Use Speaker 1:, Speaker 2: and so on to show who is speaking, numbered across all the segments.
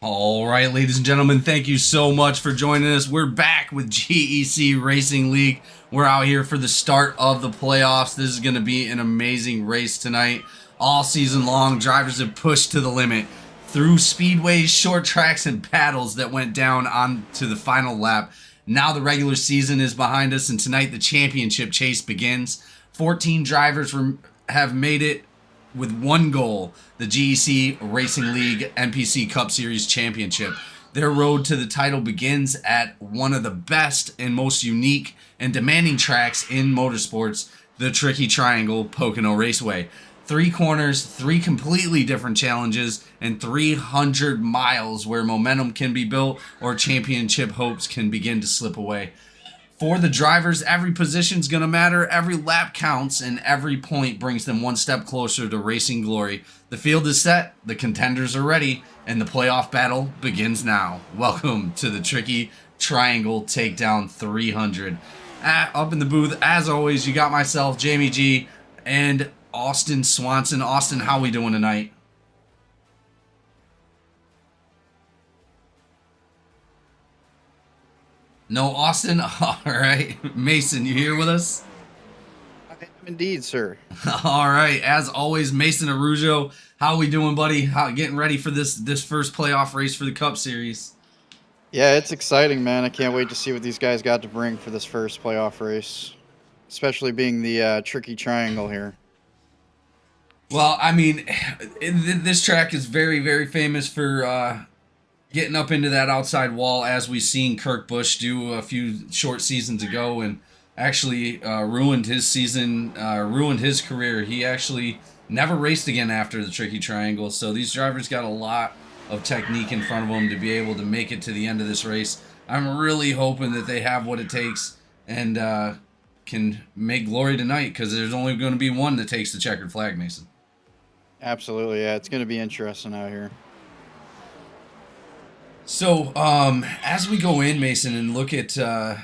Speaker 1: All right, ladies and gentlemen, thank you so much for joining us. We're back with GEC Racing League. We're out here for the start of the playoffs. This is going to be an amazing race tonight. All season long, drivers have pushed to the limit through speedways, short tracks, and paddles that went down onto the final lap. Now the regular season is behind us, and tonight the championship chase begins. 14 drivers have made it with one goal, the GEC Racing League NPC Cup Series Championship. Their road to the title begins at one of the best and most unique and demanding tracks in motorsports, the Tricky Triangle Pocono Raceway. 3 corners, 3 completely different challenges, and 300 miles where momentum can be built or championship hopes can begin to slip away. For the drivers, every position's going to matter, every lap counts, and every point brings them one step closer to racing glory. The field is set, the contenders are ready, and the playoff battle begins now. Welcome to the Tricky Triangle Takedown 300. Up in the booth, as always, you got myself, Jamie G, and Austin Swanson. Austin, how we doing tonight? No, Austin? All right. Mason, you here with us?
Speaker 2: I am indeed, sir.
Speaker 1: All right. As always, Mason Arujo, how we doing, buddy? How getting ready for this first playoff race for the Cup Series?
Speaker 2: Yeah, it's exciting, man. I can't wait to see what these guys got to bring for this first playoff race, especially being the tricky triangle here.
Speaker 1: Well, I mean, this track is very, very famous for getting up into that outside wall, as we seen Kirk Busch do a few short seasons ago, and actually ruined his season, ruined his career. He actually never raced again after the Tricky Triangle. So these drivers got a lot of technique in front of them to be able to make it to the end of this race. I'm really hoping that they have what it takes and can make glory tonight, because there's only going to be one that takes the checkered flag, Mason.
Speaker 2: Absolutely, yeah. It's going to be interesting out here.
Speaker 1: So, as we go in, Mason, and look at the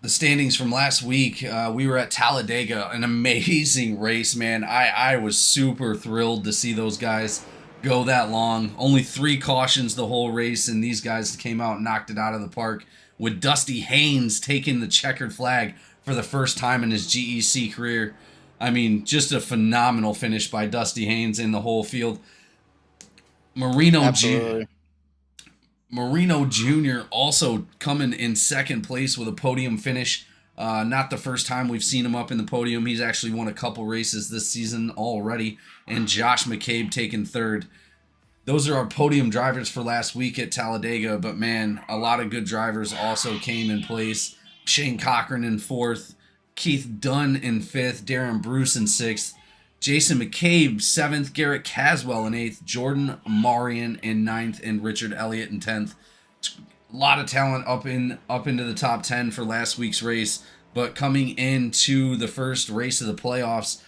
Speaker 1: standings from last week, we were at Talladega, an amazing race, man. I was super thrilled to see those guys go that long. Only 3 cautions the whole race, and these guys came out and knocked it out of the park, with Dusty Haynes taking the checkered flag for the first time in his GEC career. I mean, just a phenomenal finish by Dusty Haynes in the whole field. Marino Jr. also coming in second place with a podium finish. Not the first time we've seen him up in the podium. He's actually won a couple races this season already. And Josh McCabe taking third. Those are our podium drivers for last week at Talladega. But man, a lot of good drivers also came in place. Shane Cochran in 4th. Keith Dunn in 5th. Darren Bruce in 6th. Jason McCabe, 7th, Garrett Caswell in 8th, Jordan Marion in 9th, and Richard Elliott in 10th. A lot of talent up into the top 10 for last week's race, but coming into the first race of the playoffs,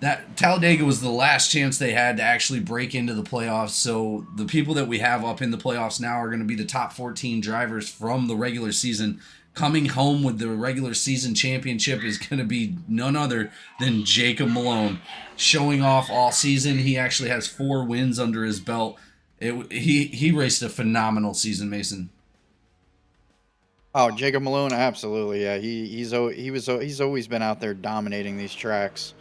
Speaker 1: that Talladega was the last chance they had to actually break into the playoffs. So the people that we have up in the playoffs now are going to be the top 14 drivers from the regular season. Coming home with the regular season championship is going to be none other than Jacob Malone. Showing off all season. He actually has 4 wins under his belt. He raced a phenomenal season, Mason.
Speaker 2: Oh, Jacob Malone, absolutely, yeah. He's always been out there dominating these tracks.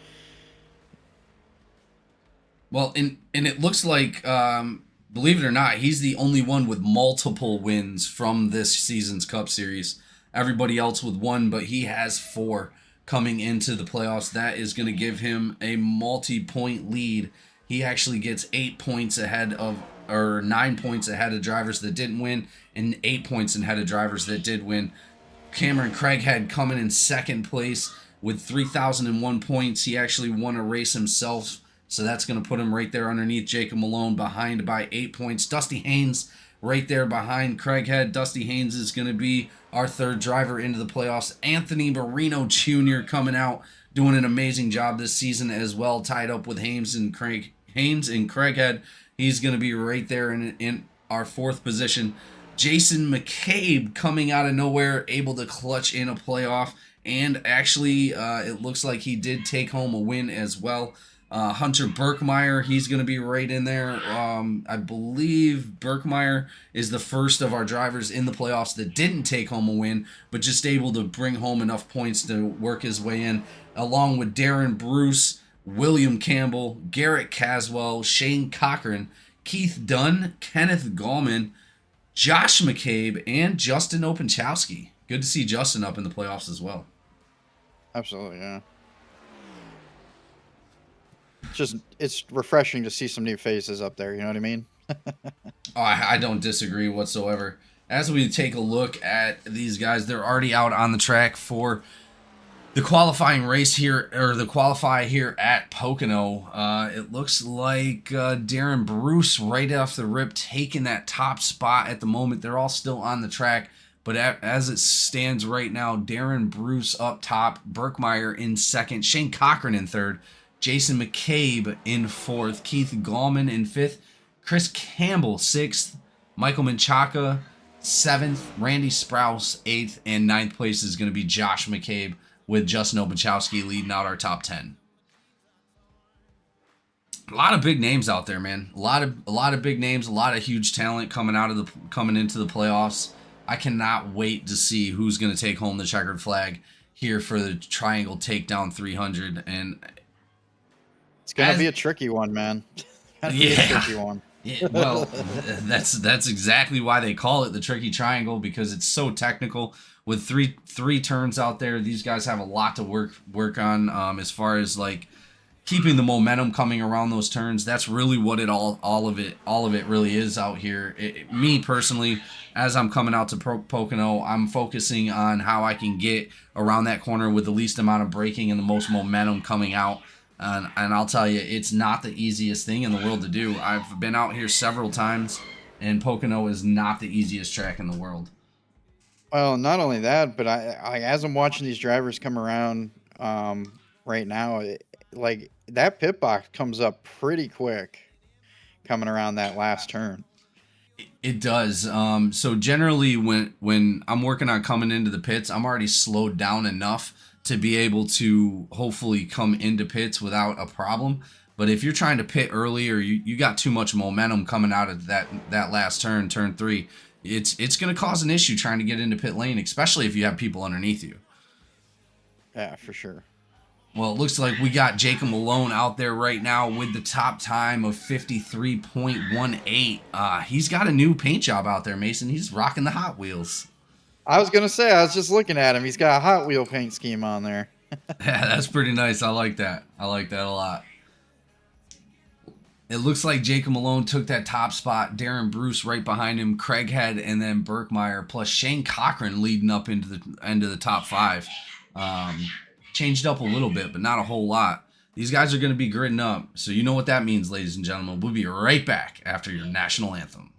Speaker 1: Well, and it looks like, believe it or not, he's the only one with multiple wins from this season's Cup Series. Everybody else with 1, but he has 4 coming into the playoffs. That is going to give him a multi-point lead. He actually gets 8 points ahead of, or 9 points ahead of drivers that didn't win, and 8 points ahead of drivers that did win. Cameron Craighead coming in second place with 3,001 points. He actually won a race himself, so that's going to put him right there underneath Jacob Malone, behind by 8 points. Dusty Haynes right there behind Craighead. Dusty Haynes is going to be our 3rd driver into the playoffs. Anthony Marino Jr. coming out, doing an amazing job this season as well, tied up with Haynes and Craighead. He's going to be right there in our 4th position. Jason McCabe coming out of nowhere, able to clutch in a playoff, and actually it looks like he did take home a win as well. Hunter Birkmeyer, he's going to be right in there. I believe Birkmeyer is the first of our drivers in the playoffs that didn't take home a win, but just able to bring home enough points to work his way in, along with Darren Bruce, William Campbell, Garrett Caswell, Shane Cochran, Keith Dunn, Kenneth Gallman, Josh McCabe, and Justin Openchowski. Good to see Justin up in the playoffs as well.
Speaker 2: Absolutely, yeah. It's refreshing to see some new faces up there, you know what I mean?
Speaker 1: I don't disagree whatsoever. As we take a look at these guys, they're already out on the track for the qualifying race here, or the qualify here at Pocono. It looks like Darren Bruce right off the rip taking that top spot at the moment. They're all still on the track, but as it stands right now, Darren Bruce up top, Birkmeyer in second, Shane Cochran in third, Jason McCabe in fourth, Keith Gallman in fifth, Chris Campbell sixth, Michael Menchaca seventh, Randy Sprouse eighth, and ninth place is going to be Josh McCabe, with Justin Openchowski leading out our top 10. A lot of big names out there, man. A lot of big names, a lot of huge talent coming into the playoffs. I cannot wait to see who's going to take home the checkered flag here for the Triangle Takedown 300, and
Speaker 2: it's going to be a tricky one, man.
Speaker 1: Yeah.
Speaker 2: A tricky one.
Speaker 1: Yeah, well, that's exactly why they call it the Tricky Triangle, because it's so technical. With three turns out there, these guys have a lot to work on as far as like keeping the momentum coming around those turns. That's really what all of it really is out here. Me personally, as I'm coming out to Pocono, I'm focusing on how I can get around that corner with the least amount of braking and the most momentum coming out. And I'll tell you, it's not the easiest thing in the world to do. I've been out here several times, and Pocono is not the easiest track in the world.
Speaker 2: Well, not only that, but I as I'm watching these drivers come around right now, like that pit box comes up pretty quick coming around that last turn.
Speaker 1: It does. So generally when I'm working on coming into the pits, I'm already slowed down enough to be able to hopefully come into pits without a problem. But if you're trying to pit early, or you got too much momentum coming out of that last turn 3, it's going to cause an issue trying to get into pit lane, especially if you have people underneath you.
Speaker 2: Yeah, for sure.
Speaker 1: Well, it looks like we got Jacob Malone out there right now with the top time of 53.18. He's got a new paint job out there, Mason. He's rocking the Hot Wheels.
Speaker 2: I was going to say, I was just looking at him. He's got a Hot Wheel paint scheme on there.
Speaker 1: Yeah, that's pretty nice. I like that. I like that a lot. It looks like Jacob Malone took that top spot. Darren Bruce right behind him, Craighead, and then Birkmeyer, plus Shane Cochran leading up into the end of the top 5. Changed up a little bit, but not a whole lot. These guys are going to be gridding up, so you know what that means, ladies and gentlemen. We'll be right back after your national anthem.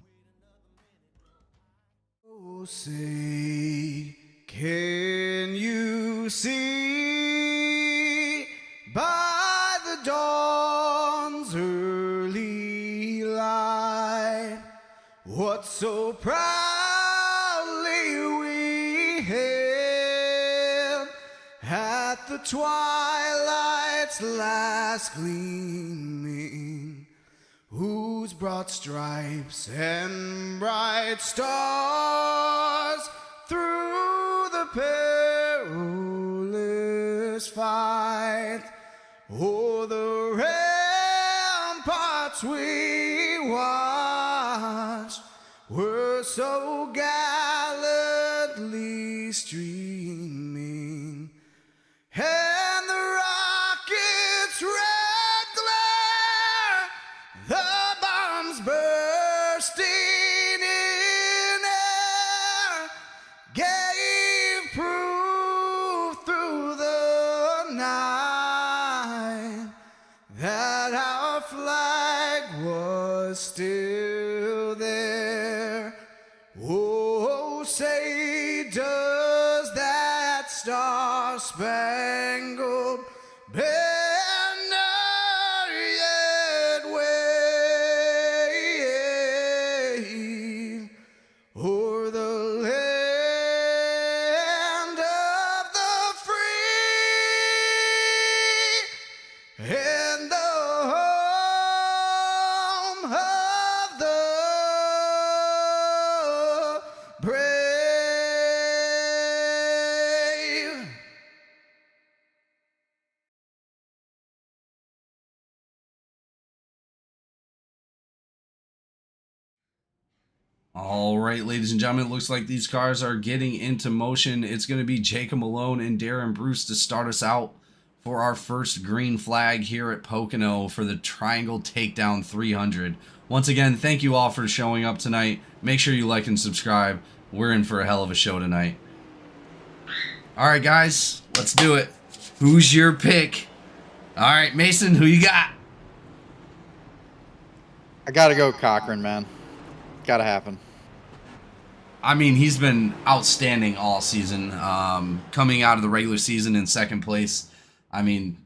Speaker 3: Oh, say, can you see by the dawn's early light what so proudly we hailed at the twilight's last gleaming, whose broad stripes and bright stars through the perilous fight o'er the ramparts we watched were so gallantly streaming, and the rocket's red glare, the bombs bursting in air, gave proof through the night that our flag was still there. Oh, say does that star-spangled banner yet wave o'er the land of the free and the
Speaker 1: All right, ladies and gentlemen, it looks like these cars are getting into motion. It's going to be Jacob Malone and Darren Bruce to start us out for our first green flag here at Pocono for the Triangle Takedown 300. Once again, thank you all for showing up tonight. Make sure you like and subscribe. We're in for a hell of a show tonight. All right, guys, let's do it. Who's your pick? All right, Mason, who you got?
Speaker 2: I gotta go Cochran, man. Gotta happen.
Speaker 1: I mean, he's been outstanding all season. Coming out of the regular season in second place. I mean,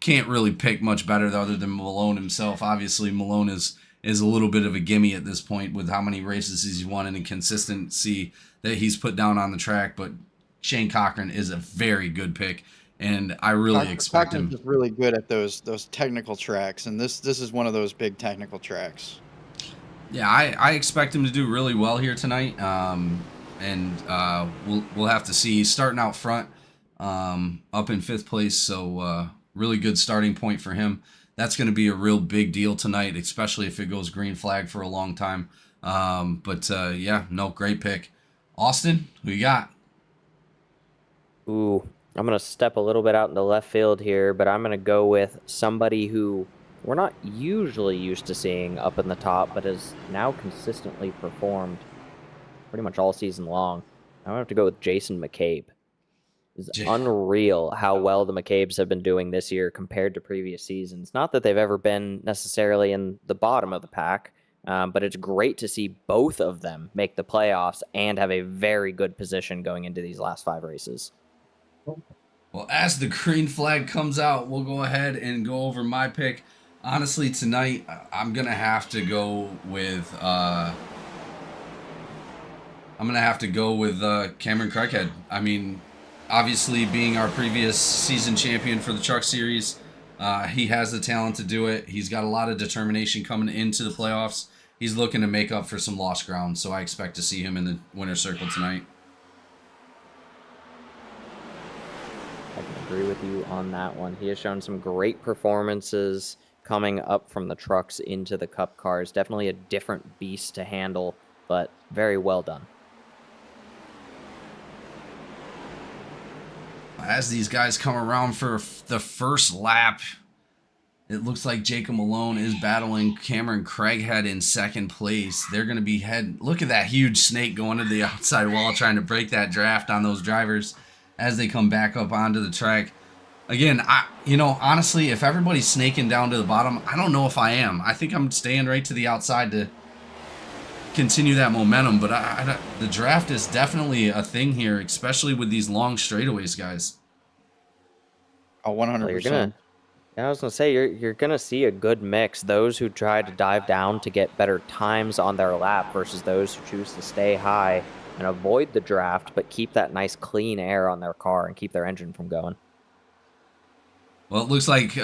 Speaker 1: can't really pick much better other than Malone himself. Obviously, Malone is a little bit of a gimme at this point with how many races he's won and the consistency that he's put down on the track. But Shane Cochran is a very good pick, and I really expect him.
Speaker 2: Cochran's just really good at those technical tracks, and this is one of those big technical tracks.
Speaker 1: Yeah, I expect him to do really well here tonight, and we'll have to see. He's starting out front, up in 5th place, so really good starting point for him. That's going to be a real big deal tonight, especially if it goes green flag for a long time. Yeah, no, great pick. Austin, who you got?
Speaker 4: Ooh, I'm going to step a little bit out into left field here, but I'm going to go with somebody who we're not usually used to seeing up in the top, but has now consistently performed pretty much all season long. I'm going to have to go with Jason McCabe. It's unreal how well the McCabes have been doing this year compared to previous seasons. Not that they've ever been necessarily in the bottom of the pack, but it's great to see both of them make the playoffs and have a very good position going into these last 5 races.
Speaker 1: Well, as the green flag comes out, we'll go ahead and go over my pick. Honestly, tonight, I'm going to have to go with Cameron Craighead. I mean, obviously being our previous season champion for the Truck Series, he has the talent to do it. He's got a lot of determination coming into the playoffs. He's looking to make up for some lost ground, so I expect to see him in the winner's circle tonight.
Speaker 4: I can agree with you on that one. He has shown some great performances coming up from the trucks into the Cup cars. Definitely a different beast to handle, but very well done.
Speaker 1: As these guys come around for the first lap, it looks like Jacob Malone is battling Cameron Craighead in 2nd place. They're going to be look at that huge snake going to the outside wall trying to break that draft on those drivers as they come back up onto the track. Again, honestly, if everybody's snaking down to the bottom, I don't know if I am. I think I'm staying right to the outside to continue that momentum, but the draft is definitely a thing here, especially with these long straightaways, guys.
Speaker 2: Oh, 100%.
Speaker 4: I was gonna say you're gonna see a good mix. Those who try to dive down to get better times on their lap versus those who choose to stay high and avoid the draft, but keep that nice clean air on their car and keep their engine from going.
Speaker 1: Well, it looks like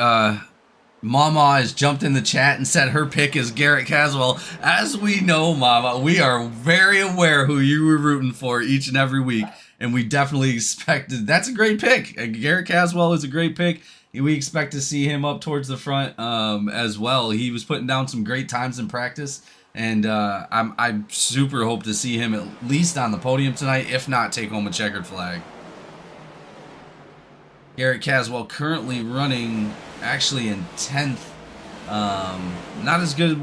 Speaker 1: Mama has jumped in the chat and said her pick is Garrett Caswell. As we know, Mama, we are very aware who you were rooting for each and every week, and we definitely expected. That's a great pick. Garrett Caswell is a great pick. We expect to see him up towards the front as well. He was putting down some great times in practice, and I super hope to see him at least on the podium tonight, if not take home a checkered flag. Garrett Caswell currently running actually in 10th. Not as good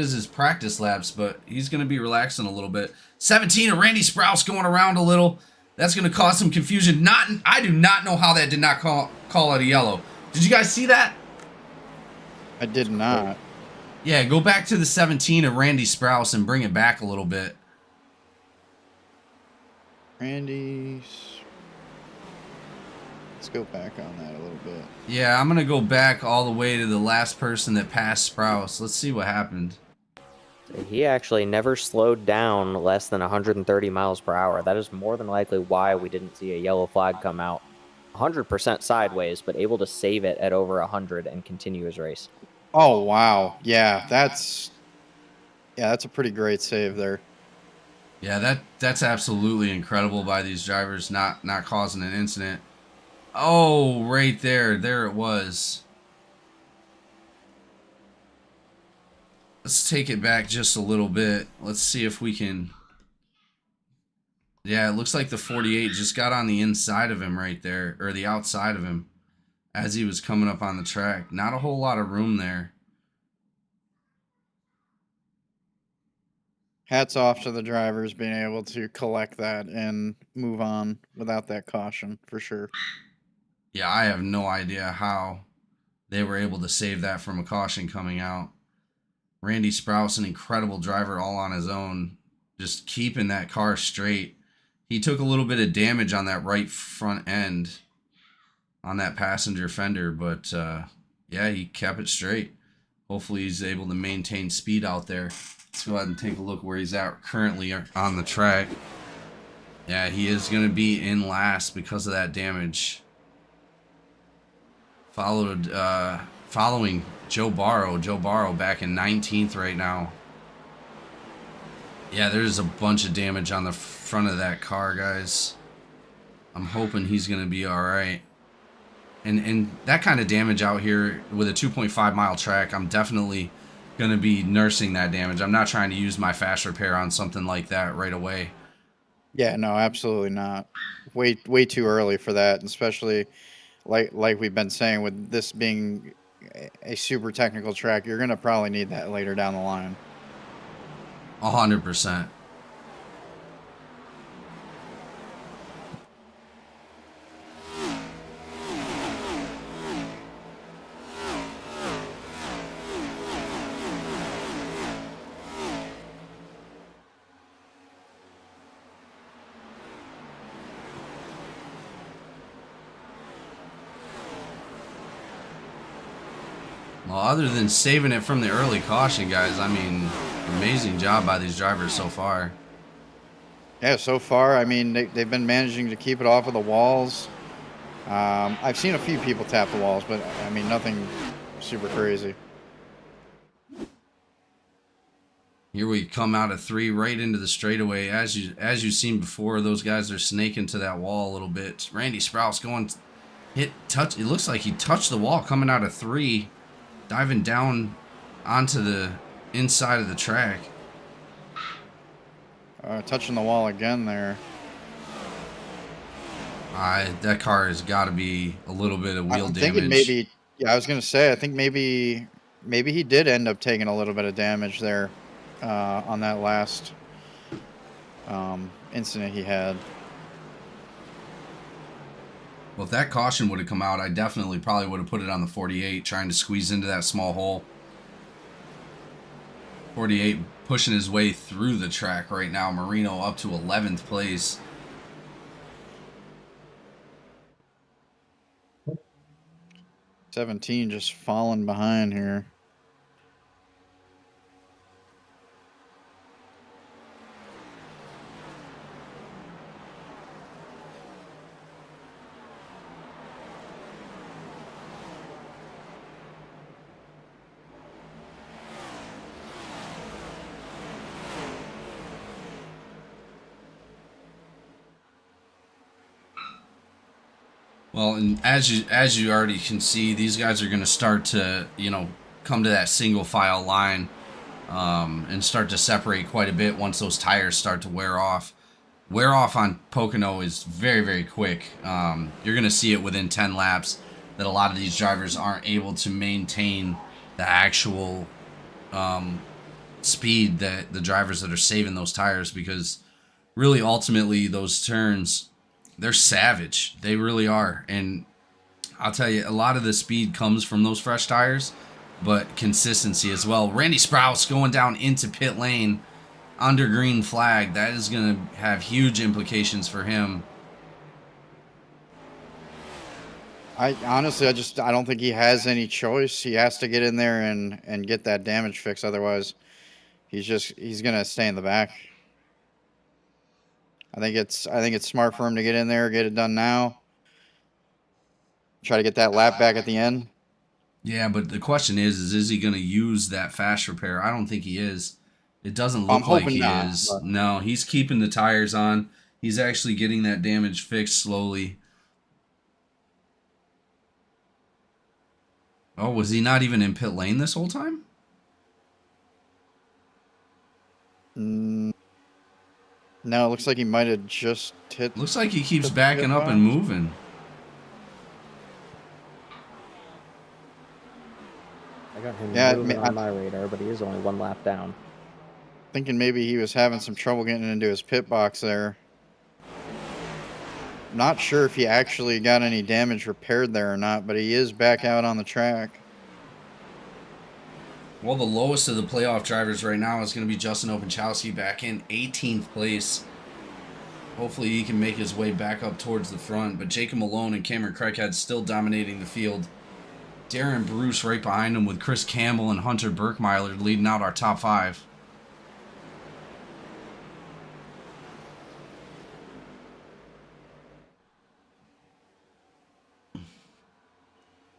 Speaker 1: as his practice laps, but he's going to be relaxing a little bit. 17 of Randy Sprouse going around a little. That's going to cause some confusion. I do not know how that did not call out a yellow. Did you guys see that?
Speaker 2: I did not.
Speaker 1: Yeah, go back to the 17 of Randy Sprouse and bring it back a little bit.
Speaker 2: Randy's. Let's go back on that a little bit.
Speaker 1: Yeah, I'm going to go back all the way to the last person that passed Sprouse. Let's see what happened.
Speaker 4: He actually never slowed down less than 130 miles per hour. That is more than likely why we didn't see a yellow flag come out. 100% sideways, but able to save it at over 100 and continue his race.
Speaker 2: Oh, wow. Yeah, that's a pretty great save there.
Speaker 1: Yeah, that's absolutely incredible by these drivers not causing an incident. Oh, right there. There it was. Let's take it back just a little bit. Let's see if we can. Yeah, it looks like the 48 just got on the inside of him right there, or the outside of him as he was coming up on the track. Not a whole lot of room there.
Speaker 2: Hats off to the drivers being able to collect that and move on without that caution, for sure.
Speaker 1: Yeah, I have no idea how they were able to save that from a caution coming out. Randy Sprouse, an incredible driver all on his own, just keeping that car straight. He took a little bit of damage on that right front end on that passenger fender, but yeah, he kept it straight. Hopefully he's able to maintain speed out there. Let's go ahead and take a look where he's at currently on the track. Yeah, he is going to be in last because of that damage. Following Joe Barrow. Joe Barrow back in 19th right now. Yeah, there's a bunch of damage on the front of that car, guys. I'm hoping he's going to be all right. And that kind of damage out here with a 2.5 mile track, I'm definitely going to be nursing that damage. I'm not trying to use my fast repair on something like that right away.
Speaker 2: Yeah, no, absolutely not. Way too early for that, especially like we've been saying, with this being a super technical track, you're gonna probably need that later down the line.
Speaker 1: 100%. Well, other than saving it from the early caution, guys, I mean, amazing job by these drivers so far.
Speaker 2: Yeah, so far, I mean, they've been managing to keep it off of the walls. I've seen a few people tap the walls, but I mean, nothing super crazy.
Speaker 1: Here we come out of 3 right into the straightaway. As you've seen before, those guys are snaking to that wall a little bit. Randy Sprouse going touch. It looks like he touched the wall coming out of 3, diving down onto the inside of the track.
Speaker 2: Touching the wall again there.
Speaker 1: That car has got to be a little bit of wheel
Speaker 2: I'm
Speaker 1: damage.
Speaker 2: thinking maybe, yeah, I was gonna say, I think maybe he did end up taking a little bit of damage there on that last incident he had.
Speaker 1: Well, if that caution would have come out, I definitely probably would have put it on the 48, trying to squeeze into that small hole. 48 pushing his way through the track right now. Marino up to 11th place.
Speaker 2: '17 just falling behind here.
Speaker 1: Well, and as you already can see, these guys are going to start to, come to that single file line and start to separate quite a bit once those tires start to wear off. Wear off on Pocono is very, very quick. You're going to see it within 10 laps that a lot of these drivers aren't able to maintain the actual speed that the drivers that are saving those tires, because really ultimately those turns, they're savage. They really are. And I'll tell you, a lot of the speed comes from those fresh tires, but consistency as well. Randy Sprouse going down into pit lane under green flag. That is going to have huge implications for him.
Speaker 2: I honestly, I don't think he has any choice. He has to get in there and get that damage fixed. Otherwise, he's gonna stay in the back. I think it's smart for him to get in there, get it done now. Try to get that lap back at the end.
Speaker 1: Yeah, but the question is he going to use that fast repair? I don't think he is. It doesn't look like he is.
Speaker 2: But...
Speaker 1: No, he's keeping the tires on. He's actually getting that damage fixed slowly. Oh, was he not even in pit lane this whole time?
Speaker 2: Mm, no, it looks like he might have just hit.
Speaker 1: Looks like he keeps
Speaker 2: the
Speaker 1: backing
Speaker 2: pit
Speaker 1: up
Speaker 2: box.
Speaker 1: and moving.
Speaker 4: I got him
Speaker 2: Yeah,
Speaker 4: moving on
Speaker 2: I'm
Speaker 4: my radar, but he is only 1 lap down.
Speaker 2: thinking maybe he was having some trouble getting into his pit box there. Not sure if he actually got any damage repaired there or not, but he is back out on the track.
Speaker 1: Well, the lowest of the playoff drivers right now is going to be Justin Openchowski back in 18th place. Hopefully he can make his way back up towards the front, but Jacob Malone and Cameron Craighead still dominating the field. Darren Bruce right behind him with Chris Campbell and Hunter Burkmeiler leading out our top 5.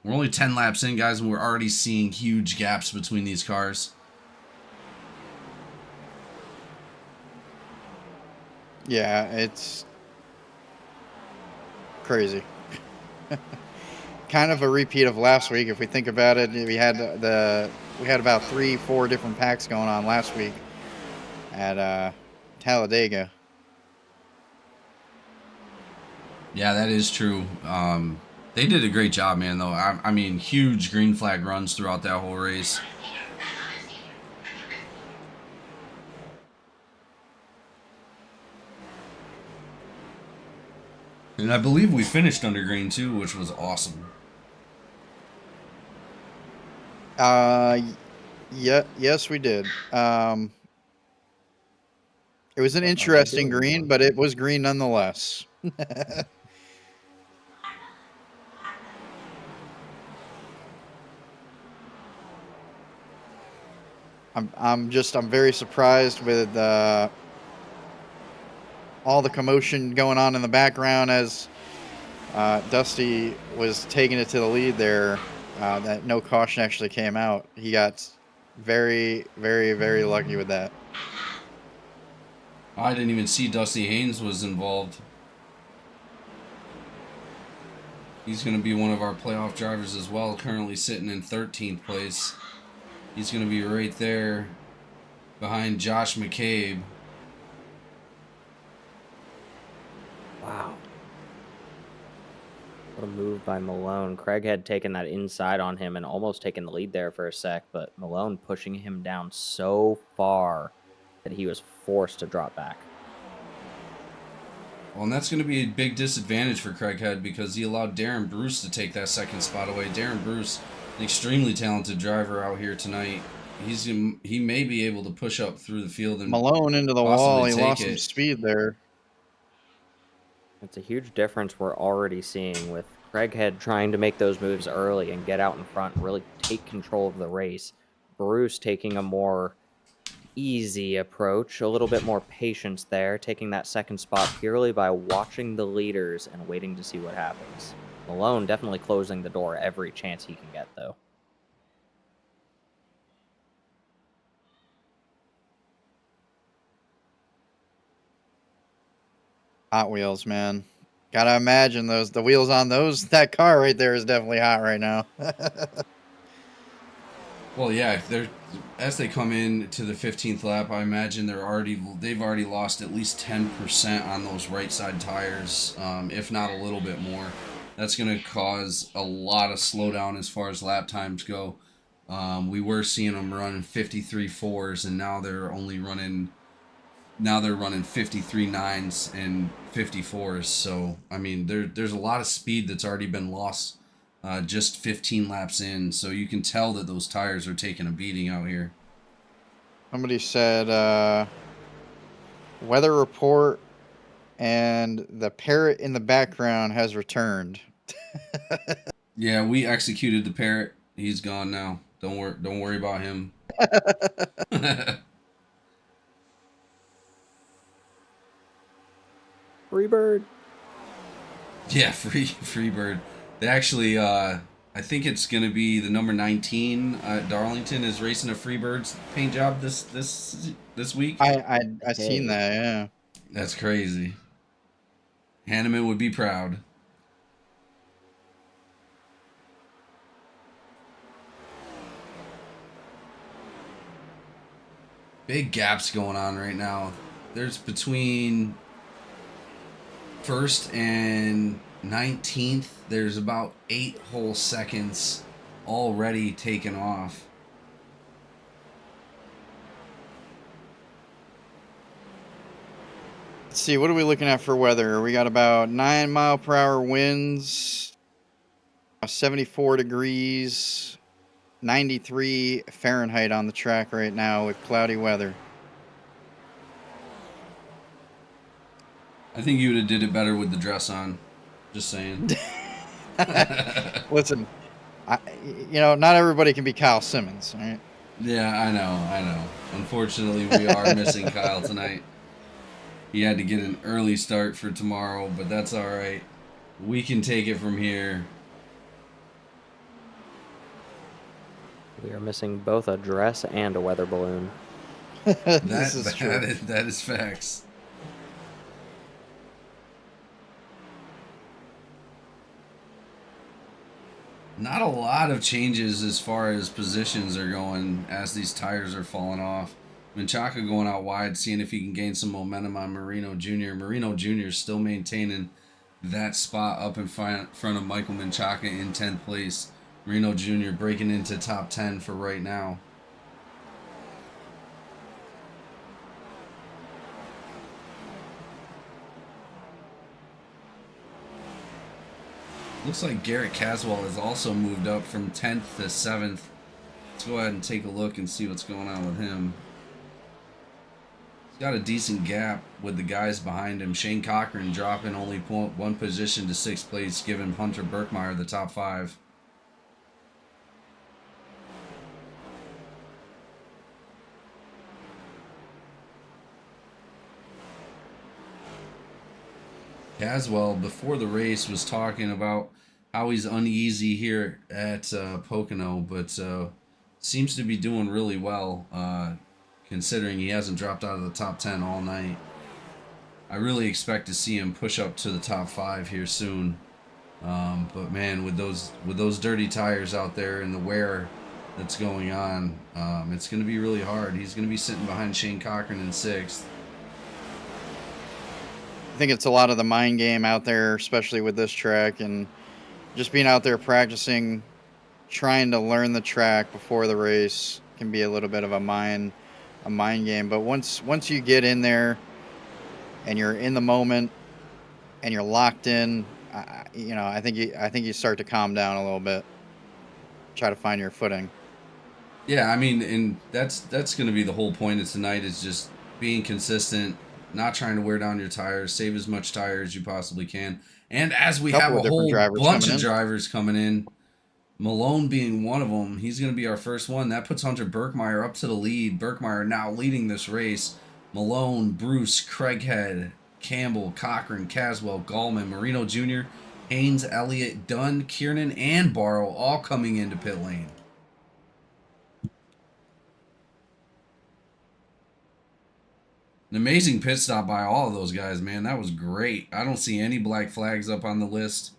Speaker 1: We're only 10 laps in, guys, and we're already seeing huge gaps between these cars.
Speaker 2: Yeah, it's crazy. Kind of a repeat of last week if we think about it. We had about 3-4 different packs going on last week at Talladega.
Speaker 1: Yeah, that is true. They did a great job, man, though. I mean, huge green flag runs throughout that whole race. And I believe we finished under green, too, which was awesome.
Speaker 2: Yeah, yes, we did. It was an
Speaker 4: What are they
Speaker 2: interesting
Speaker 4: doing
Speaker 2: green,
Speaker 4: now?
Speaker 2: but it was green nonetheless. I'm very surprised with all the commotion going on in the background as Dusty was taking it to the lead there. That no caution actually came out. He got very, very, very lucky with that.
Speaker 1: I didn't even see Dusty Haynes was involved. He's going to be one of our playoff drivers as well, currently sitting in 13th place. He's going to be right there behind Josh McCabe.
Speaker 4: Wow. What a move by Malone. Craig had taken that inside on him and almost taken the lead there for a sec, but Malone pushing him down so far that he was forced to drop back.
Speaker 1: Well, and that's going to be a big disadvantage for Craighead because he allowed Darren Bruce to take that second spot away. Darren Bruce, an extremely talented driver out here tonight. He may be able to push up through the field and
Speaker 2: Malone into the wall. He lost some speed there.
Speaker 4: It's a huge difference we're already seeing with Craighead trying to make those moves early and get out in front and really take control of the race. Bruce taking a more easy approach, a little bit more patience there, taking that second spot purely by watching the leaders and waiting to see what happens. Malone definitely closing the door every chance he can get, though.
Speaker 2: Hot Wheels, man. Gotta imagine the wheels on that car right there is definitely hot right now.
Speaker 1: Well, yeah, as they come in to the 15th lap, I imagine they've already lost at least 10% on those right side tires, if not a little bit more. That's going to cause a lot of slowdown as far as lap times go. We were seeing them run 53 4s, and now they're running 53 9s and 54s. So I mean, there's a lot of speed that's already been lost. Just 15 laps in, so you can tell that those tires are taking a beating out here.
Speaker 2: Somebody said weather report and the parrot in the background has returned.
Speaker 1: Yeah, we executed the parrot. He's gone now. Don't worry about him.
Speaker 4: Freebird.
Speaker 1: Yeah, free bird. They actually, I think it's gonna be the number 19. Darlington is racing a Freebirds paint job this week.
Speaker 2: I seen that. Yeah.
Speaker 1: That's crazy. Hanneman would be proud. Big gaps going on right now. There's between first and 19th, there's about 8 whole seconds already taken off.
Speaker 2: Let's see, what are we looking at for weather? We got about 9-mile-per-hour winds, 74 degrees, 93 Fahrenheit on the track right now with cloudy weather.
Speaker 1: I think you would have did it better with the dress on. Just saying.
Speaker 2: Listen, not everybody can be Kyle Simmons, all right?
Speaker 1: Yeah, I know. Unfortunately, we are missing Kyle tonight. He had to get an early start for tomorrow, but that's all right. We can take it from here.
Speaker 4: We are missing both a dress and a weather balloon.
Speaker 2: This is true.
Speaker 1: That is facts. Not a lot of changes as far as positions are going as these tires are falling off. Menchaca going out wide, seeing if he can gain some momentum on Marino Jr. Marino Jr. is still maintaining that spot up in front of Michael Menchaca in 10th place. Marino Jr. breaking into top 10 for right now. Looks like Garrett Caswell has also moved up from 10th to 7th. Let's go ahead and take a look and see what's going on with him. He's got a decent gap with the guys behind him. Shane Cochran dropping only one position to 6th place, giving Hunter Berkmeyer the top 5. Caswell, before the race, was talking about how he's uneasy here at Pocono, but seems to be doing really well, considering he hasn't dropped out of the top 10 all night. I really expect to see him push up to the top 5 here soon. But man, with those dirty tires out there and the wear that's going on, it's going to be really hard. He's going to be sitting behind Shane Cochran in 6th.
Speaker 2: I think it's a lot of the mind game out there, especially with this track, and just being out there practicing, trying to learn the track before the race can be a little bit of a mind game. But once you get in there and you're in the moment and you're locked in, I think you start to calm down a little bit, try to find your footing.
Speaker 1: Yeah, I mean, and that's going to be the whole point of tonight, is just being consistent, not trying to wear down your tires, save as much tire as you possibly can. And as we have a whole bunch of drivers coming in, Malone being one of them, he's going to be our first one. That puts Hunter Berkmeyer up to the lead. Berkmeyer now leading this race. Malone, Bruce, Craighead, Campbell, Cochran, Caswell, Gallman, Marino Jr., Haynes, Elliott, Dunn, Kiernan, and Barrow all coming into pit lane. An amazing pit stop by all of those guys, man. That was great. I don't see any black flags up on the list.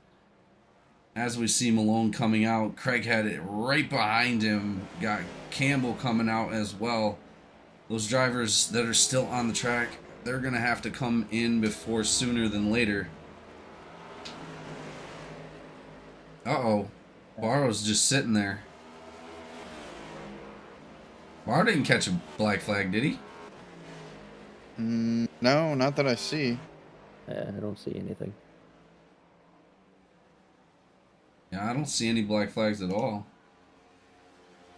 Speaker 1: As we see Malone coming out, Craig had it right behind him. Got Campbell coming out as well. Those drivers that are still on the track, they're going to have to come in before sooner than later. Uh-oh. Barrow's just sitting there. Barrow didn't catch a black flag, did he?
Speaker 2: No, not that I see.
Speaker 4: I don't see anything.
Speaker 1: Yeah, I don't see any black flags at all.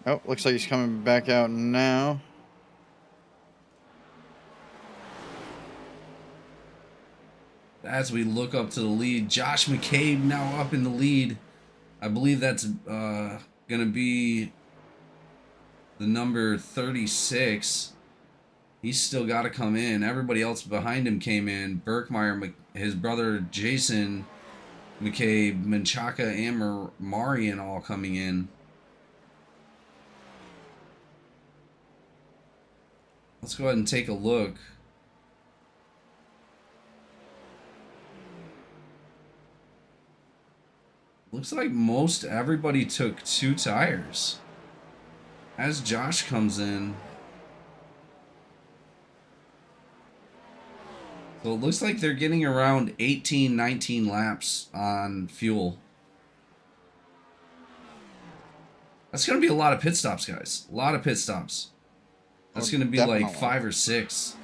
Speaker 2: Oh, looks like he's coming back out now.
Speaker 1: As we look up to the lead, Josh McCabe now up in the lead. I believe that's going to be the number 36. He's still got to come in. Everybody else behind him came in. Berkmeyer, his brother Jason McCabe, Menchaca, and Marion all coming in. Let's go ahead and take a look. Looks like most everybody took 2 tires. As Josh comes in, So it looks like they're getting around 18, 19 laps on fuel. That's going to be a lot of pit stops, guys. A lot of pit stops. That's going to be like
Speaker 2: Definitely.
Speaker 1: 5 or 6.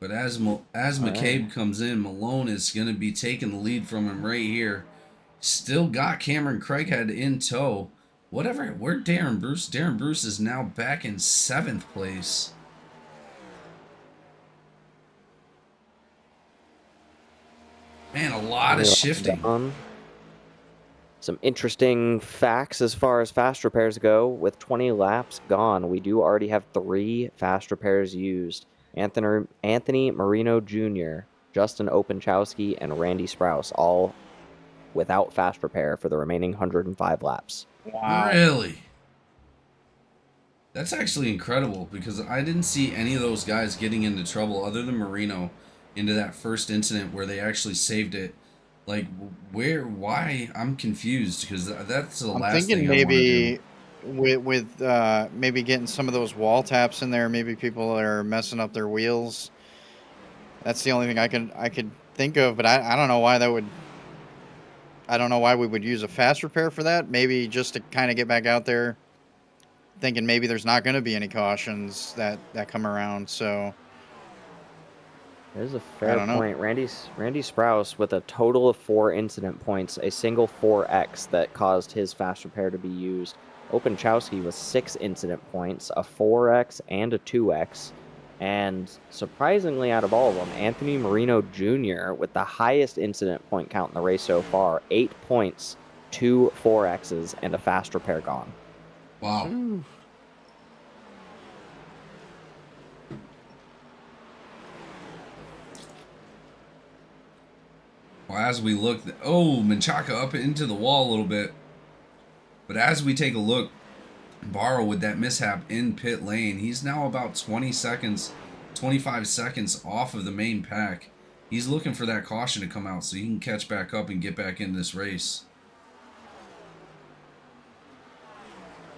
Speaker 1: But as McCabe comes in, Malone is going to be taking the lead from him right here. Still got Cameron Craighead in tow. Where'd Darren Bruce? Darren Bruce is now back in 7th place. Man, a lot of shifting.
Speaker 4: Some interesting facts as far as fast repairs go. With 20 laps gone, we do already have 3 fast repairs used. Anthony Marino Jr., Justin Openchowski, and Randy Sprouse, all without fast repair for the remaining 105 laps.
Speaker 2: Wow.
Speaker 1: Really? That's actually incredible because I didn't see any of those guys getting into trouble other than Marino into that first incident where they actually saved it. Like, why? I'm confused because that's the last thing I want to do.
Speaker 2: With maybe getting some of those wall taps in there, maybe people that are messing up their wheels. That's the only thing I could think of, but I don't know why that would. I don't know why we would use a fast repair for that. Maybe just to kind of get back out there, thinking maybe there's not going to be any cautions that come around. So
Speaker 4: there's a fair point. Randy Sprouse with a total of 4 incident points, a single 4X that caused his fast repair to be used. Openchowski with 6 incident points, a 4X and a 2X. And surprisingly, out of all of them, Anthony Marino Jr. with the highest incident point count in the race so far, 8 points, 2 4Xs, and a fast repair gone.
Speaker 1: Wow. Well, as we look, Menchaca up into the wall a little bit. But as we take a look, Barrow with that mishap in pit lane, he's now about 20 seconds, 25 seconds off of the main pack. He's looking for that caution to come out so he can catch back up and get back in this race.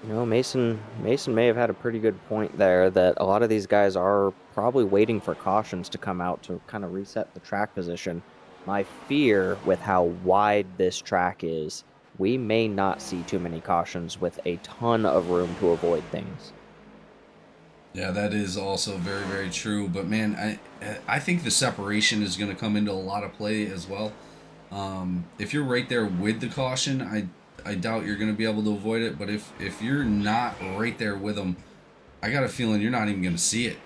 Speaker 4: You know, Mason may have had a pretty good point there that a lot of these guys are probably waiting for cautions to come out to kind of reset the track position. My fear with how wide this track is, we may not see too many cautions with a ton of room to avoid things.
Speaker 1: Yeah, that is also very, very true. But man, I think the separation is going to come into a lot of play as well. If you're right there with the caution, I doubt you're going to be able to avoid it. But if you're not right there with them, I got a feeling you're not even going to see it.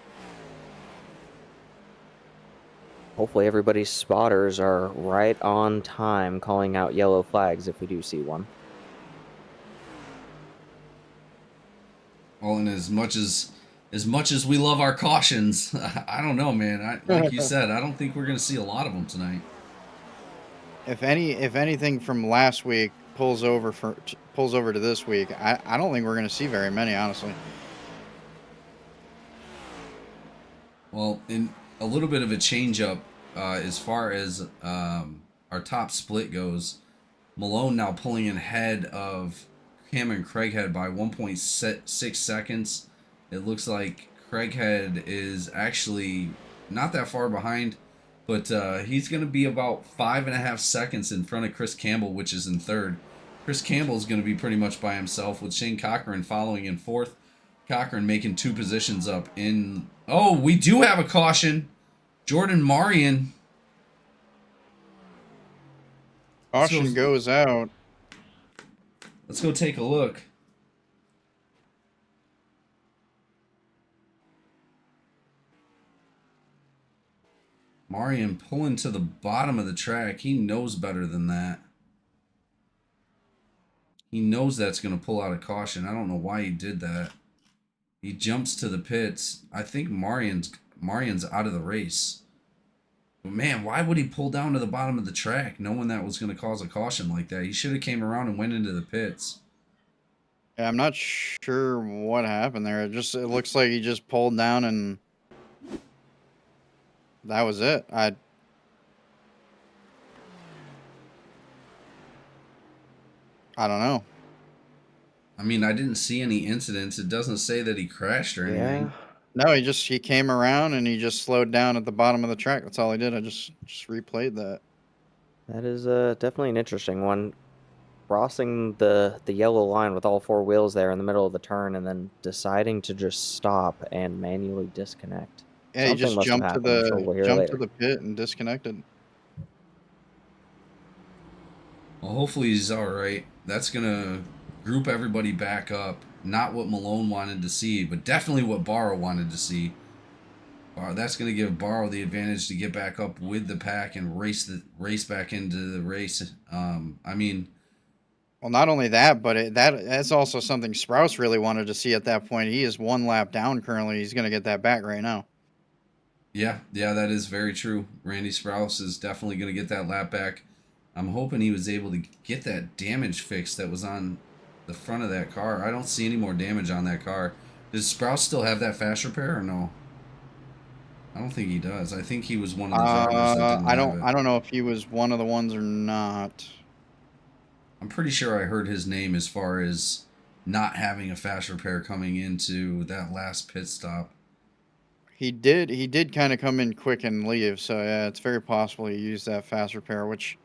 Speaker 4: Hopefully everybody's spotters are right on time calling out yellow flags if we do see one.
Speaker 1: Well, and as much as we love our cautions, I don't know, man. Like you said, I don't think we're going to see a lot of them tonight.
Speaker 2: If anything from last week pulls over to this week, I don't think we're going to see very many, honestly.
Speaker 1: Well, in a little bit of a change up as far as our top split goes, Malone now pulling in ahead of Cameron Craighead by 1.6 seconds. It looks like Craighead is actually not that far behind, but he's going to be about 5.5 seconds in front of Chris Campbell, which is in 3rd. Chris Campbell is going to be pretty much by himself with Shane Cochran following in 4th. Cochran making 2 positions up in... Oh, we do have a caution. Jordan Marion.
Speaker 2: Caution goes out.
Speaker 1: Let's go take a look. Marion pulling to the bottom of the track. He knows better than that. He knows that's going to pull out a caution. I don't know why he did that. He jumps to the pits. I think Marion's out of the race. But man, why would he pull down to the bottom of the track knowing that was going to cause a caution like that? He should have came around and went into the pits.
Speaker 2: Yeah, I'm not sure what happened there. It looks like he just pulled down and that was it. I don't know.
Speaker 1: I mean, I didn't see any incidents. It doesn't say that he crashed or anything.
Speaker 4: Yeah.
Speaker 2: No, he came around and he just slowed down at the bottom of the track. That's all he did. I just replayed that.
Speaker 4: That is definitely an interesting one. Crossing the yellow line with all four wheels there in the middle of the turn and then deciding to just stop and manually disconnect.
Speaker 2: Yeah, he
Speaker 4: Something
Speaker 2: just
Speaker 4: must have happened. I'm sure we'll hear later.
Speaker 2: the pit and disconnected.
Speaker 1: Well, hopefully he's all right. That's gonna group everybody back up. Not what Malone wanted to see, but definitely what Barrow wanted to see. That's gonna give Barrow the advantage to get back up with the pack and race back into the race. I mean,
Speaker 2: Well, not only that, but that's also something Sprouse really wanted to see at that point. He is 1 lap down currently. He's going to get that back right now.
Speaker 1: yeah, that is very true. Randy Sprouse is definitely gonna get that lap back. I'm hoping he was able to get that damage fixed that was on the front of that car. I don't see any more damage on that car. Does Sprouse still have that fast repair or no? I don't think he does. I think he was one of the drivers that didn't have it.
Speaker 2: I don't know if he was one of the ones or not.
Speaker 1: I'm pretty sure I heard his name as far as not having a fast repair coming into that last pit stop.
Speaker 2: He did kind of come in quick and leave, so yeah, it's very possible he used that fast repair, which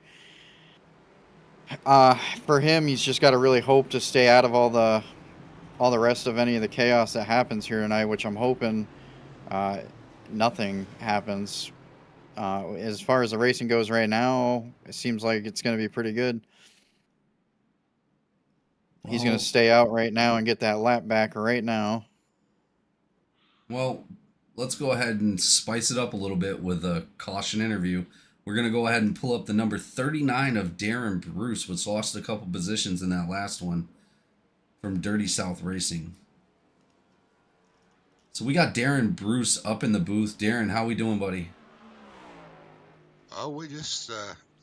Speaker 2: for him, he's just got to really hope to stay out of all the rest of any of the chaos that happens here tonight, which I'm hoping nothing happens. As far as the racing goes right now, it seems like it's going to be pretty good. He's going
Speaker 1: Well,
Speaker 2: to stay out right now and get that lap back right now.
Speaker 1: well, let's go ahead and spice it up a little bit with a caution interview. We're going to go ahead and pull up the number 39 of Darren Bruce, which lost a couple positions in that last one from Dirty South Racing. So we got Darren Bruce up in the booth. Darren, how we doing, buddy?
Speaker 5: Oh, we just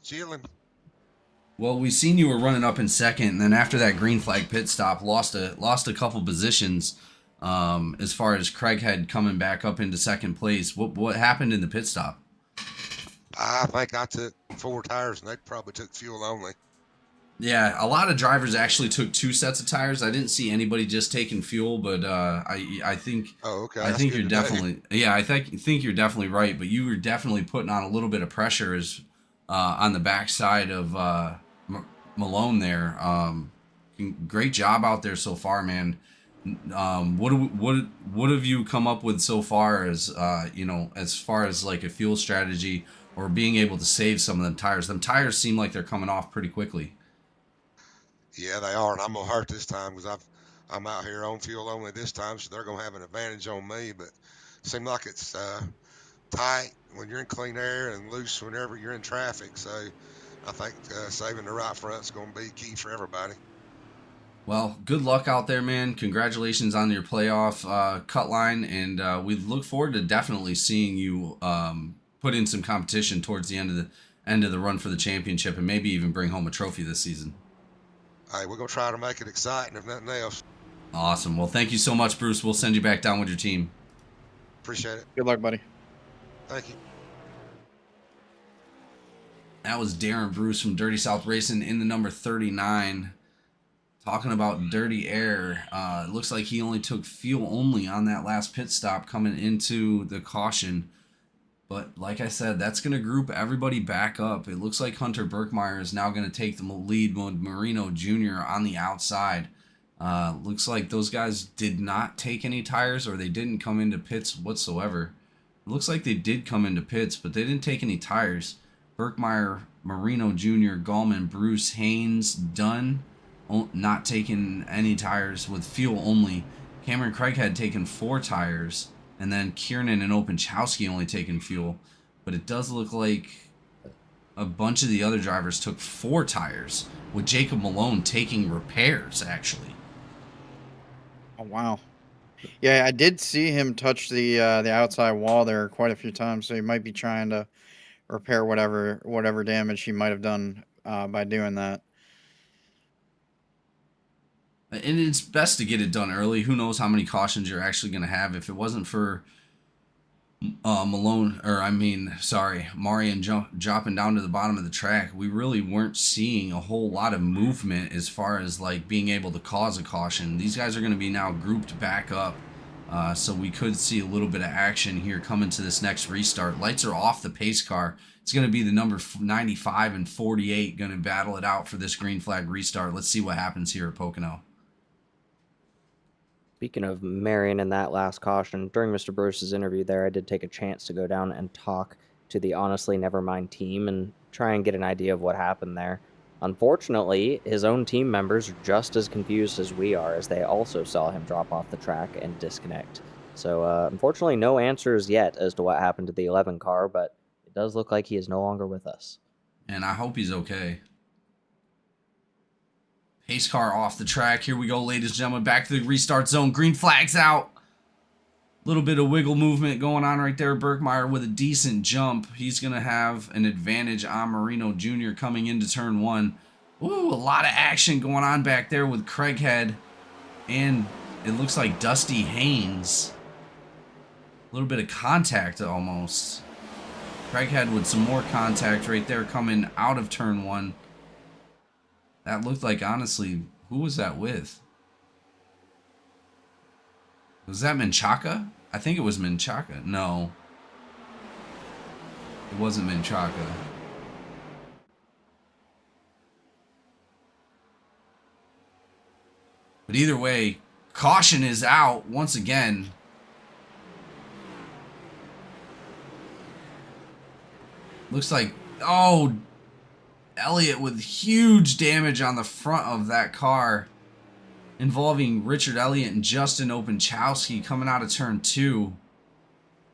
Speaker 5: chilling.
Speaker 1: Well, we seen you were running up in second, and then after that green flag pit stop, lost a couple positions. As far as Craighead coming back up into second place, what happened in the pit stop?
Speaker 5: I think I took 4 tires, and they probably took fuel only.
Speaker 1: Yeah, a lot of drivers actually took 2 sets of tires. I didn't see anybody just taking fuel, but I think
Speaker 5: Oh, okay.
Speaker 1: I
Speaker 5: That's
Speaker 1: think
Speaker 5: good
Speaker 1: you're
Speaker 5: to know.
Speaker 1: definitely I think you're definitely right. But you were definitely putting on a little bit of pressure as on the backside of Malone there. Great job out there so far, man. What have you come up with so far as as far as like a fuel strategy or being able to save some of them tires? Them tires seem like they're coming off pretty quickly.
Speaker 5: Yeah, they are, and I'm gonna hurt this time because I'm out here on fuel only this time, so they're gonna have an advantage on me. But it seems like it's tight when you're in clean air and loose whenever you're in traffic. So I think saving the right front is gonna be key for everybody.
Speaker 1: Well, good luck out there, man. Congratulations on your playoff cut line, and we look forward to definitely seeing you put in some competition towards the end of the run for the championship, and maybe even bring home a trophy this season.
Speaker 5: Hey, we're gonna try to make it exciting, if nothing else.
Speaker 1: Awesome. Well, thank you so much, Bruce. We'll send you back down with your team.
Speaker 5: Appreciate it.
Speaker 2: Good luck, buddy.
Speaker 5: Thank you.
Speaker 1: That was Darren Bruce from Dirty South Racing in the number 39. Talking about dirty air. It looks like he only took fuel only on that last pit stop coming into the caution. But like I said, that's going to group everybody back up. It looks like Hunter Birkmeyer is now going to take the lead with Marino Jr. on the outside. Looks like those guys did not take any tires, or they didn't come into pits whatsoever. It looks like they did come into pits, but they didn't take any tires. Birkmeyer, Marino Jr., Gallman, Bruce, Haynes, Dunn, not taking any tires with fuel only. Cameron Craig had taken 4 tires, and then Kiernan and Openchowski only taking fuel. But it does look like a bunch of the other drivers took 4 tires, with Jacob Malone taking repairs, actually.
Speaker 2: Oh wow. Yeah, I did see him touch the outside wall there quite a few times, so he might be trying to repair whatever damage he might have done by doing that.
Speaker 1: And it's best to get it done early. Who knows how many cautions you're actually going to have. If it wasn't for Marion dropping down to the bottom of the track, we really weren't seeing a whole lot of movement as far as like being able to cause a caution. These guys are going to be now grouped back up, so we could see a little bit of action here coming to this next restart. Lights are off the pace car. It's going to be the number 95 and 48 going to battle it out for this green flag restart. Let's see what happens here at Pocono.
Speaker 4: Speaking of Marion and that last caution, during Mr. Bruce's interview there, I did take a chance to go down and talk to the Honestly Nevermind team and try and get an idea of what happened there. Unfortunately, his own team members are just as confused as we are, as they also saw him drop off the track and disconnect. So, unfortunately, no answers yet as to what happened to the 11 car, but it does look like he is no longer with us.
Speaker 1: And I hope he's okay. Pace car off the track. Here we go, ladies and gentlemen. Back to the restart zone. Green flag's out. Little bit of wiggle movement going on right there. Birkmeyer with a decent jump. He's going to have an advantage on Marino Jr. coming into turn 1. Ooh, a lot of action going on back there with Craighead. And it looks like Dusty Haynes. A little bit of contact almost. Craighead with some more contact right there coming out of turn 1. That looked like, honestly, who was that with? Was that Menchaca? I think it was Menchaca. No. It wasn't Menchaca. But either way, caution is out once again. Looks like, oh, Elliott with huge damage on the front of that car, involving Richard Elliott and Justin Openchowski coming out of turn 2.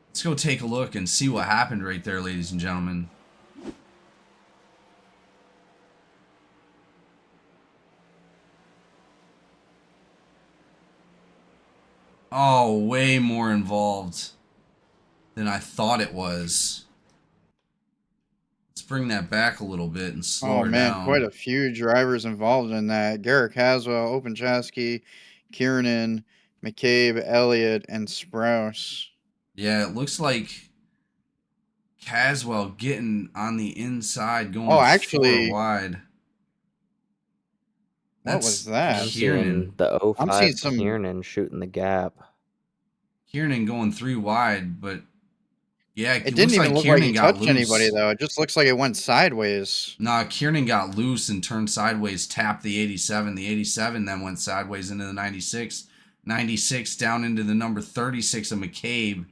Speaker 1: Let's go take a look and see what happened right there, ladies and gentlemen. Oh, way more involved than I thought it was. Let's bring that back a little bit and slow her down.
Speaker 2: Quite a few drivers involved in that. Garrett Caswell, Openchowski, Kiernan, McCabe, Elliott, and Sprouse.
Speaker 1: Yeah, it looks like Caswell getting on the inside, going 4 wide.
Speaker 2: What was that?
Speaker 4: I'm seeing the 05
Speaker 2: I'm seeing some
Speaker 4: Kiernan shooting the gap.
Speaker 1: Kiernan going 3 wide, but yeah,
Speaker 2: it didn't even look like he touched anybody, though. It just looks like it went sideways.
Speaker 1: Nah, Kiernan got loose and turned sideways, tapped the 87. The 87 then went sideways into the 96. 96 down into the number 36 of McCabe.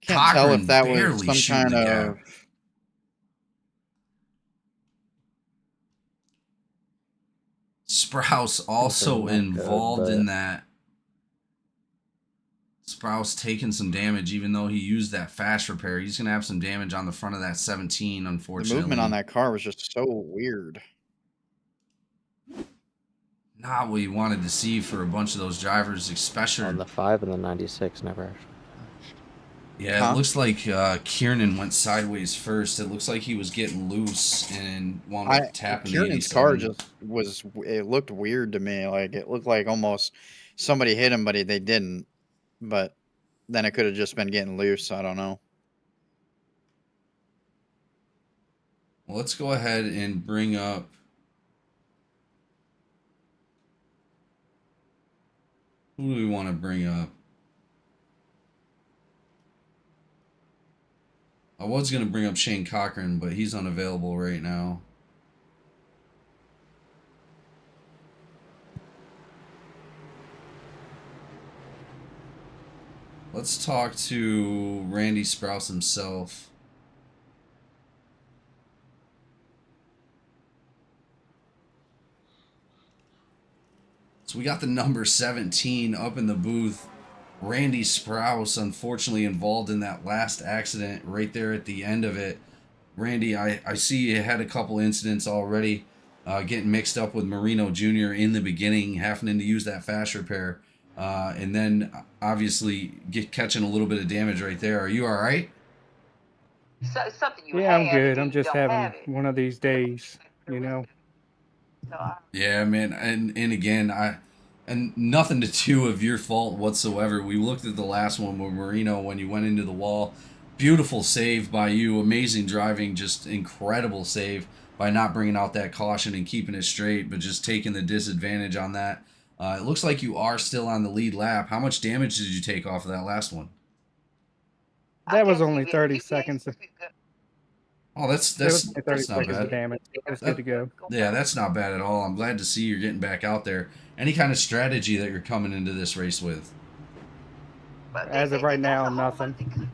Speaker 2: Can't tell if that was some kind of...
Speaker 1: Sprouse also involved in that. Sprouse taking some damage, even though he used that fast repair. He's going to have some damage on the front of that 17, unfortunately.
Speaker 2: The movement on that car was just so weird.
Speaker 1: Not what you wanted to see for a bunch of those drivers, especially...
Speaker 4: On the 5 and the 96 never actually.
Speaker 1: Yeah, it looks like Kiernan went sideways first. It looks like he was getting loose and wound up tapping the 87.
Speaker 2: Kiernan's car just was... It looked weird to me. Like, it looked like almost somebody hit him, but they didn't. But then it could have just been getting loose. I don't know.
Speaker 1: Well, let's go ahead and bring up... Who do we want to bring up? I was going to bring up Shane Cochran, but he's unavailable right now. Let's talk to Randy Sprouse himself. So we got the number 17 up in the booth. Randy Sprouse, unfortunately involved in that last accident right there at the end of it. Randy, I see you had a couple incidents already, getting mixed up with Marino Jr. in the beginning, having to use that fast repair. And then obviously catching a little bit of damage right there. Are you all right?
Speaker 6: I'm good. I'm just having one of these days, you know.
Speaker 1: Yeah, man. And again, And nothing to do of your fault whatsoever. We looked at the last one with Marino when you went into the wall. Beautiful save by you. Amazing driving. Just incredible save by not bringing out that caution and keeping it straight, but just taking the disadvantage on that. It looks like you are still on the lead lap. How much damage did you take off of that last one?
Speaker 6: That was only 30 seconds.
Speaker 1: Oh, that's
Speaker 6: It was only 30
Speaker 1: not
Speaker 6: seconds of
Speaker 1: bad.
Speaker 6: damage. It's good to go.
Speaker 1: Yeah, that's not bad at all. I'm glad to see you're getting back out there. Any kind of strategy that you're coming into this race with?
Speaker 6: As of right now, nothing.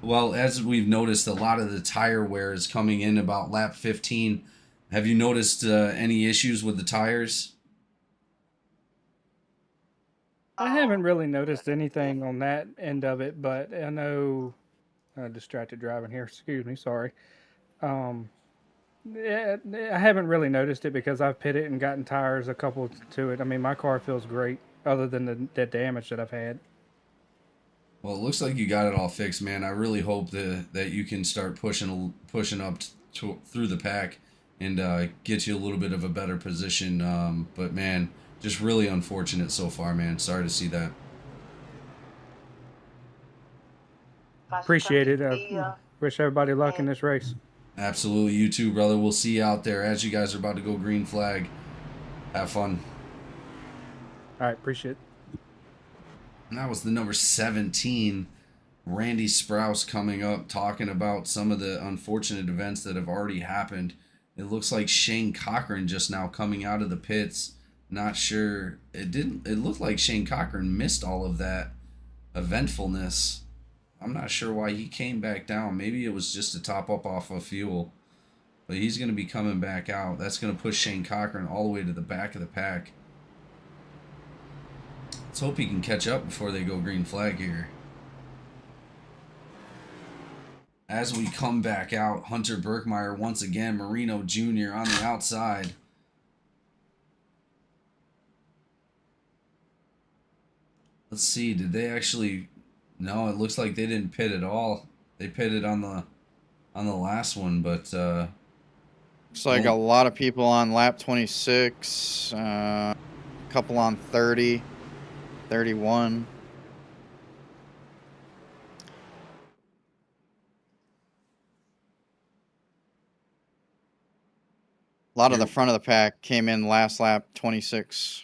Speaker 1: Well, as we've noticed, a lot of the tire wear is coming in about lap 15. Have you noticed any issues with the tires?
Speaker 6: I haven't really noticed anything on that end of it, but I know distracted driving here. Excuse me, sorry. Yeah, I haven't really noticed it because I've pitted and gotten tires a couple to it. I mean, my car feels great, other than the damage that I've had.
Speaker 1: Well, it looks like you got it all fixed, man. I really hope that you can start pushing up through the pack and get you a little bit of a better position. But man, just really unfortunate so far, man. Sorry to see that.
Speaker 6: Appreciate it. Wish everybody luck in this race.
Speaker 1: Absolutely, you too, brother. We'll see you out there as you guys are about to go green flag. Have fun.
Speaker 6: All right, appreciate it.
Speaker 1: And that was the number 17, Randy Sprouse, coming up, talking about some of the unfortunate events that have already happened. It looks like Shane Cochran just now coming out of the pits. Not sure. It looked like Shane Cochran missed all of that eventfulness. I'm not sure why he came back down. Maybe it was just to top up off of fuel. But he's going to be coming back out. That's going to push Shane Cochran all the way to the back of the pack. Let's hope he can catch up before they go green flag here. As we come back out, Hunter Birkmeyer once again, Marino Jr. on the outside. Let's see, did they actually... No, it looks like they didn't pit at all. They pitted on the last one, but
Speaker 2: looks like a lot of people on lap 26, a couple on 30, 31. A lot of the front of the pack came in last lap 26.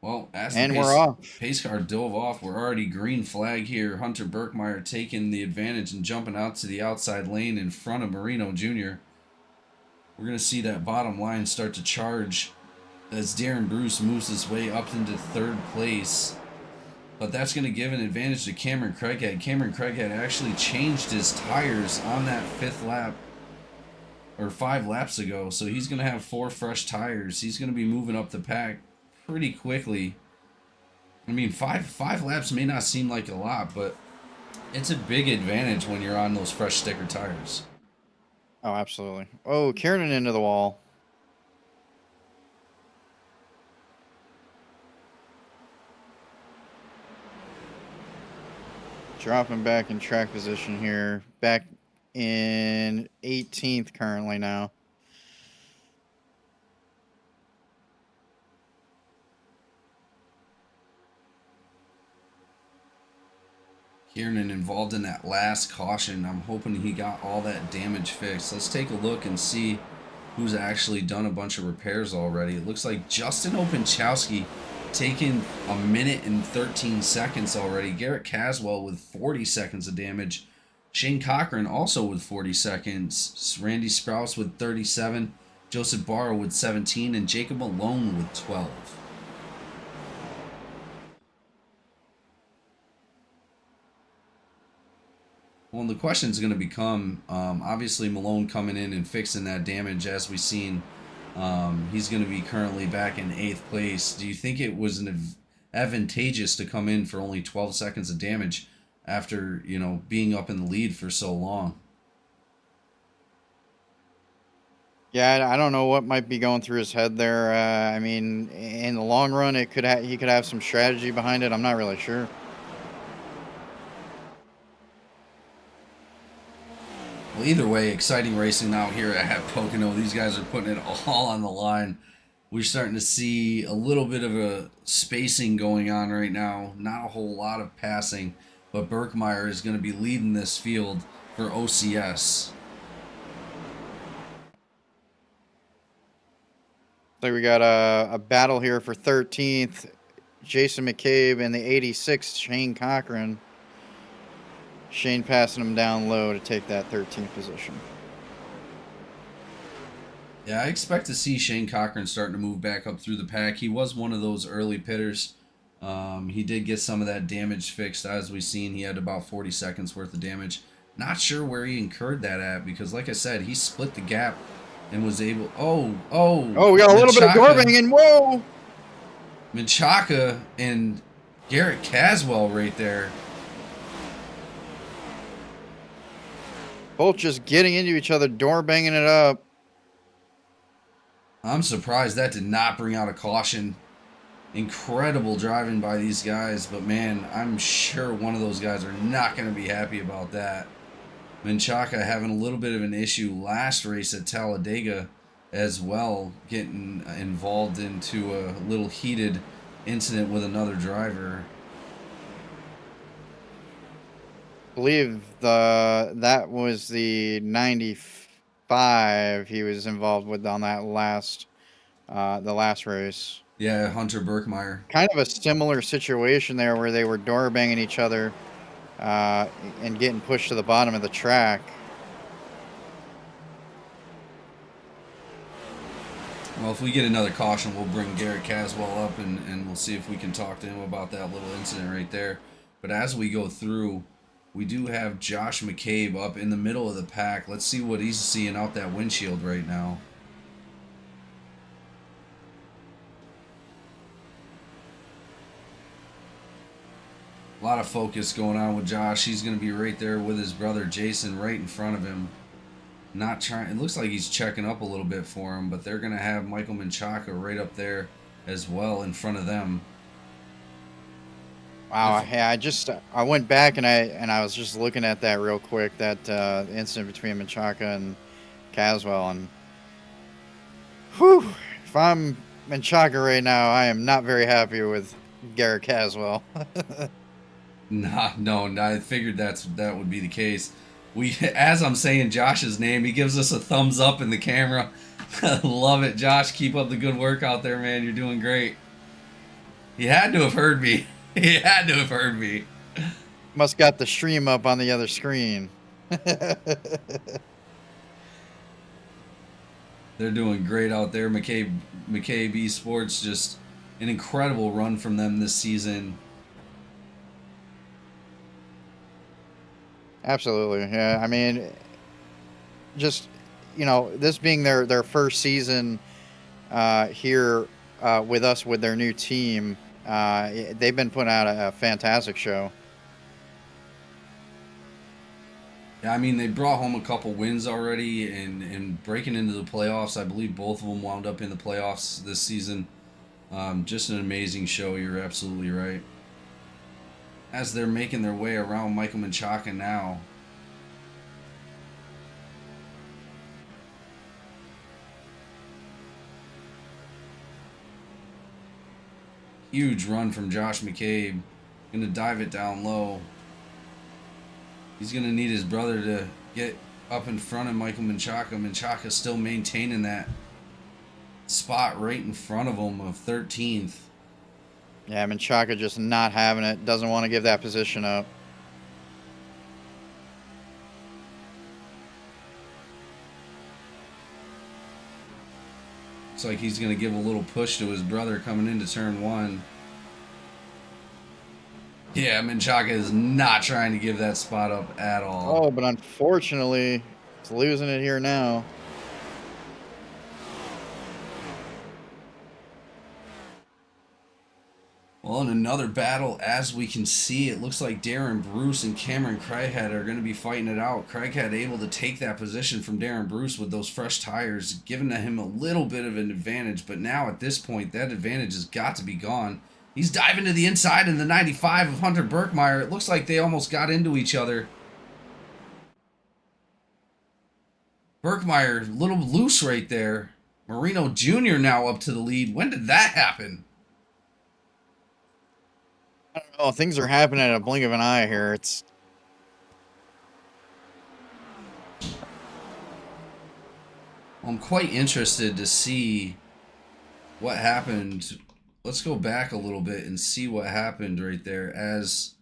Speaker 1: Well,
Speaker 2: and we're off.
Speaker 1: Pace car dove off. We're already green flag here. Hunter Birkmeyer taking the advantage and jumping out to the outside lane in front of Marino Jr. We're going to see that bottom line start to charge as Darren Bruce moves his way up into third place. But that's going to give an advantage to Cameron Craighead. Cameron Craighead actually changed his tires on that 5 laps ago. So he's going to have 4 fresh tires. He's going to be moving up the pack pretty quickly. I mean, five laps may not seem like a lot, but it's a big advantage when you're on those fresh sticker tires.
Speaker 2: Oh, absolutely. Oh, Kiernan into the wall. Dropping back in track position here. Back in 18th currently now.
Speaker 1: Kiernan involved in that last caution. I'm hoping he got all that damage fixed. Let's take a look and see who's actually done a bunch of repairs already. It looks like Justin Openchowski taking 1 minute and 13 seconds already. Garrett Caswell with 40 seconds of damage. Shane Cochran also with 40 seconds. Randy Sprouse with 37. Joseph Barrow with 17. And Jacob Malone with 12. Well, the question is going to become, obviously Malone coming in and fixing that damage as we've seen. He's going to be currently back in 8th place. Do you think it was advantageous to come in for only 12 seconds of damage after, being up in the lead for so long?
Speaker 2: Yeah, I don't know what might be going through his head there. I mean, in the long run, he could have some strategy behind it. I'm not really sure.
Speaker 1: Well, either way, exciting racing out here at Pocono. These guys are putting it all on the line. we're starting to see a little bit of a spacing going on right now. Not a whole lot of passing, but Berkmeyer is going to be leading this field for OCS.
Speaker 2: So we got a battle here for 13th. Jason McCabe and the 86th, Shane Cochran. Shane passing him down low to take that 13th position.
Speaker 1: Yeah, I expect to see Shane Cochran starting to move back up through the pack. He was one of those early pitters. He did get some of that damage fixed. As we've seen, he had about 40 seconds worth of damage. Not sure where he incurred that at because, like I said, he split the gap and was able... Oh,
Speaker 2: we got a little bit of door banging. Whoa!
Speaker 1: Menchaca and Garrett Caswell right there.
Speaker 2: Both just getting into each other, door banging it up.
Speaker 1: I'm surprised that did not bring out a caution. Incredible driving by these guys, but man, I'm sure one of those guys are not going to be happy about that. Menchaca having a little bit of an issue last race at Talladega as well, getting involved into a little heated incident with another driver.
Speaker 2: I believe that was the 95 he was involved with on that the last race.
Speaker 1: Yeah, Hunter Berkmeyer.
Speaker 2: Kind of a similar situation there where they were door banging each other and getting pushed to the bottom of the track.
Speaker 1: Well, if we get another caution, we'll bring Garrett Caswell up and we'll see if we can talk to him about that little incident right there. But as we go through, we do have Josh McCabe up in the middle of the pack. Let's see what he's seeing out that windshield right now. A lot of focus going on with Josh. He's going to be right there with his brother Jason right in front of him. Not trying. It looks like he's checking up a little bit for him, but they're going to have Michael Menchaca right up there as well in front of them.
Speaker 2: Wow, I went back and I was just looking at that real quick, that incident between Menchaca and Caswell, and whew, if I'm Menchaca right now, I am not very happy with Garrett Caswell.
Speaker 1: No, I figured that would be the case. As I'm saying Josh's name, he gives us a thumbs up in the camera. Love it, Josh. Keep up the good work out there, man. You're doing great. He had to have heard me. He had to have heard me.
Speaker 2: Must got the stream up on the other screen.
Speaker 1: They're doing great out there. McCabe Esports, just an incredible run from them this season.
Speaker 2: Absolutely, yeah. I mean, just, this being their first season here with us with their new team, they've been putting out a fantastic show.
Speaker 1: Yeah, I mean, they brought home a couple wins already and breaking into the playoffs. I believe both of them wound up in the playoffs this season. Just an amazing show. You're absolutely right. As they're making their way around Michael Menchaca now. Huge run from Josh McCabe. Gonna dive it down low. He's gonna need his brother to get up in front of Michael Menchaca. Menchaca still maintaining that spot right in front of him of 13th.
Speaker 2: Yeah, Menchaca just not having it. Doesn't want to give that position up.
Speaker 1: Looks like he's going to give a little push to his brother coming into turn one. Yeah, Menchaca is not trying to give that spot up at all.
Speaker 2: Oh, but unfortunately, he's losing it here now.
Speaker 1: Well, in another battle, as we can see, it looks like Darren Bruce and Cameron Craighead are going to be fighting it out. Craighead able to take that position from Darren Bruce with those fresh tires, giving him a little bit of an advantage. But now at this point, that advantage has got to be gone. He's diving to the inside in the 95 of Hunter Berkmeyer. It looks like they almost got into each other. Berkmeyer, a little loose right there. Marino Jr. now up to the lead. When did that happen?
Speaker 2: I don't know. Things are happening at a blink of an eye here.
Speaker 1: I'm quite interested to see what happened. Let's go back a little bit and see what happened right there as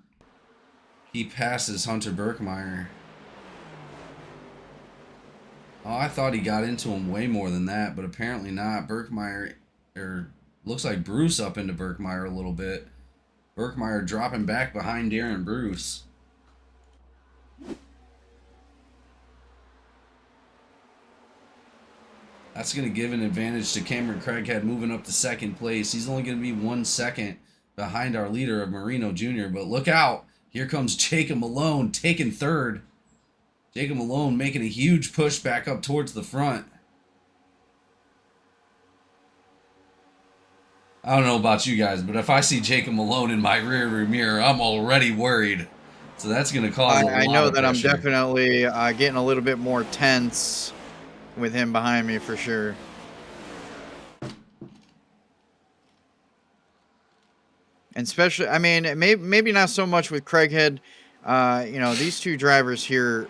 Speaker 1: he passes Hunter Birkmeyer. Oh, I thought he got into him way more than that, but apparently not. Birkmeyer, or looks like Bruce up into Birkmeyer a little bit. Birkmeyer dropping back behind Darren Bruce. That's going to give an advantage to Cameron Craighead moving up to second place. He's only going to be 1 second behind our leader of Marino Jr. But look out. Here comes Jacob Malone taking third. Jacob Malone making a huge push back up towards the front. I don't know about you guys, but if I see Jacob Malone in my rear mirror, I'm already worried. So that's going to cause a lot of pressure.
Speaker 2: I know that I'm definitely getting a little bit more tense with him behind me for sure. And especially, I mean, maybe not so much with Craighead. You know, these two drivers here,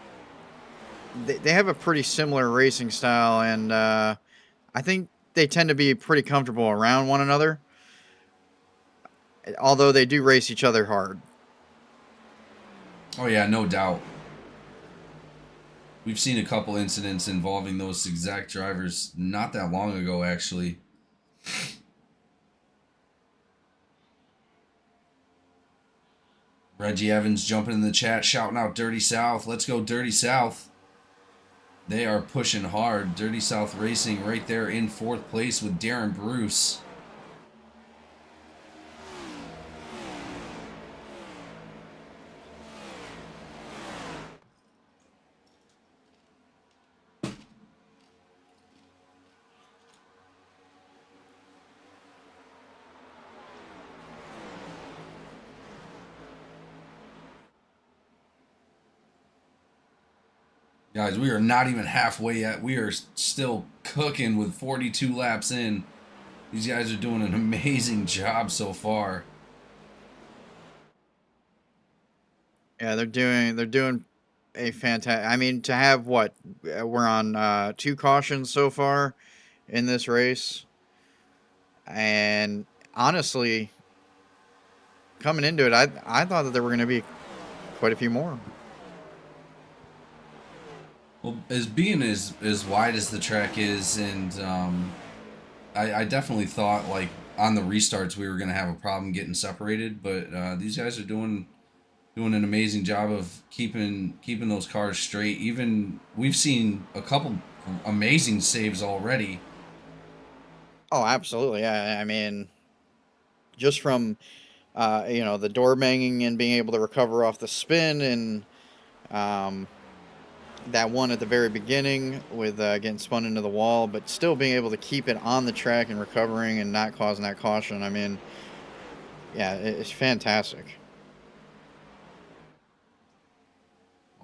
Speaker 2: they have a pretty similar racing style, and I think they tend to be pretty comfortable around one another, although they do race each other hard.
Speaker 1: Oh yeah, no doubt. We've seen a couple incidents involving those exact drivers not that long ago, actually. Reggie Evans jumping in the chat, shouting out Dirty South. Let's go Dirty South. They are pushing hard. Dirty South Racing right there in 4th place with Darren Bruce. Guys, we are not even halfway yet. We are still cooking with 42 laps in. These guys are doing an amazing job so far.
Speaker 2: Yeah, they're doing a fantastic. I mean, to have what we're on 2 cautions so far in this race, and honestly, coming into it, I thought that there were going to be quite a few more.
Speaker 1: Well, as being as wide as the track is, and I definitely thought like on the restarts we were going to have a problem getting separated, but these guys are doing an amazing job of keeping those cars straight. Even we've seen a couple amazing saves already.
Speaker 2: Oh, absolutely. Yeah, I mean, just from you know, the door banging and being able to recover off the spin, and that one at the very beginning with getting spun into the wall, but still being able to keep it on the track and recovering and not causing that caution. I mean, yeah, it's fantastic.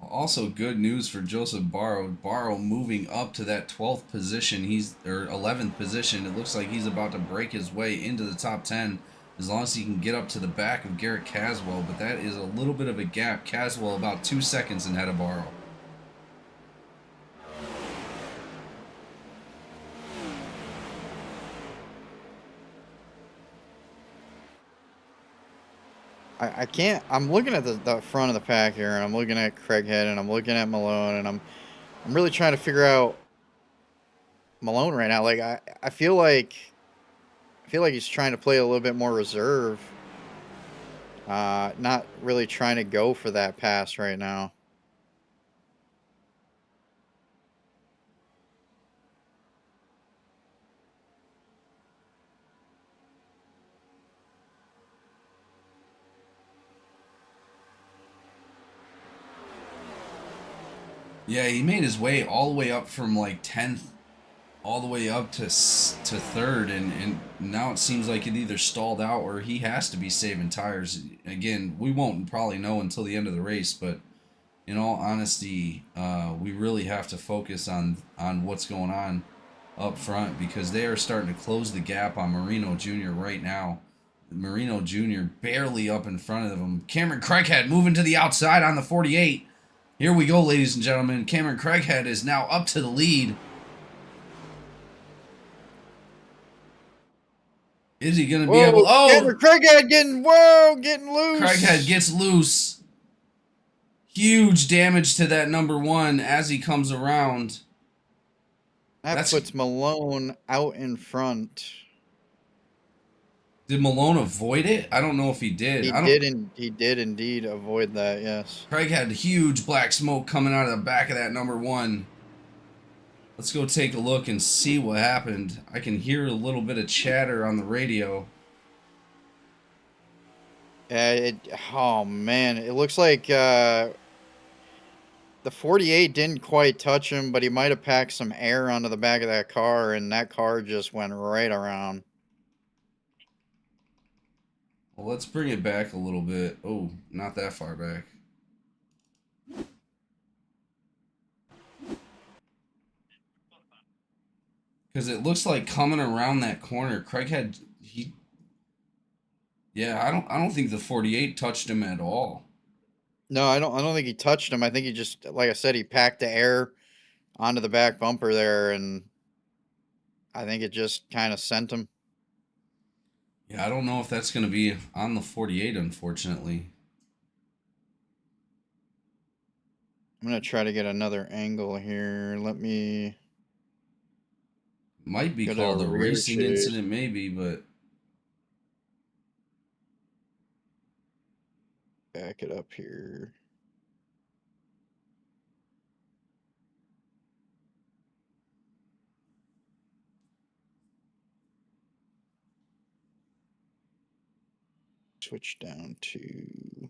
Speaker 1: Also, good news for Joseph Barrow. Barrow moving up to that 12th position. Or 11th position. It looks like he's about to break his way into the top 10 as long as he can get up to the back of Garrett Caswell. But that is a little bit of a gap. Caswell about 2 seconds ahead of Barrow.
Speaker 2: I can't. I'm looking at the front of the pack here, and I'm looking at Craighead, and I'm looking at Malone, and I'm really trying to figure out Malone right now. Like I feel like he's trying to play a little bit more reserve. Not really trying to go for that pass right now.
Speaker 1: Yeah, he made his way all the way up from like 10th all the way up to 3rd, and now it seems like it either stalled out or he has to be saving tires. Again, we won't probably know until the end of the race, but in all honesty, we really have to focus on what's going on. up front because they are starting to close the gap on Marino Jr. right now. Marino Jr. barely up in front of him. Cameron Craighead moving to the outside on the 48. Here we go, ladies and gentlemen. Cameron Craighead is now up to the lead. Is he going to be able... Oh!
Speaker 2: Cameron Craighead getting loose.
Speaker 1: Craighead gets loose. Huge damage to that number one as he comes around.
Speaker 2: That puts Malone out in front.
Speaker 1: Did Malone avoid it? I don't know if he did.
Speaker 2: He did indeed avoid that, yes.
Speaker 1: Craig had huge black smoke coming out of the back of that number one. Let's go take a look and see what happened. I can hear a little bit of chatter on the radio.
Speaker 2: Oh, man. It looks like the 48 didn't quite touch him, but he might have packed some air onto the back of that car, and that car just went right around.
Speaker 1: Well, let's bring it back a little bit. Oh, not that far back. Because it looks like coming around that corner, yeah, I don't think the 48 touched him at all.
Speaker 2: No, I don't think he touched him. I think he just, like I said, he packed the air onto the back bumper there, and I think it just kind of sent him.
Speaker 1: Yeah, I don't know if that's going to be on the 48, unfortunately.
Speaker 2: I'm going to try to get another angle here. Let me...
Speaker 1: Might be called a racing incident, maybe, but...
Speaker 2: Back it up here. Switch down to...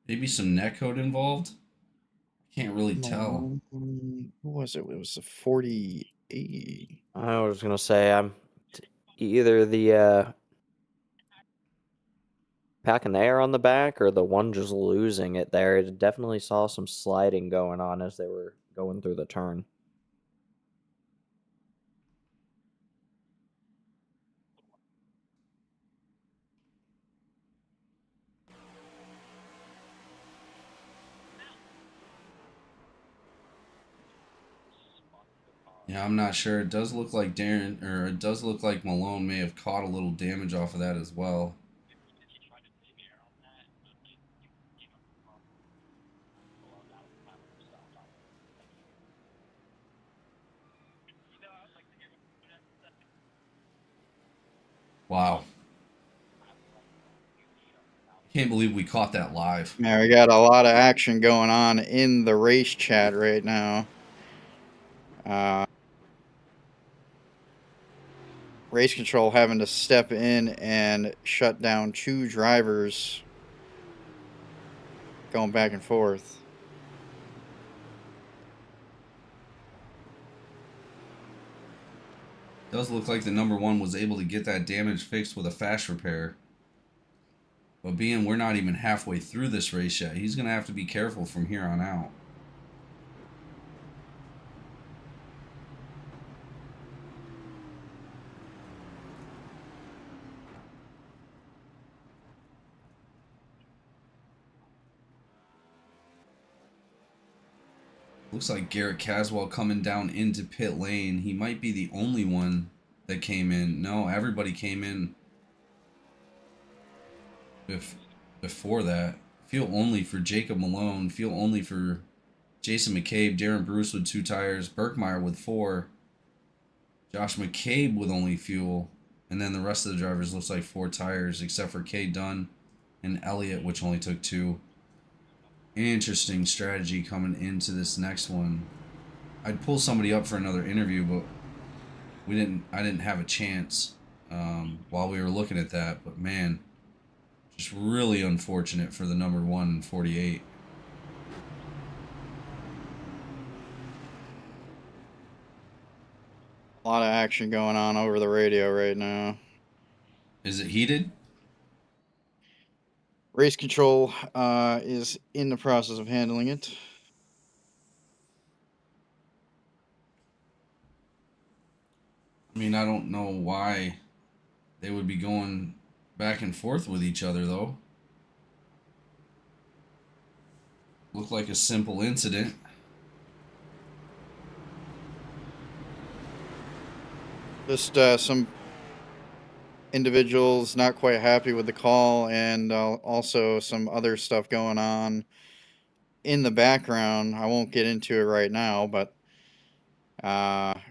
Speaker 1: Maybe some netcode involved? Can't really tell.
Speaker 2: Who was it? It was a 48.
Speaker 4: I was gonna say I'm either the packing the air on the back or the one just losing it there. It definitely saw some sliding going on as they were going through the turn.
Speaker 1: Yeah, I'm not sure. It does look like it does look like Malone may have caught a little damage off of that as well. Wow. Can't believe we caught that live.
Speaker 2: Yeah, we got a lot of action going on in the race chat right now. Race control having to step in and shut down 2 drivers going back and forth.
Speaker 1: Does look like the number one was able to get that damage fixed with a fast repair. But being we're not even halfway through this race yet, he's going to have to be careful from here on out. Looks like Garrett Caswell coming down into pit lane. He might be the only one that came in. No, everybody came in before that. Fuel only for Jacob Malone. Fuel only for Jason McCabe. Darren Bruce with 2 tires. Birkmeyer with 4. Josh McCabe with only fuel. And then the rest of the drivers looks like 4 tires, except for Kay Dunn and Elliott, which only took 2. Interesting strategy coming into this next one. I'd pull somebody up for another interview, but I didn't have a chance while we were looking at that. But man, just really unfortunate for the number 1 and 48.
Speaker 2: A lot of action going on over the radio right now.
Speaker 1: Is it heated?
Speaker 2: Race control is in the process of handling it.
Speaker 1: I mean, I don't know why they would be going back and forth with each other, though. Looked like a simple incident.
Speaker 2: Just some individuals not quite happy with the call, and also some other stuff going on in the background. I won't get into it right now, but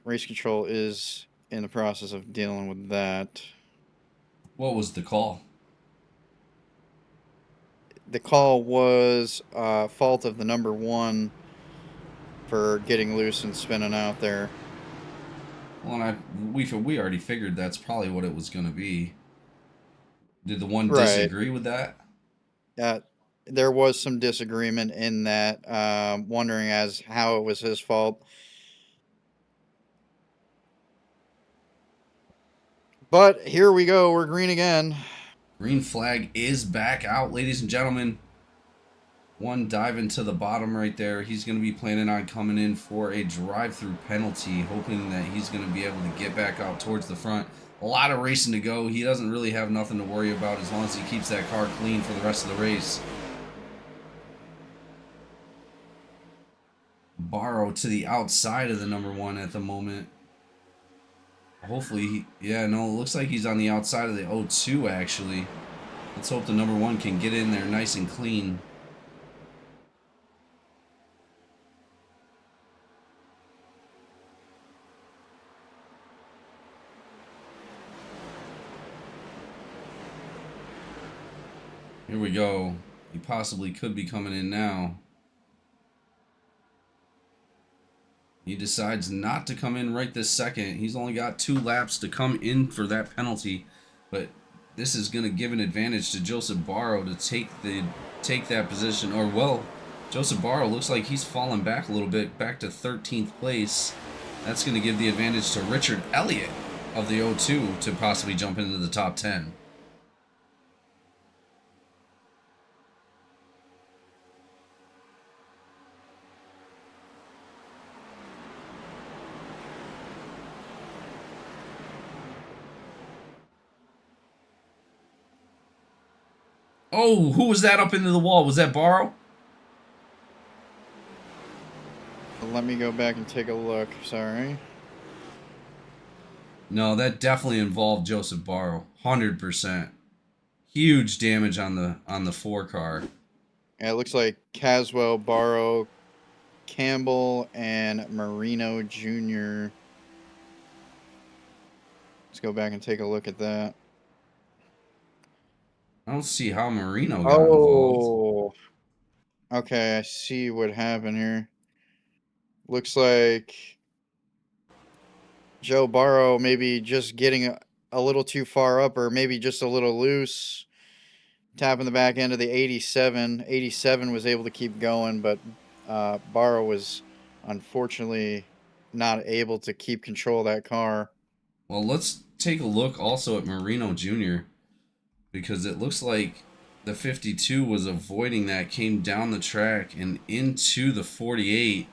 Speaker 2: race control is in the process of dealing with that.
Speaker 1: What was the call?
Speaker 2: The call was fault of the number 1 for getting loose and spinning out there.
Speaker 1: Well, and we already figured that's probably what it was going to be. Did the one
Speaker 2: Right.
Speaker 1: disagree with that?
Speaker 2: There was some disagreement in that, wondering as how it was his fault. But here we go. We're green again.
Speaker 1: Green flag is back out, ladies and gentlemen. One dive into the bottom right there. He's going to be planning on coming in for a drive-through penalty, hoping that he's going to be able to get back out towards the front. A lot of racing to go. He doesn't really have nothing to worry about as long as he keeps that car clean for the rest of the race. Barrow to the outside of the number 1 at the moment. Hopefully, it looks like he's on the outside of the 02 actually. Let's hope the number 1 can get in there nice and clean. Here we go. He possibly could be coming in now. He decides not to come in right this second. He's only got 2 laps to come in for that penalty, but this is going to give an advantage to Joseph Barrow to take that position. Or, well, Joseph Barrow looks like he's fallen back a little bit, back to 13th place. That's going to give the advantage to Richard Elliott of the 02 to possibly jump into the top 10. Oh, who was that up into the wall? Was that Barrow?
Speaker 2: Let me go back and take a look. Sorry.
Speaker 1: No, that definitely involved Joseph Barrow. 100%. Huge damage on the 4 car.
Speaker 2: Yeah, it looks like Caswell, Barrow, Campbell, and Marino Jr. Let's go back and take a look at that.
Speaker 1: I don't see how Marino got involved.
Speaker 2: Okay, I see what happened here. Looks like Joe Barrow maybe just getting a little too far up, or maybe just a little loose. Tapping the back end of the 87. 87 was able to keep going, but Barrow was unfortunately not able to keep control of that car.
Speaker 1: Well, let's take a look also at Marino Jr. because it looks like the 52 was avoiding that, came down the track and into the 48,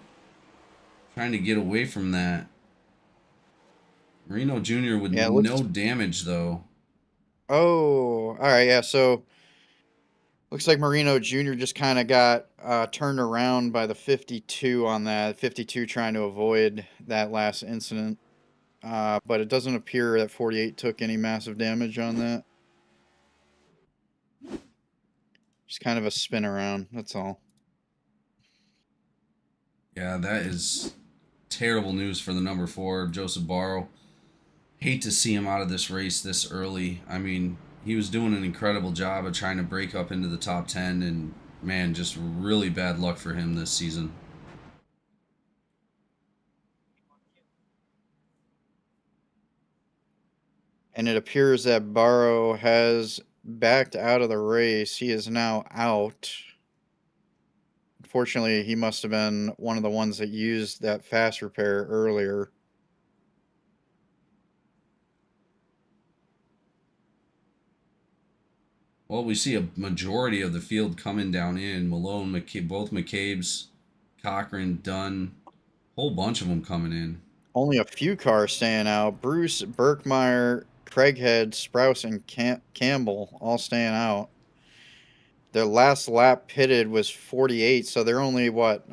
Speaker 1: trying to get away from that. Marino Jr. with no damage, though.
Speaker 2: Oh, all right, yeah, so looks like Marino Jr. just kind of got turned around by the 52 on that. 52 trying to avoid that last incident. But it doesn't appear that 48 took any massive damage on that. Just kind of a spin around, that's all.
Speaker 1: Yeah, that is terrible news for the number 4, Joseph Barrow. Hate to see him out of this race this early. I mean, he was doing an incredible job of trying to break up into the top 10, and man, just really bad luck for him this season.
Speaker 2: And it appears that Barrow has backed out of the race. He is now out. Unfortunately, he must have been one of the ones that used that fast repair earlier.
Speaker 1: Well, we see a majority of the field coming down in. Malone, both McCabe's, Cochran, Dunn, whole bunch of them coming in.
Speaker 2: Only a few cars staying out. Bruce, Burkmeyer, Craighead, Sprouse, and Campbell all staying out. Their last lap pitted was 48, so they're only, what,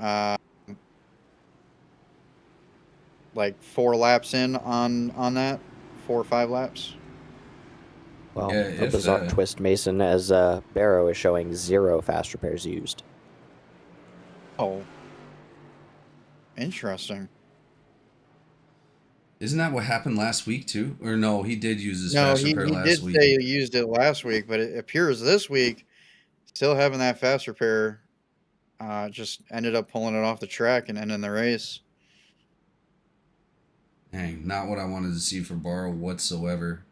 Speaker 2: like 4 laps in on that? 4 or 5 laps?
Speaker 4: Well,
Speaker 1: Yeah,
Speaker 4: a
Speaker 1: if
Speaker 4: bizarre
Speaker 1: that.
Speaker 4: twist, Mason, as Barrow is showing 0 fast repairs used.
Speaker 2: Oh. Interesting.
Speaker 1: Isn't that what happened last week too? Or no, he did use his
Speaker 2: No,
Speaker 1: fast
Speaker 2: he
Speaker 1: repair
Speaker 2: did
Speaker 1: last week.
Speaker 2: say he used it last week, but it appears this week, still having that fast repair, just ended up pulling it off the track and ending the race.
Speaker 1: Dang, not what I wanted to see for Barrow whatsoever.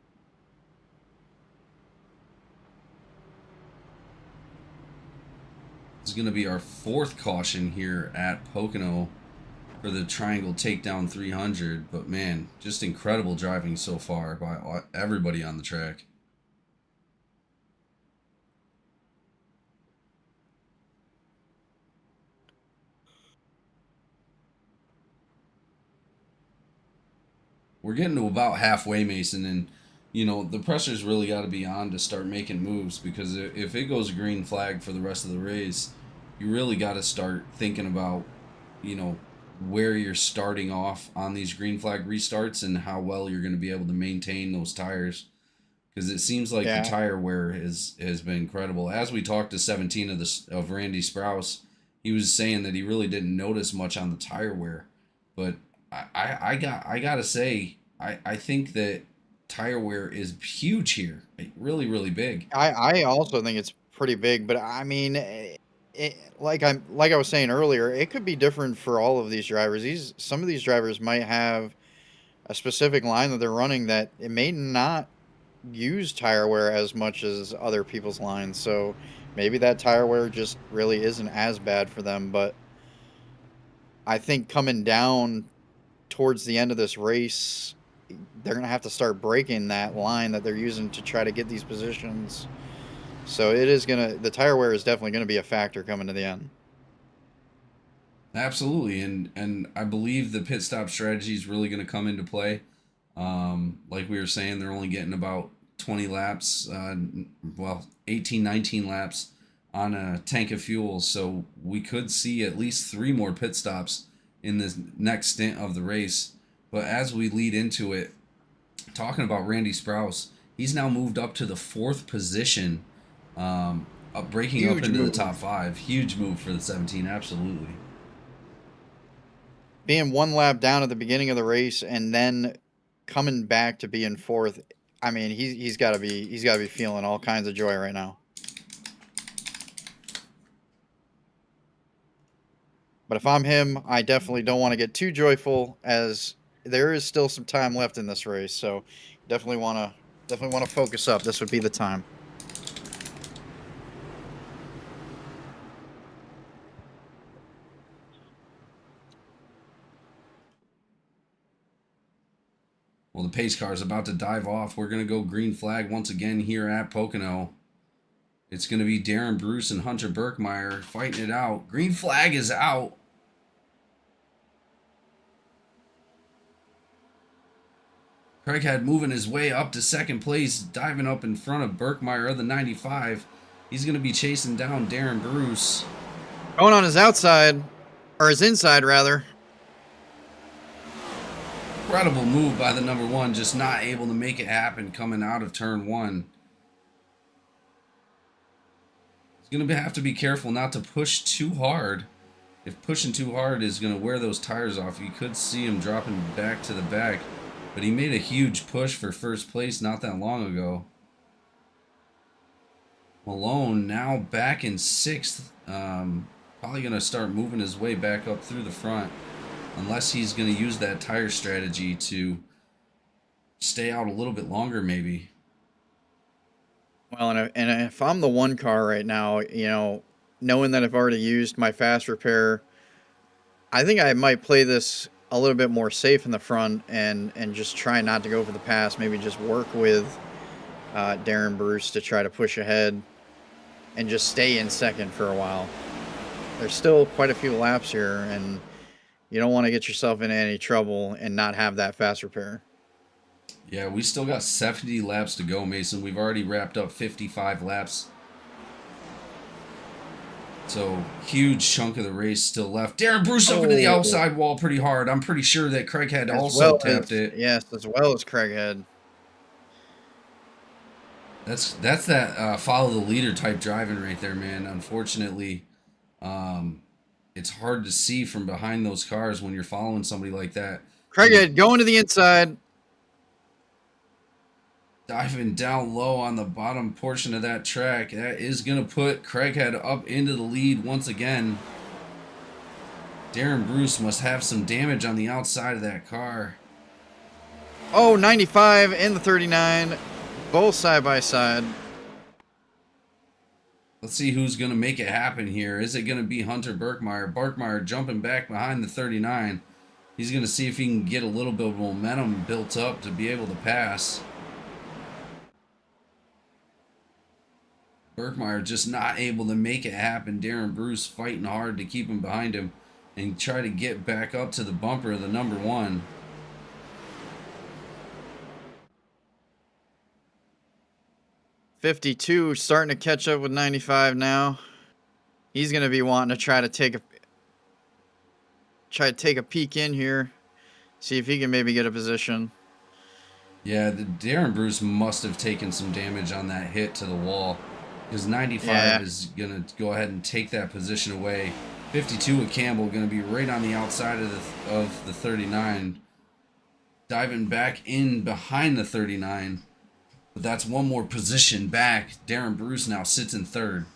Speaker 1: This is going to be our 4th caution here at Pocono for the Triangle Takedown 300. But man, just incredible driving so far by everybody on the track. We're getting to about halfway, Mason, and you know the pressure's really got to be on to start making moves, because if it goes green flag for the rest of the race, you really got to start thinking about, you know, where you're starting off on these green flag restarts and how well you're going to be able to maintain those tires, because it seems like
Speaker 2: Yeah.
Speaker 1: the tire wear has been incredible. As we talked to 17 of Randy Sprouse, he was saying that he really didn't notice much on the tire wear, but I gotta say, I think that tire wear is huge here, really really big.
Speaker 2: I also think it's pretty big, but I mean, like I was saying earlier, it could be different for all of these drivers. Some of these drivers might have a specific line that they're running that it may not use tire wear as much as other people's lines. So maybe that tire wear just really isn't as bad for them. But I think coming down towards the end of this race, they're gonna have to start breaking that line that they're using to try to get these positions. So the tire wear is definitely gonna be a factor coming to the end.
Speaker 1: Absolutely, and I believe the pit stop strategy is really going to come into play. Like we were saying, they're only getting about 20 laps, 18, 19 laps on a tank of fuel, so we could see at least 3 more pit stops in this next stint of the race. But as we lead into it, talking about Randy Sprouse, he's now moved up to the 4th position, breaking up
Speaker 2: Huge
Speaker 1: into
Speaker 2: move.
Speaker 1: the top 5. Huge move for the 17, absolutely.
Speaker 2: Being 1 lap down at the beginning of the race and then coming back to being 4th, I mean, he's got to be feeling all kinds of joy right now. But if I'm him, I definitely don't want to get too joyful, as there is still some time left in this race. So definitely want to focus up. This would be the time.
Speaker 1: Well, the pace car is about to dive off. We're going to go green flag once again here at Pocono. It's going to be Darren Bruce and Hunter Burkmeyer fighting it out. Green flag is out. Craighead moving his way up to 2nd place, diving up in front of Burkmeyer of the 95. He's going to be chasing down Darren Bruce.
Speaker 2: Going on his outside, or his inside rather.
Speaker 1: Incredible move by the number 1, just not able to make it happen coming out of turn 1. He's going to have to be careful not to push too hard. If pushing too hard is going to wear those tires off, you could see him dropping back to the back. But he made a huge push for 1st place not that long ago. Malone now back in 6th. Probably going to start moving his way back up through the front, unless he's going to use that tire strategy to stay out a little bit longer maybe.
Speaker 2: Well, and if I'm the 1 car right now, you know, knowing that I've already used my fast repair, I think I might play this a little bit more safe in the front and just try not to go for the pass. Maybe just work with Darren Bruce to try to push ahead. and just stay in second for a while. There's still quite a few laps here, and you don't want to get yourself into any trouble and not have that fast repair.
Speaker 1: Yeah, we still got 70 laps to go, Mason. We've already wrapped up 55 laps. So, huge chunk of the race still left. Darren Bruce up into the outside wall pretty hard. I'm pretty sure that Craig had also tapped it.
Speaker 2: Yes, as well as Craig had.
Speaker 1: That's that follow the leader type driving right there, man. Unfortunately, it's hard to see from behind those cars when you're following somebody like that.
Speaker 2: Craig had going to the inside.
Speaker 1: Diving down low on the bottom portion of that track. That is going to put Craighead up into the lead once again. Darren Bruce must have some damage on the outside of that car.
Speaker 2: Oh, 95 and the 39, both side by side.
Speaker 1: Let's see who's going to make it happen here. Is it going to be Hunter Berkmeyer? Berkmeyer jumping back behind the 39. He's going to see if he can get a little bit of momentum built up to be able to pass. Berkmeyer just not able to make it happen. Darren Bruce fighting hard to keep him behind him and try to get back up to the bumper of the number 1.
Speaker 2: .52 starting to catch up with 95 now. He's going to be wanting to try to take a peek in here, see if he can maybe get a position.
Speaker 1: Yeah, the Darren Bruce must have taken some damage on that hit to the wall, because 95 is going to go ahead and take that position away. 52 with Campbell going to be right on the outside of the 39, diving back in behind the 39. But that's one more position back. Darren Bruce now sits in third.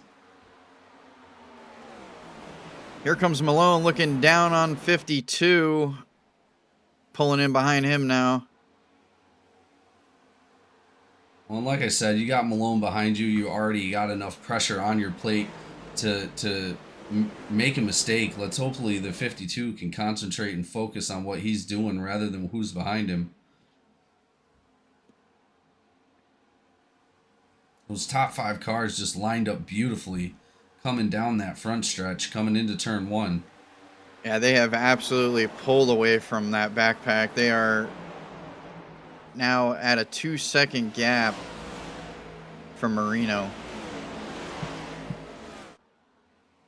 Speaker 2: Here comes Malone looking down on 52, pulling in behind him now.
Speaker 1: Well, like I said, you got Malone behind you. You already got enough pressure on your plate to make a mistake. Let's hopefully the 52 can concentrate and focus on what he's doing rather than who's behind him. Those top 5 cars just lined up beautifully coming down that front stretch, coming into turn 1.
Speaker 2: Yeah, they have absolutely pulled away from that backpack. They are now at a 2-second gap from Marino.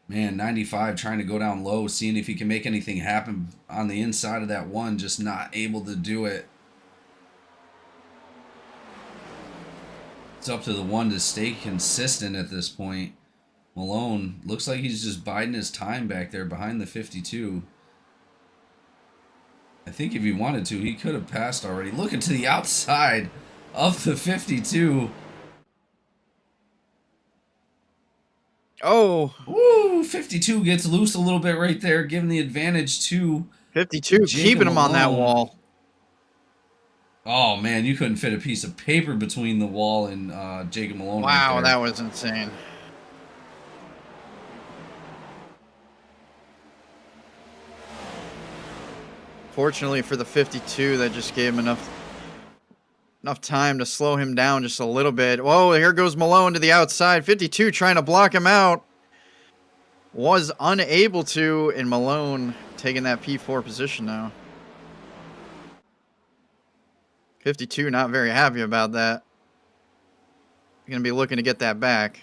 Speaker 1: Man, 95 trying to go down low, seeing if he can make anything happen on the inside of that 1, just not able to do it. It's up to the 1 to stay consistent at this point. Malone looks like he's just biding his time back there behind the 52. I think if he wanted to, he could have passed already. Looking to the outside of the 52.
Speaker 2: Oh.
Speaker 1: Woo! 52 gets loose a little bit right there, giving the advantage to
Speaker 2: 52, keeping him on that wall.
Speaker 1: Oh, man, you couldn't fit a piece of paper between the wall and Jacob Malone.
Speaker 2: Wow,
Speaker 1: right
Speaker 2: that was insane. Fortunately for the 52, that just gave him enough time to slow him down just a little bit. Whoa, here goes Malone to the outside. 52 trying to block him out. Was unable to, and Malone taking that P4 position now. 52 not very happy about that. Going to be looking to get that back.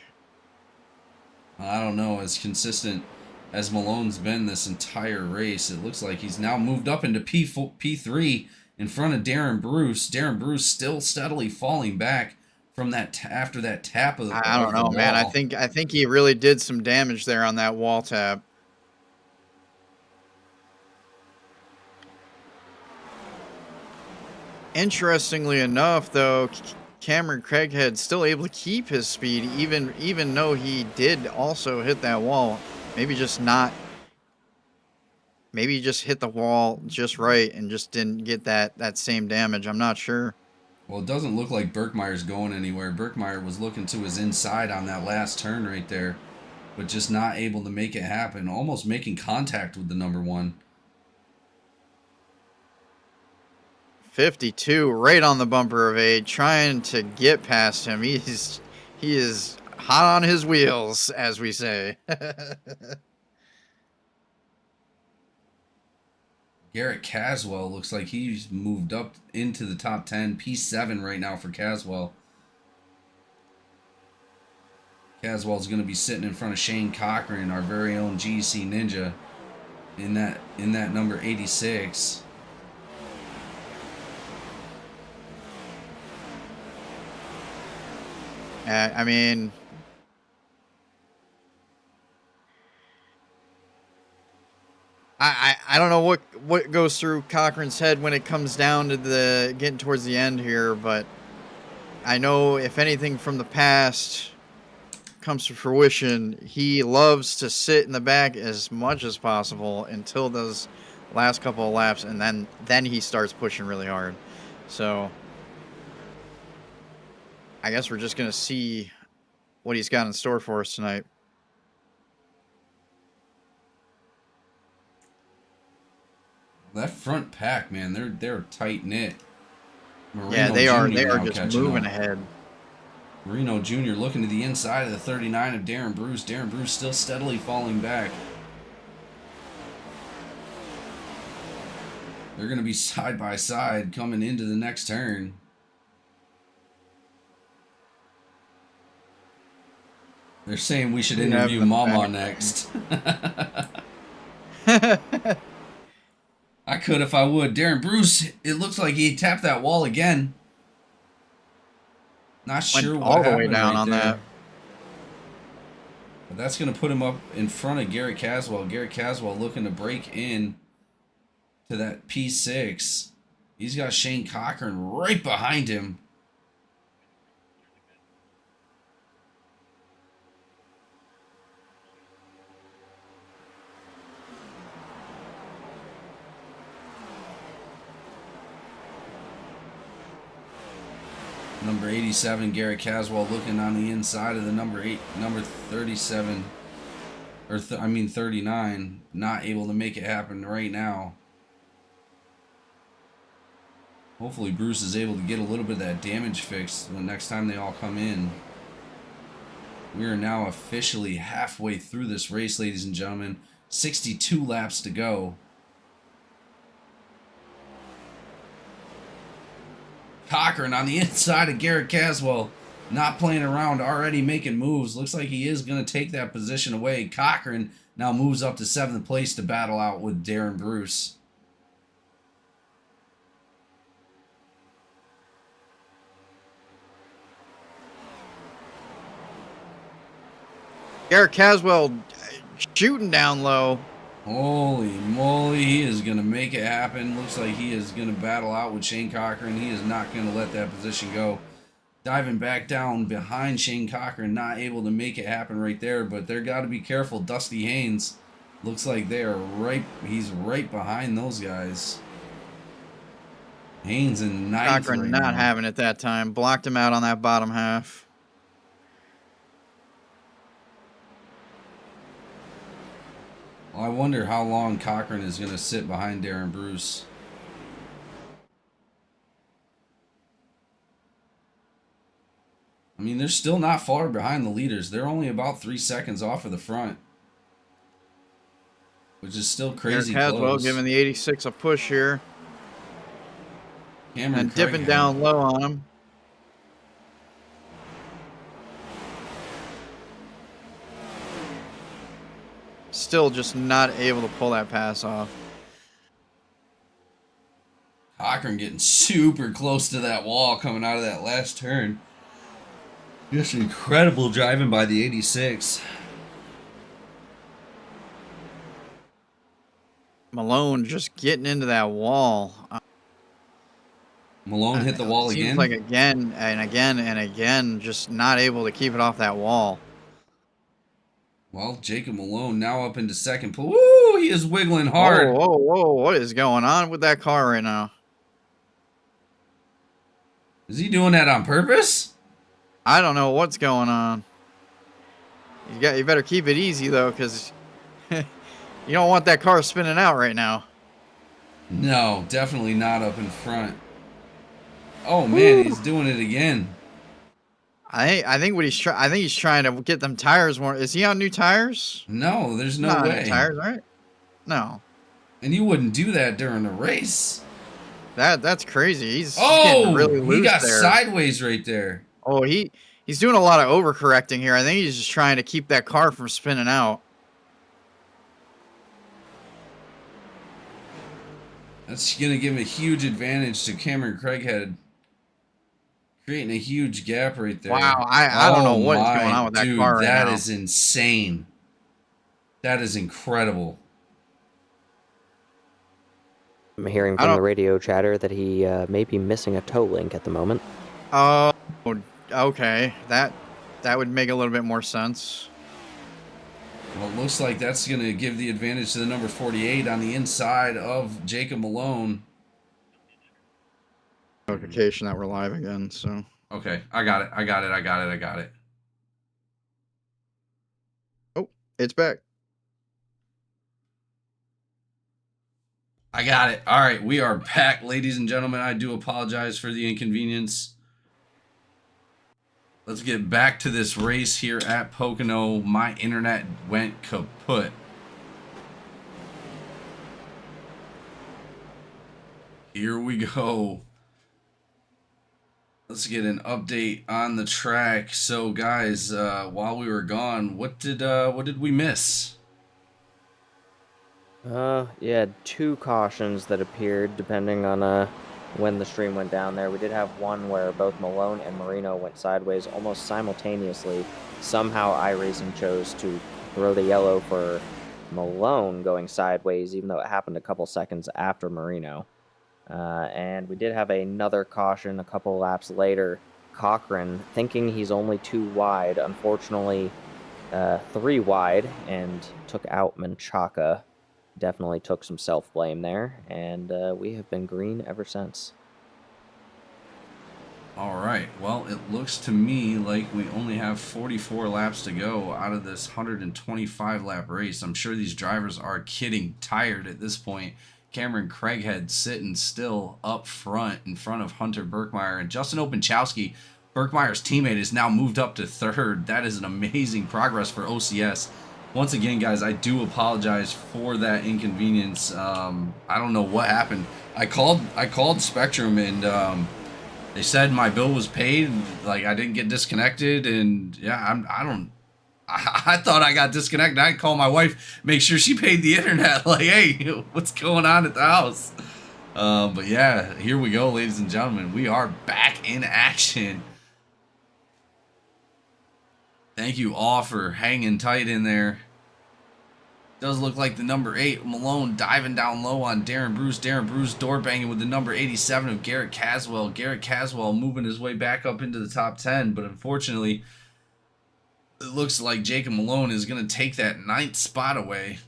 Speaker 1: I don't know, as consistent as Malone's been this entire race, it looks like he's now moved up into P3 in front of Darren Bruce. Darren Bruce still steadily falling back from that after that tap of the
Speaker 2: I don't know, man. I think he really did some damage there on that wall tap. Interestingly enough, though, Cameron Craighead still able to keep his speed, even though he did also hit that wall. Maybe just hit the wall just right and just didn't get that same damage. I'm not sure.
Speaker 1: Well, it doesn't look like Berkmeyer's going anywhere. Berkmeyer was looking to his inside on that last turn right there, but just not able to make it happen. Almost making contact with the number 1.
Speaker 2: 52 right on the bumper of 8, trying to get past him. He is hot on his wheels, as we say.
Speaker 1: Garrett Caswell looks like he's moved up into the top 10. P7 right now for Caswell. Caswell's going to be sitting in front of Shane Cochran, our very own GEC Ninja, in that number 86.
Speaker 2: I mean, I don't know what goes through Cochran's head when it comes down to the getting towards the end here, but I know if anything from the past comes to fruition, he loves to sit in the back as much as possible until those last couple of laps, and then he starts pushing really hard. So I guess we're just gonna see what he's got in store for us tonight.
Speaker 1: That front pack, man, they're tight knit.
Speaker 2: Yeah, they are just moving ahead.
Speaker 1: Marino Jr. looking to the inside of the 39 of Darren Bruce. Darren Bruce still steadily falling back. They're going to be side by side coming into the next turn. They're saying we should interview Mama next. I could if I would. Darren Bruce, it looks like he tapped that wall again. Not sure what
Speaker 2: all the way
Speaker 1: happened
Speaker 2: down
Speaker 1: right
Speaker 2: on
Speaker 1: there.
Speaker 2: that.
Speaker 1: But that's going to put him up in front of Garrett Caswell. Garrett Caswell looking to break in to that P6. He's got Shane Cochran right behind him. Number 87, Garrett Caswell looking on the inside of the number 37, or 39, not able to make it happen right now. Hopefully Bruce is able to get a little bit of that damage fixed the next time they all come in. We are now officially halfway through this race, ladies and gentlemen. 62 laps to go. Cochran on the inside of Garrett Caswell, not playing around, already making moves. Looks like he is going to take that position away. Cochran now moves up to 7th place to battle out with Darren Bruce.
Speaker 2: Garrett Caswell shooting down low.
Speaker 1: Holy moly, he is going to make it happen. Looks like he is going to battle out with Shane Cochran. He is not going to let that position go. Diving back down behind Shane Cochran, not able to make it happen right there, but they're got to be careful. Dusty Haynes looks like they are he's right behind those guys. Haynes in 9th
Speaker 2: Cochran
Speaker 1: right
Speaker 2: not
Speaker 1: now.
Speaker 2: having it that time. Blocked him out on that bottom half.
Speaker 1: Well, I wonder how long Cochran is going to sit behind Darren Bruce. I mean, they're still not far behind the leaders. They're only about 3 seconds off of the front, which is still crazy
Speaker 2: Garrett Caswell
Speaker 1: close.
Speaker 2: giving the 86 a push here.
Speaker 1: Cameron
Speaker 2: And dipping
Speaker 1: Craig
Speaker 2: down low on him. Still just not able to pull that pass off.
Speaker 1: Cochran getting super close to that wall coming out of that last turn. Just incredible driving by the 86.
Speaker 2: Malone just getting into that wall.
Speaker 1: Malone hit the wall
Speaker 2: Seems
Speaker 1: again.
Speaker 2: like again and again and again, just not able to keep it off that wall.
Speaker 1: Well, Jacob Malone now up into second. Woo! He is wiggling hard.
Speaker 2: Whoa, whoa, whoa. What is going on with that car right now?
Speaker 1: Is he doing that on purpose?
Speaker 2: I don't know what's going on. You better keep it easy though, because you don't want that car spinning out right now.
Speaker 1: No, definitely not up in front. Oh man, he's doing it again.
Speaker 2: I think what I think he's trying to get them tires more. Is he on new tires?
Speaker 1: No, there's no
Speaker 2: Not on new
Speaker 1: way.
Speaker 2: tires, right? No.
Speaker 1: And you wouldn't do that during a race.
Speaker 2: That's crazy. He's getting really loose
Speaker 1: he got
Speaker 2: there.
Speaker 1: sideways right there.
Speaker 2: Oh, he's doing a lot of overcorrecting here. I think he's just trying to keep that car from spinning out.
Speaker 1: That's going to give a huge advantage to Cameron Craighead. Creating a huge gap right there.
Speaker 2: Wow, I don't know what's going on with that car right now.
Speaker 1: That is insane. That is incredible.
Speaker 4: I'm hearing from the radio chatter that he may be missing a toe link at the moment.
Speaker 2: Oh, okay. That would make a little bit more sense.
Speaker 1: Well, it looks like that's going to give the advantage to the number 48 on the inside of Jacob Malone.
Speaker 2: Notification that we're live again, so.
Speaker 1: Okay, I got it.
Speaker 2: Oh, it's back.
Speaker 1: I got it. All right, we are back, ladies and gentlemen. I do apologize for the inconvenience. Let's get back to this race here at Pocono. My internet went kaput. Here we go. Let's get an update on the track. So, guys, while we were gone, what did we miss?
Speaker 4: Yeah, 2 cautions that appeared depending on when the stream went down there. We did have one where both Malone and Marino went sideways almost simultaneously. Somehow iRacing chose to throw the yellow for Malone going sideways, even though it happened a couple seconds after Marino. And we did have another caution a couple laps later. Cochran, thinking he's only 2 wide, unfortunately 3 wide, and took out Menchaca. Definitely took some self-blame there, and we have been green ever since.
Speaker 1: All right. Well, it looks to me like we only have 44 laps to go out of this 125-lap race. I'm sure these drivers are getting tired at this point. Cameron Craighead sitting still up front in front of Hunter Birkmeyer, and Justin Openchowski, Birkmeyer's teammate, is now moved up to 3rd. That is an amazing progress for OCS. Once again, guys, I do apologize for that inconvenience. I don't know what happened. I called Spectrum, and they said my bill was paid. Like, I didn't get disconnected, and yeah, I thought I got disconnected. I'd call my wife, make sure she paid the internet. Like, hey, what's going on at the house? But yeah, here we go, ladies and gentlemen. We are back in action. Thank you all for hanging tight in there. Does look like the number 8, Malone, diving down low on Darren Bruce. Darren Bruce door banging with the number 87 of Garrett Caswell. Garrett Caswell moving his way back up into the top 10, but unfortunately, it looks like Jacob Malone is going to take that 9th spot away.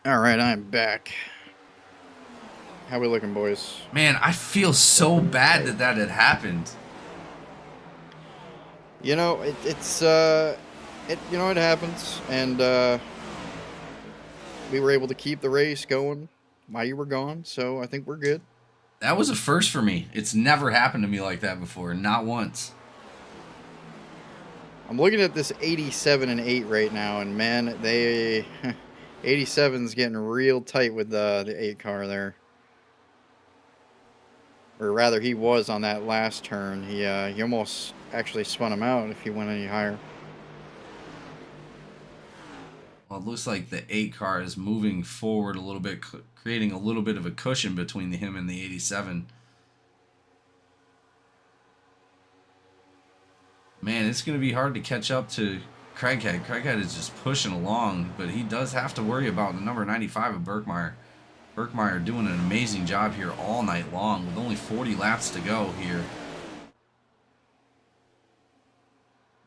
Speaker 2: All right, I'm back. How we looking, boys?
Speaker 1: Man, I feel so bad that had happened.
Speaker 2: You know, it happens, and we were able to keep the race going while you were gone, so I think we're good.
Speaker 1: That was a first for me. It's never happened to me like that before, not once.
Speaker 2: I'm looking at this 87 and 8 right now, and man, 87's getting real tight with the 8 car there. Or rather, he was on that last turn. He almost actually spun him out if he went any higher.
Speaker 1: Well, it looks like the 8 car is moving forward a little bit, creating a little bit of a cushion between him and the 87. Man, it's going to be hard to catch up to Craighead. Craighead is just pushing along, but he does have to worry about the number 95 of Birkmeyer. Birkmeyer doing an amazing job here all night long with only 40 laps to go here.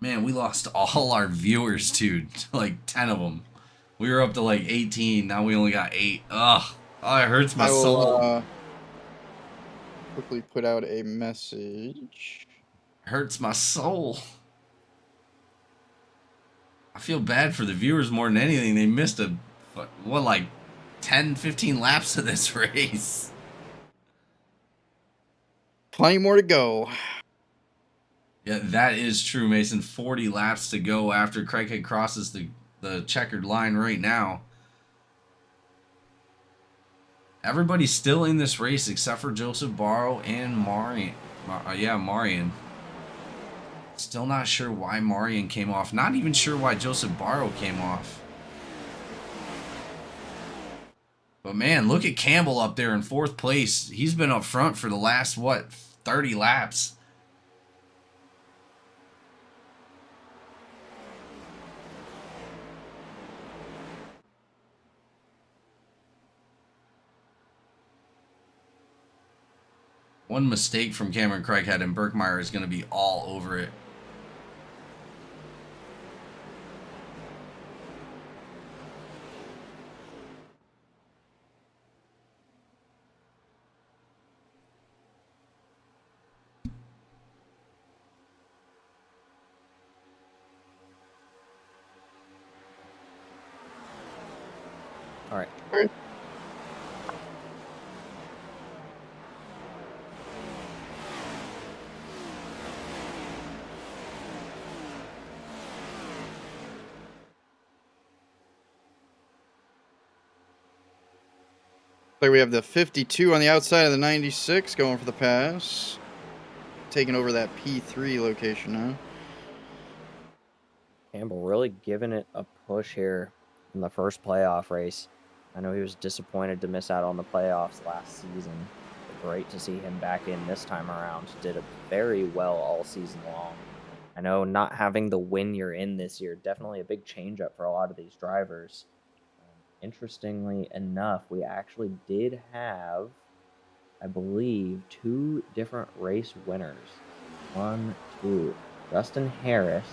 Speaker 1: Man, we lost all our viewers, dude. Like 10 of them. We were up to like 18. Now we only got 8. Ugh. Oh, it hurts my soul.
Speaker 2: Quickly put out a message.
Speaker 1: Hurts my soul. I feel bad for the viewers more than anything. They missed like 10, 15 laps of this race.
Speaker 2: Plenty more to go.
Speaker 1: Yeah, that is true, Mason. 40 laps to go after Craighead crosses the checkered line right now. Everybody's still in this race except for Joseph Barrow and Marian. Marian. Still not sure why Marian came off. Not even sure why Joseph Barrow came off. But man, look at Campbell up there in 4th place. He's been up front for the last, 30 laps. One mistake from Cameron Craighead and Birkmeyer is going to be all over it.
Speaker 4: All right.
Speaker 2: Like we have the 52 on the outside of the 96 going for the pass. Taking over that P3 location now.
Speaker 4: Campbell really giving it a push here in the first playoff race. I know he was disappointed to miss out on the playoffs last season. But great to see him back in this time around. Did it very well all season long. I know not having the win you're in this year, definitely a big change up for a lot of these drivers. Interestingly enough, we actually did have, I believe, 2 different race winners. 1, 2. Justin Harris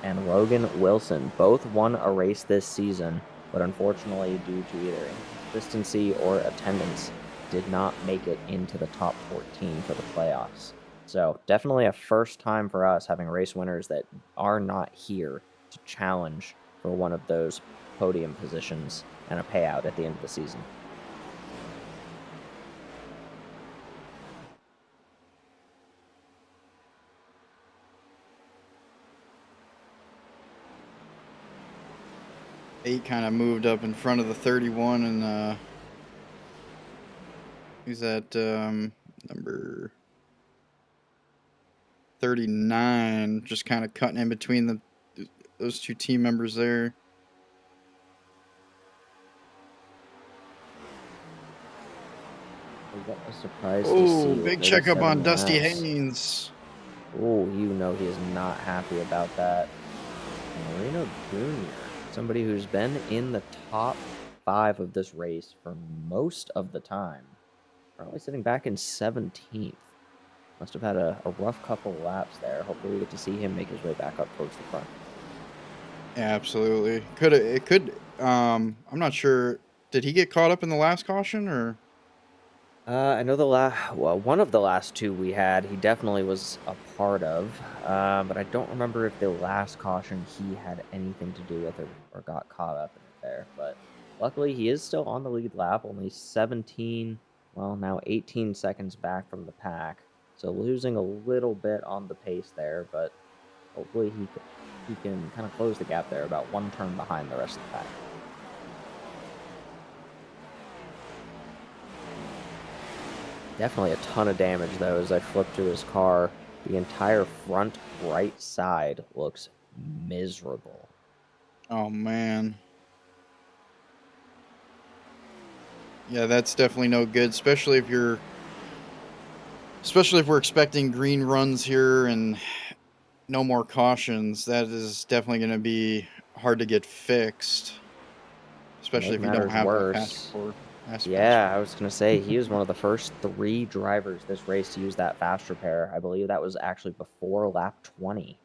Speaker 4: and Logan Wilson both won a race this season, but unfortunately, due to either inconsistency or attendance, did not make it into the top 14 for the playoffs. So definitely a first time for us having race winners that are not here to challenge for one of those podium positions and a payout at the end of the season.
Speaker 2: Eight kind of moved up in front of the 31, and who's that? Number 39, just kind of cutting in between those 2 team members there.
Speaker 4: What a surprise
Speaker 2: Oh,
Speaker 4: to see.
Speaker 2: big checkup on Dusty
Speaker 4: laps.
Speaker 2: Haynes.
Speaker 4: Oh, you know he is not happy about that. Marino Jr., somebody who's been in the top 5 of this race for most of the time. Probably sitting back in 17th. Must have had a rough couple laps there. Hopefully we get to see him make his way back up towards the front.
Speaker 2: Yeah, absolutely. I'm not sure. Did he get caught up in the last caution, or?
Speaker 4: I know one of the last 2 we had, he definitely was a part of, but I don't remember if the last caution he had anything to do with or got caught up in it there. But luckily, he is still on the lead lap, only 17, well, now 18 seconds back from the pack. So losing a little bit on the pace there, but hopefully he can kind of close the gap there, about 1 turn behind the rest of the pack. Definitely a ton of damage, though, as I flip to his car. The entire front right side looks miserable.
Speaker 2: Oh, man. Yeah, that's definitely no good, especially if we're expecting green runs here and no more cautions. That is definitely going to be hard to get fixed, especially if you don't have a fast report.
Speaker 4: Yeah, I was going to say, he was one of the first 3 drivers this race to use that fast repair. I believe that was actually before lap 20,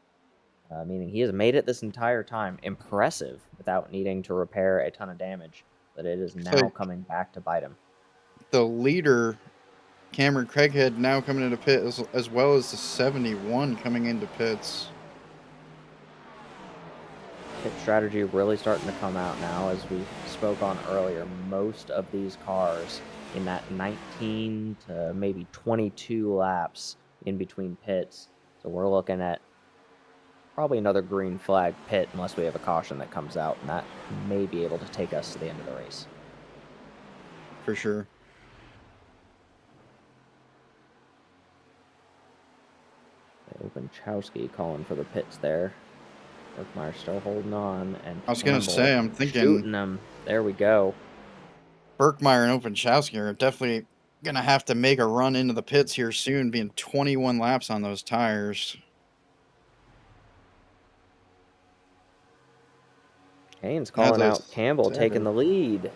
Speaker 4: meaning he has made it this entire time. Impressive without needing to repair a ton of damage, but it is now coming back to bite him.
Speaker 2: The leader, Cameron Craighead, now coming into pit, as well as the 71 coming into pits.
Speaker 4: Pit strategy really starting to come out now, as we spoke on earlier. Most of these cars in that 19 to maybe 22 laps in between pits. So we're looking at probably another green flag pit unless we have a caution that comes out, and that may be able to take us to the end of the race.
Speaker 2: For sure.
Speaker 4: Openchowski calling for the pits there. Berkmeyer still holding on, and
Speaker 2: I was going to
Speaker 4: Campbell
Speaker 2: say, I'm thinking
Speaker 4: shooting them. There we go.
Speaker 2: Berkmeyer and Openchowski are definitely going to have to make a run into the pits here soon, being 21 laps on those tires.
Speaker 4: Haynes calling out Campbell taking the lead.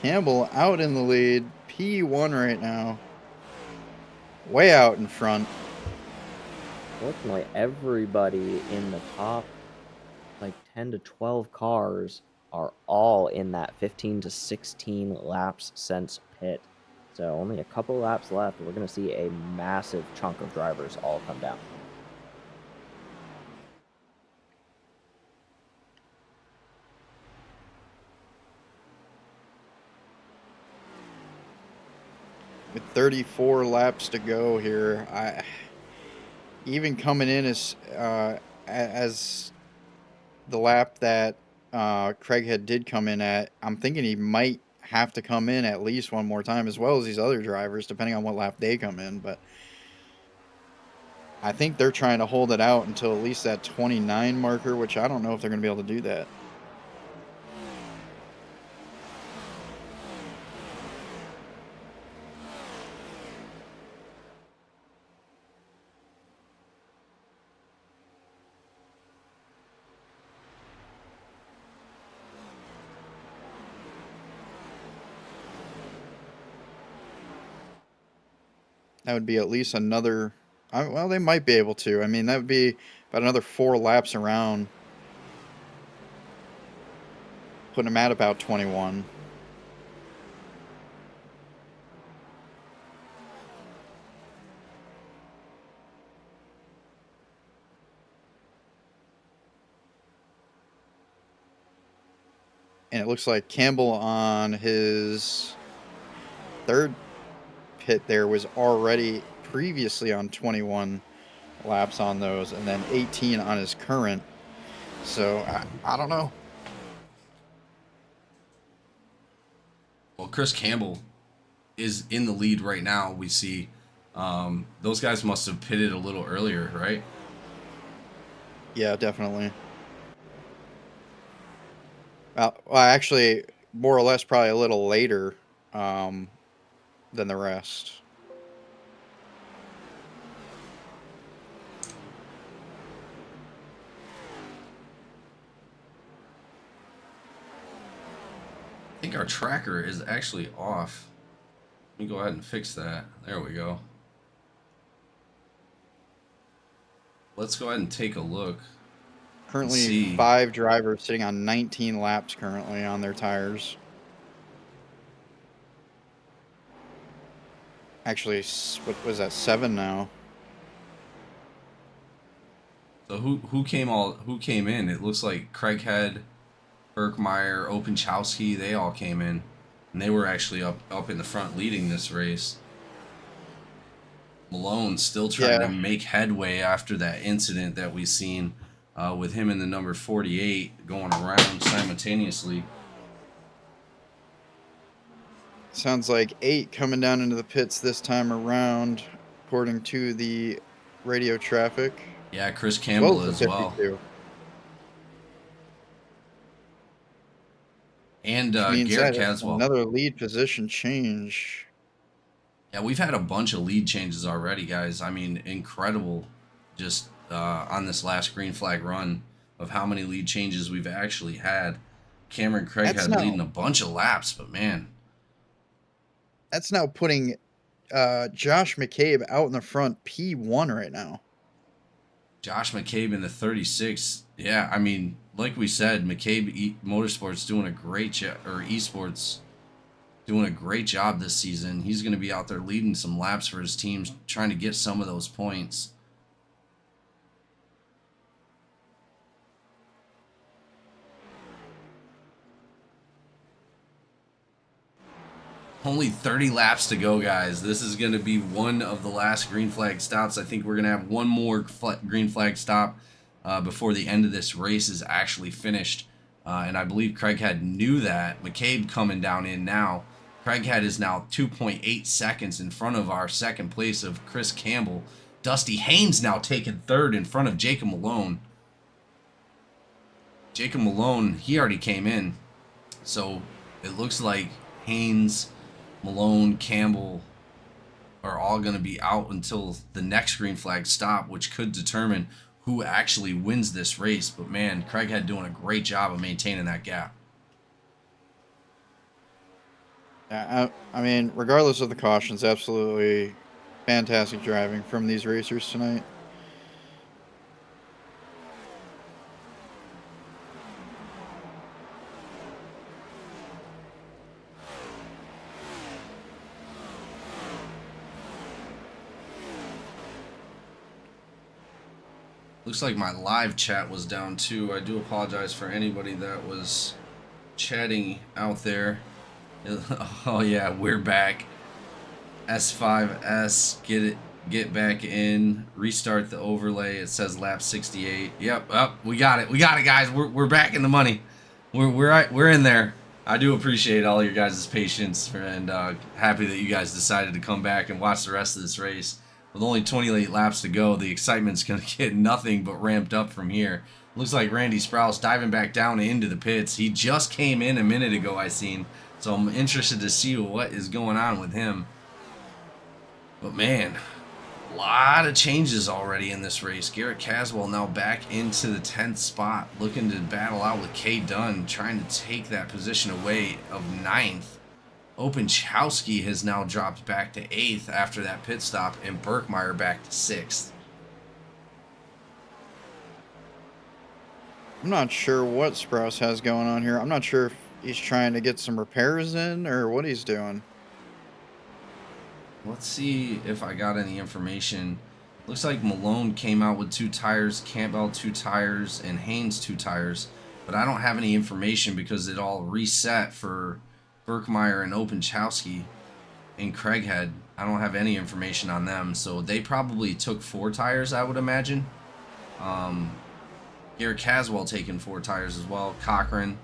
Speaker 2: Campbell out in the lead. P1 right now. Way out in front.
Speaker 4: Fortunately, everybody in the top, like 10 to 12 cars, are all in that 15 to 16 laps since pit. So only a couple laps left. We're going to see a massive chunk of drivers all come down.
Speaker 2: With 34 laps to go here, even coming in as the lap that Craighead did come in at, I'm thinking he might have to come in at least one more time, as well as these other drivers, depending on what lap they come in. But I think they're trying to hold it out until at least that 29 marker, which I don't know if they're going to be able to do that. That would be at least another... well, they might be able to. I mean, that would be about another 4 laps around. Putting them at about 21. And it looks like Campbell on his third pit there was already previously on 21 laps on those, and then 18 on his current. So I don't know.
Speaker 1: Well, Chris Campbell is in the lead right now. We see those guys must have pitted a little earlier, right?
Speaker 2: Yeah, definitely. Well, actually, more or less probably a little later than the rest.
Speaker 1: I think our tracker is actually off. Let me go ahead and fix that. There we go. Let's go ahead and take a look.
Speaker 2: Currently 5 drivers sitting on 19 laps currently on their tires. Actually, what was that, 7 now?
Speaker 1: So who came in? It looks like Craighead, Berkmeyer, Openchowski, they all came in. And they were actually up in the front leading this race. Malone still trying to make headway after that incident that we seen with him in the number 48 going around simultaneously.
Speaker 2: Sounds like 8 coming down into the pits this time around, according to the radio traffic.
Speaker 1: Yeah, Chris Campbell as well. And Garrett Caswell.
Speaker 2: Another lead position change.
Speaker 1: Yeah, we've had a bunch of lead changes already, guys. I mean, incredible just on this last green flag run of how many lead changes we've actually had. Cameron Craighead leading a bunch of laps, but man.
Speaker 2: That's now putting Josh McCabe out in the front P1 right now.
Speaker 1: Josh McCabe in the 36. Yeah, I mean, like we said, McCabe Motorsports doing a great job, or Esports doing a great job this season. He's going to be out there leading some laps for his team, trying to get some of those points. Only 30 laps to go, guys. This is going to be one of the last green flag stops. I think we're going to have one more green flag stop before the end of this race is actually finished. And I believe Craighead knew that. McCabe coming down in now. Craighead is now 2.8 seconds in front of our second place of Chris Campbell. Dusty Haynes now taking third in front of Jacob Malone. Jacob Malone, he already came in. So it looks like Haynes, Malone, Campbell are all going to be out until the next green flag stop, which could determine who actually wins this race. But man, Craighead doing a great job of maintaining that gap.
Speaker 2: Yeah, I mean, regardless of the cautions, absolutely fantastic driving from these racers tonight.
Speaker 1: Looks like my live chat was down too. I do apologize for anybody that was chatting out there. Oh yeah, we're back. S5S, get back in, restart the overlay. It says lap 68. Yep, we got it, guys. We're back in the money. We're in there. I do appreciate all your guys' patience and happy that you guys decided to come back and watch the rest of this race. With only 28 laps to go, the excitement's going to get nothing but ramped up from here. Looks like Randy Sprouse diving back down into the pits. He just came in a minute ago, I seen. So I'm interested to see what is going on with him. But man, a lot of changes already in this race. Garrett Caswell now back into the 10th spot, looking to battle out with K. Dunn, trying to take that position away of 9th. Openchowski has now dropped back to 8th after that pit stop, and Birkmeyer back to 6th.
Speaker 2: I'm not sure what Sprouse has going on here. I'm not sure if he's trying to get some repairs in or what he's doing.
Speaker 1: Let's see if I got any information. Looks like Malone came out with 2 tires, Campbell 2 tires, and Haynes 2 tires. But I don't have any information because it all reset for Birkmeyer and Openchowski and Craighead. I don't have any information on them. So they probably took 4 tires, I would imagine. Garrett Caswell taking 4 tires as well. Cochran.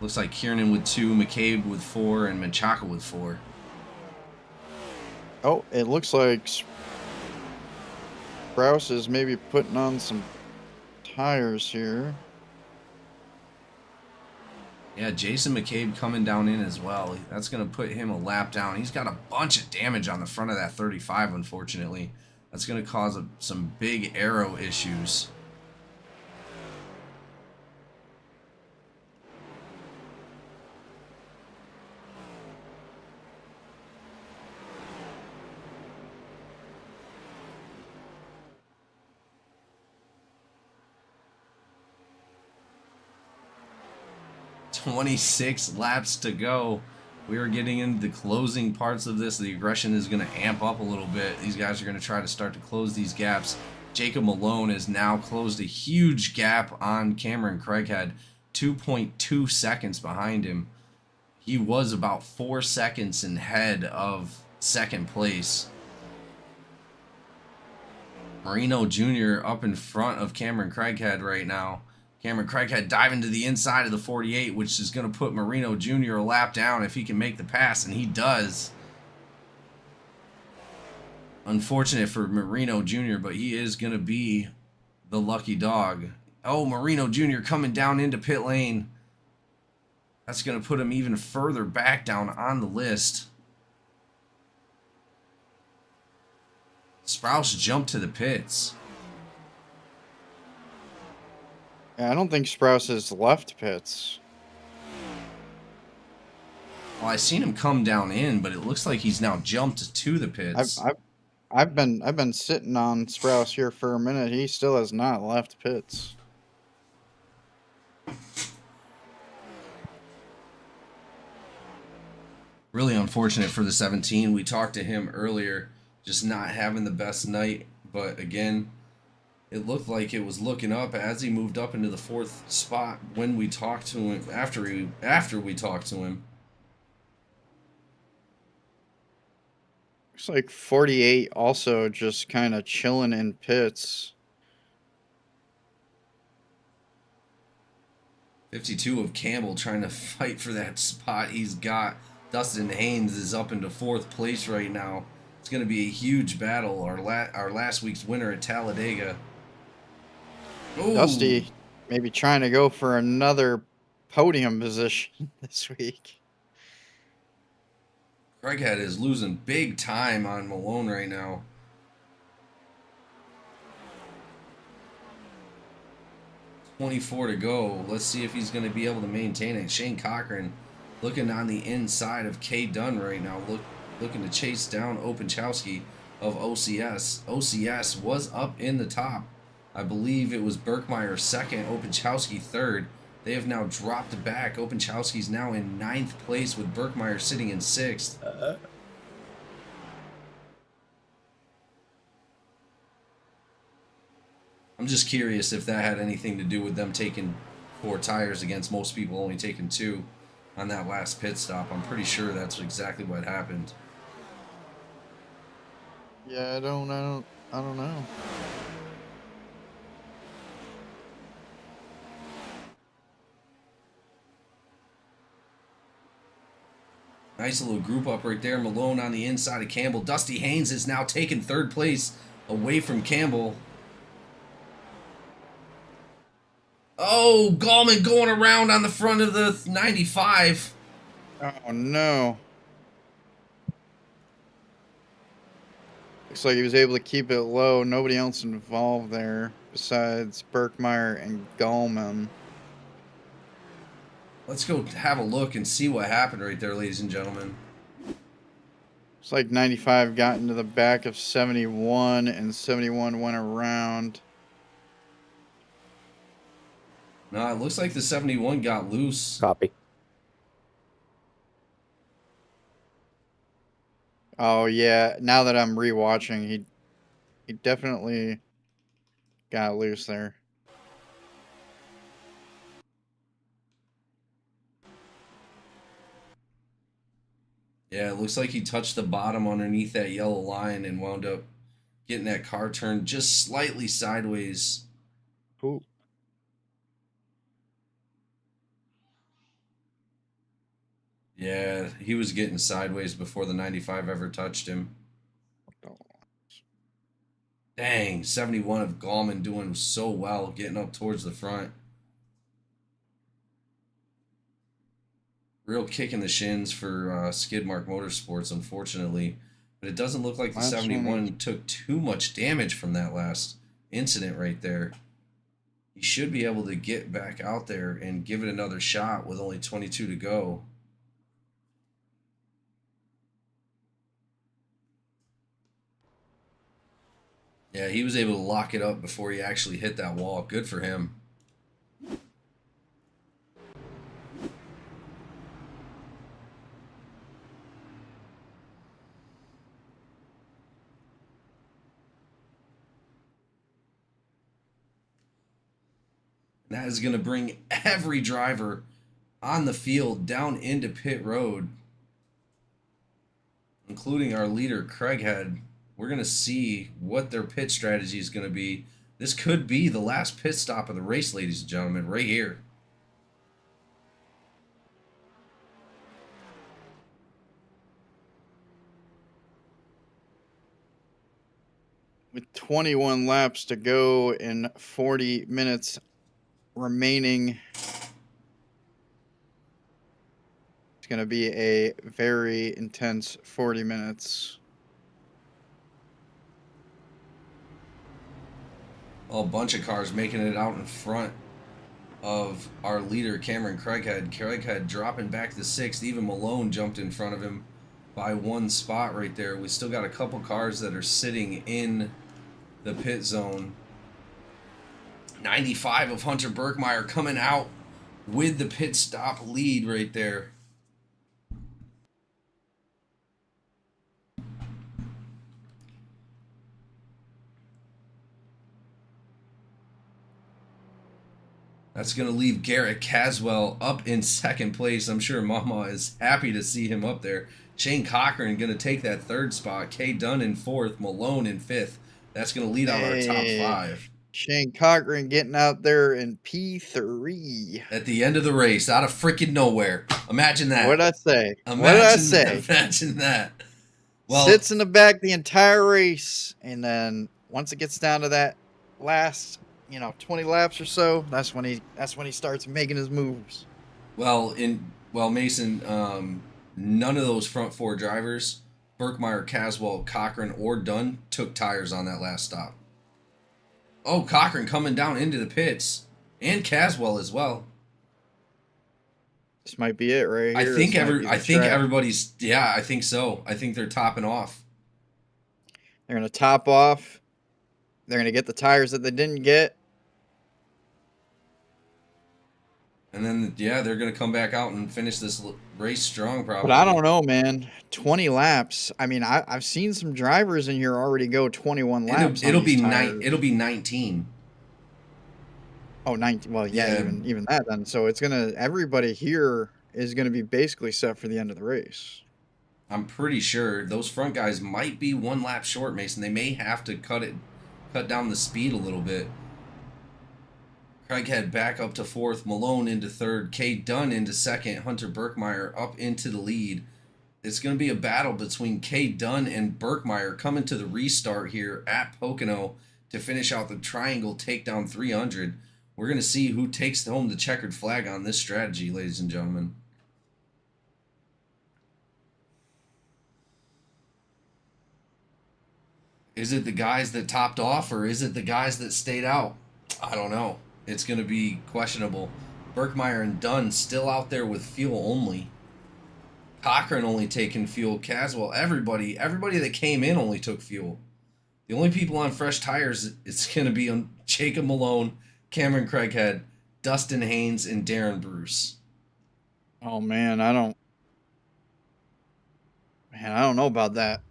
Speaker 1: Looks like Kiernan with 2, McCabe with 4, and Menchaca with 4.
Speaker 2: Oh, it looks like Sprouse is maybe putting on some tires here.
Speaker 1: Yeah, Jason McCabe coming down in as well. That's going to put him a lap down. He's got a bunch of damage on the front of that 35, unfortunately. That's going to cause some big aero issues. $26 laps to go. We are getting into the closing parts of this. The aggression is going to amp up a little bit. These guys are going to try to start to close these gaps. Jacob Malone has now closed a huge gap on Cameron Craighead, 2.2 seconds behind him. He was about 4 seconds ahead of second place. Marino Jr. up in front of Cameron Craighead right now. Cameron Craighead diving to the inside of the 48, which is going to put Marino Jr. a lap down if he can make the pass, and he does. Unfortunate for Marino Jr., but he is going to be the lucky dog. Oh, Marino Jr. coming down into pit lane. That's going to put him even further back down on the list. Sprouse jumped to the pits.
Speaker 2: Yeah, I don't think Sprouse has left pits.
Speaker 1: Well, I seen him come down in, but it looks like he's now jumped to the pits.
Speaker 2: I've been sitting on Sprouse here for a minute. He still has not left pits.
Speaker 1: Really unfortunate for the 17. We talked to him earlier, just not having the best night. But again, it looked like it was looking up as he moved up into the 4th spot when we talked to him, after we talked to him.
Speaker 2: Looks like 48 also just kind of chilling in pits.
Speaker 1: 52 of Campbell trying to fight for that spot he's got. Dustin Haynes is up into 4th place right now. It's going to be a huge battle. Our last week's winner at Talladega. Ooh.
Speaker 2: Dusty maybe trying to go for another podium position this week.
Speaker 1: Craighead is losing big time on Malone right now. .24 to go. Let's see if he's going to be able to maintain it. Shane Cochran looking on the inside of K Dunn right now. Looking to chase down Openchowski of OCS. OCS was up in the top. I believe it was Berkmeyer second, Openchowski third. They have now dropped back. Openchowski's now in 9th place with Berkmeyer sitting in 6th. I'm just curious if that had anything to do with them taking 4 tires against most people only taking 2 on that last pit stop. I'm pretty sure that's exactly what happened.
Speaker 2: Yeah, I don't know.
Speaker 1: Nice little group up right there. Malone on the inside of Campbell. Dusty Haynes is now taking 3rd place away from Campbell. Oh, Gallman going around on the front of the 95.
Speaker 2: Oh, no. Looks like he was able to keep it low. Nobody else involved there besides Berkmeyer and Gallman.
Speaker 1: Let's go have a look and see what happened right there, ladies and gentlemen.
Speaker 2: Looks like 95 got into the back of 71, and 71 went around.
Speaker 1: No, it looks like the 71 got loose.
Speaker 4: Copy.
Speaker 2: Oh, yeah. Now that I'm rewatching, he definitely got loose there.
Speaker 1: Yeah, it looks like he touched the bottom underneath that yellow line and wound up getting that car turned just slightly sideways.
Speaker 2: Ooh.
Speaker 1: Yeah, he was getting sideways before the 95 ever touched him. Dang, 71 of Gallman doing so well, getting up towards the front. Real kick in the shins for Skidmark Motorsports, unfortunately. But it doesn't look like the 71 took too much damage from that last incident right there. He should be able to get back out there and give it another shot with only 22 to go. Yeah, he was able to lock it up before he actually hit that wall. Good for him. And that is going to bring every driver on the field down into pit road, including our leader, Craighead. We're going to see what their pit strategy is going to be. This could be the last pit stop of the race, ladies and gentlemen, right here.
Speaker 2: With 21 laps to go and 40 minutes remaining, it's going to be a very intense 40 minutes.
Speaker 1: A bunch of cars making it out in front of our leader, Cameron Craighead. Craighead dropping back to 6th. Even Malone jumped in front of him by 1 spot right there. We still got a couple cars that are sitting in the pit zone. 95 of Hunter Berkmeyer coming out with the pit stop lead right there. That's going to leave Garrett Caswell up in 2nd place. I'm sure Mama is happy to see him up there. Shane Cochran going to take that third spot. K. Dunn in fourth. Malone in fifth. That's going to lead out our top five.
Speaker 2: Shane Cochran getting out there in P3.
Speaker 1: At the end of the race, out of freaking nowhere. Imagine that.
Speaker 2: What'd I say?
Speaker 1: Imagine that. Well,
Speaker 2: sits in the back the entire race, and then once it gets down to that last, 20 laps or so, that's when he starts making his moves.
Speaker 1: Well, Mason, none of those front four drivers, Berkmeyer, Caswell, Cochran, or Dunn, took tires on that last stop. Oh, Cochran coming down into the pits, and Caswell as well.
Speaker 2: This might be it right here.
Speaker 1: I think everybody's. Yeah, I think so. I think they're topping off.
Speaker 2: They're gonna top off. They're gonna get the tires that they didn't get.
Speaker 1: And then, they're going to come back out and finish this race strong, probably.
Speaker 2: But I don't know, man. 20 laps. I mean, I've seen some drivers in here already go 21 laps.
Speaker 1: It'll be 19.
Speaker 2: Oh, 19. Well, yeah. Even that then. So everybody here is gonna be basically set for the end of the race.
Speaker 1: I'm pretty sure those front guys might be 1 lap short, Mason. They may have to cut down the speed a little bit. Craighead back up to fourth, Malone into third, K. Dunn into second, Hunter Berkmeyer up into the lead. It's going to be a battle between K. Dunn and Berkmeyer coming to the restart here at Pocono to finish out the Triangle Takedown 300. We're going to see who takes home the checkered flag on this strategy, ladies and gentlemen. Is it the guys that topped off, or is it the guys that stayed out? I don't know. It's going to be questionable. Berkmeyer and Dunn still out there with fuel only. Cochran only taking fuel. Caswell, everybody that came in only took fuel. The only people on fresh tires is going to be Jacob Malone, Cameron Craighead, Dustin Haynes, and Darren Bruce.
Speaker 2: Oh man, I don't know about that.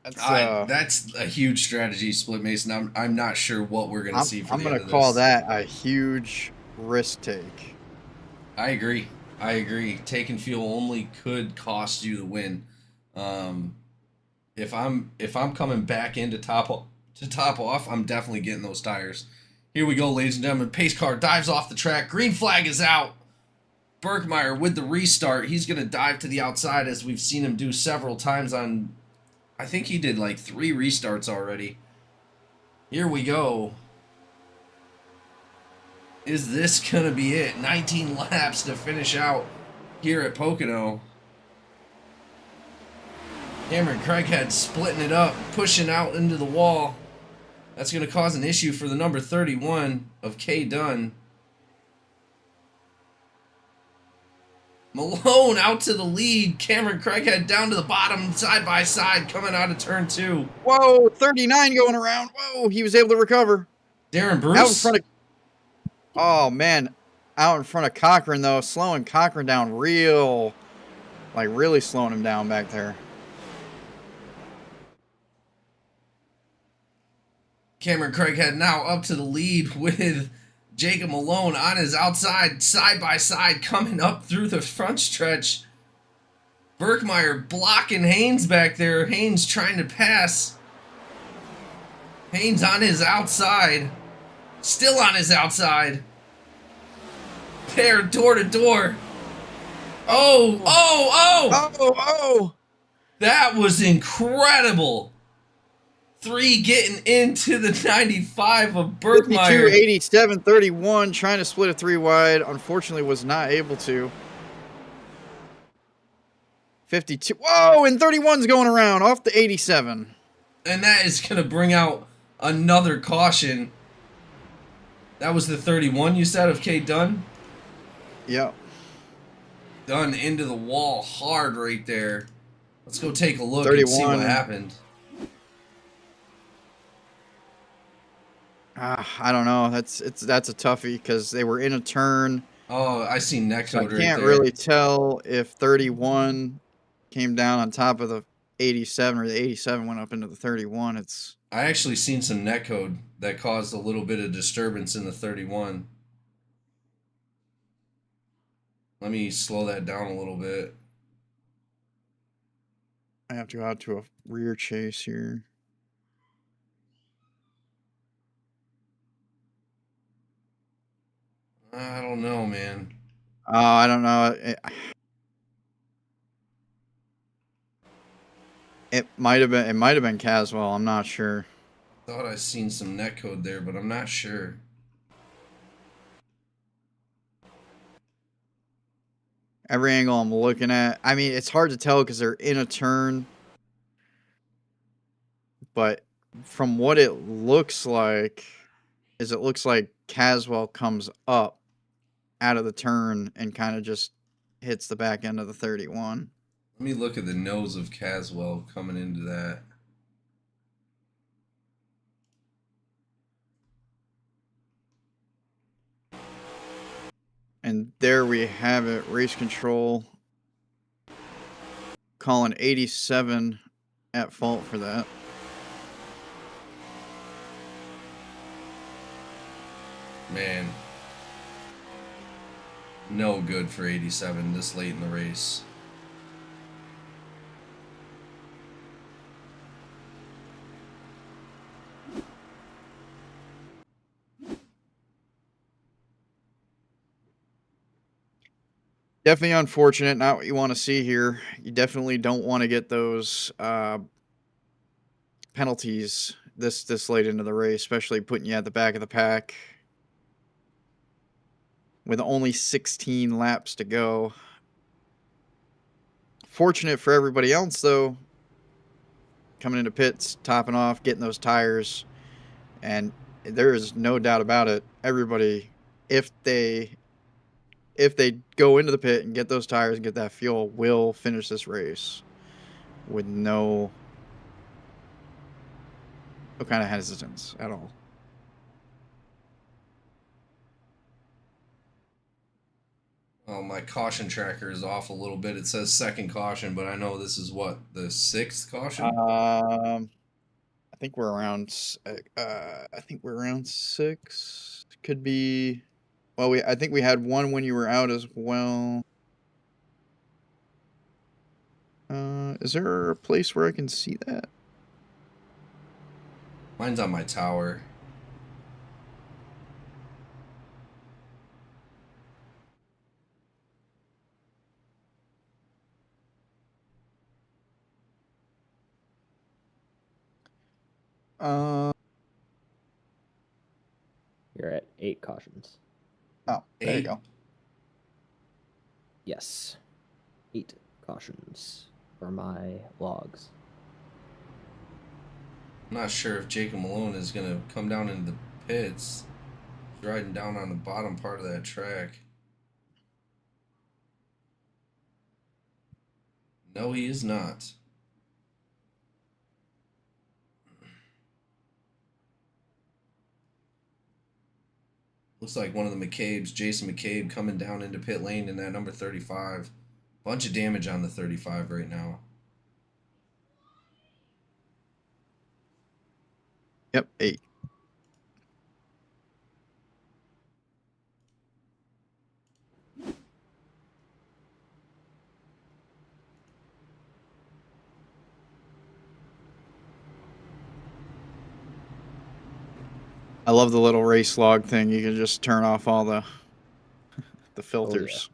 Speaker 1: That's a huge strategy split, Mason. I'm not sure what we're going to see.
Speaker 2: I'm going to call that a huge risk take.
Speaker 1: I agree. Taking fuel only could cost you the win. If I'm coming back in to top off, I'm definitely getting those tires. Here we go, ladies and gentlemen. Pace car dives off the track. Green flag is out. Berkmeyer with the restart. He's going to dive to the outside, as we've seen him do several times on. I think he did like 3 restarts already. Here we go. Is this going to be it? 19 laps to finish out here at Pocono. Cameron Craighead splitting it up, pushing out into the wall. That's going to cause an issue for the number 31 of K. Dunn. Malone out to the lead. Cameron Craighead down to the bottom, side by side, coming out of turn 2.
Speaker 2: Whoa, 39 going around. Whoa, he was able to recover.
Speaker 1: Darren Bruce.
Speaker 2: Out in front of. Oh man, out in front of Cochran though, slowing Cochran down really slowing him down back there.
Speaker 1: Cameron Craighead now up to the lead with Jacob Malone on his outside, side by side, coming up through the front stretch. Berkmeyer blocking Haynes back there. Haynes trying to pass. Haynes on his outside. Still on his outside. Pair door to door. Oh! That was incredible. 3 getting into the 95 of Berkmeyer.
Speaker 2: 52-87-31, trying to split a 3 wide. Unfortunately, was not able to. 52. Whoa, and 31's going around off the 87.
Speaker 1: And that is going to bring out another caution. That was the 31 you said of K. Dunn?
Speaker 2: Yep.
Speaker 1: Dunn into the wall hard right there. Let's go take a look and see what happened.
Speaker 2: I don't know. That's a toughie because they were in a turn.
Speaker 1: Oh, I see neck code right there.
Speaker 2: I can't really tell if 31 came down on top of the 87 or the 87 went up into the 31.
Speaker 1: I actually seen some net code that caused a little bit of disturbance in the 31. Let me slow that down a little bit.
Speaker 2: I have to go out to a rear chase here.
Speaker 1: I don't know, man.
Speaker 2: Oh, I don't know. It might have been. It might have been Caswell. I'm not sure.
Speaker 1: Thought I seen some netcode there, but I'm not sure.
Speaker 2: Every angle I'm looking at. I mean, it's hard to tell because they're in a turn. But from what it looks like, is it looks like Caswell comes up out of the turn and kind of just hits the back end of the 31.
Speaker 1: Let me look at the nose of Caswell coming into that.
Speaker 2: And there we have it. Race control calling 87 at fault for that.
Speaker 1: Man. No good for 87 this late in the race.
Speaker 2: Definitely unfortunate. Not what you want to see here. You definitely don't want to get those penalties this late into the race, especially putting you at the back of the pack with only 16 laps to go. Fortunate for everybody else, though, coming into pits, topping off, getting those tires, and there is no doubt about it. Everybody, if they go into the pit and get those tires and get that fuel, will finish this race with no kind of hesitance at all.
Speaker 1: Oh, my caution tracker is off a little bit. It says second caution, but I know this is what, the sixth caution?
Speaker 2: I think we're around. I think we're around 6. Could be. Well, I think we had one when you were out as well. Is there a place where I can see that?
Speaker 1: Mine's on my tower.
Speaker 2: Uh,
Speaker 4: You're at 8 cautions.
Speaker 2: oh, there you
Speaker 1: 8?
Speaker 2: go.
Speaker 4: Yes. 8 cautions for my logs.
Speaker 1: I'm not sure if Jacob Malone is going to come down into the pits. He's riding down on the bottom part of that track. No, he is not. Looks like one of the McCabe's, Jason McCabe, coming down into pit lane in that number 35. Bunch of damage on the 35 right now.
Speaker 2: Yep, 8. I love the little race log thing. You can just turn off all the filters.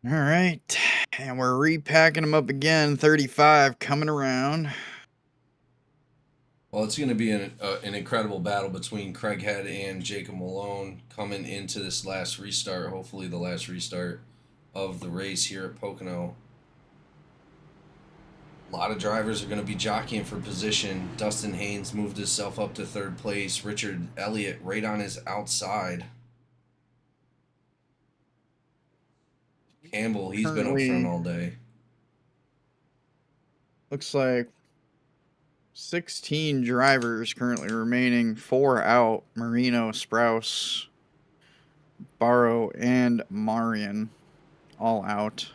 Speaker 2: All right, and we're repacking them up again. 35 coming around.
Speaker 1: Well, it's going to be an incredible battle between Craighead and Jacob Malone coming into this last restart. Hopefully, the last restart of the race here at Pocono. A lot of drivers are going to be jockeying for position. Dustin Haynes moved himself up to 3rd place. Richard Elliott right on his outside. Campbell, he's been up front all day.
Speaker 2: Looks like 16 drivers currently remaining. 4 out. Marino, Sprouse, Barrow, and Marion. all out.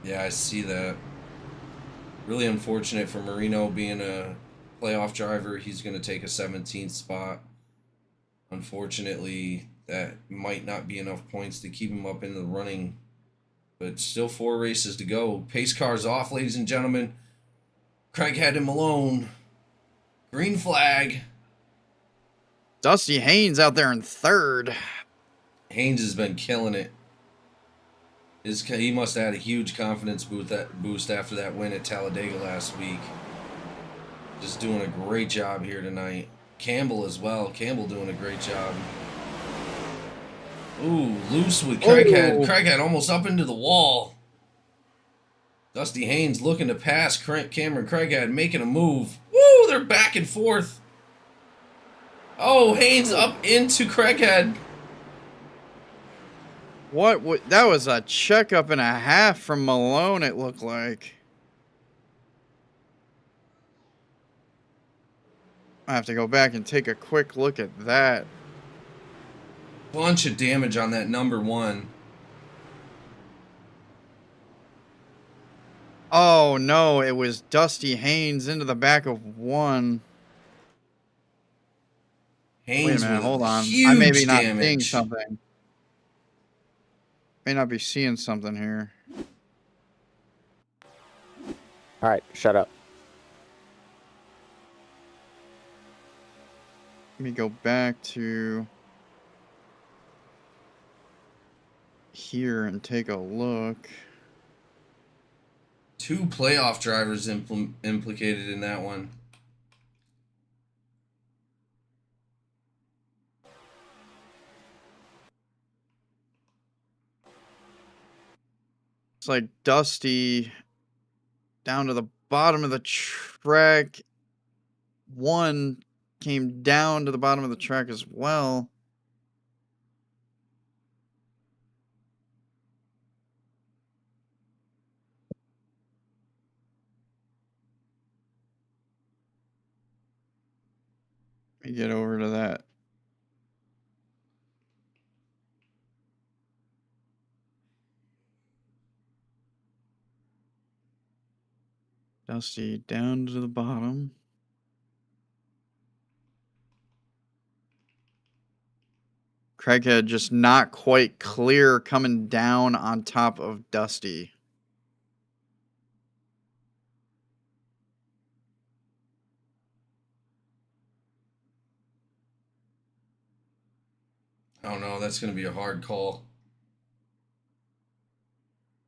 Speaker 1: Yeah, I see that. Really unfortunate for Marino being a playoff driver. He's going to take a 17th spot. Unfortunately, that might not be enough points to keep him up in the running. But still 4 races to go. Pace car's off, ladies and gentlemen. Craighead and Malone. Green flag.
Speaker 2: Dusty Haynes out there in third.
Speaker 1: Haynes has been killing it. He must have had a huge confidence boost after that win at Talladega last week. Just doing a great job here tonight. Campbell as well. Campbell doing a great job. Ooh, loose with Craighead.
Speaker 2: Oh.
Speaker 1: Craighead almost up into the wall. Dusty Haynes looking to pass Cameron Craighead, making a move. Woo, they're back and forth. Oh, Haynes up into Craighead.
Speaker 2: What? That was a checkup and a half from Malone, it looked like. I have to go back and take a quick look at that.
Speaker 1: Bunch of damage on that number 1.
Speaker 2: Oh, no, it was Dusty Haynes into the back of 1.
Speaker 1: Haynes
Speaker 2: Wait a minute,
Speaker 1: with
Speaker 2: hold on.
Speaker 1: huge
Speaker 2: I may be not
Speaker 1: damage.
Speaker 2: seeing something. May not be seeing something here.
Speaker 4: All right, shut up.
Speaker 2: Let me go back to here and take a look.
Speaker 1: 2 playoff drivers implicated in that one.
Speaker 2: It's like Dusty down to the bottom of the track. 1 came down to the bottom of the track as well. Let me get over to that. Dusty down to the bottom. Craighead just not quite clear coming down on top of Dusty.
Speaker 1: Oh no, that's going to be a hard call.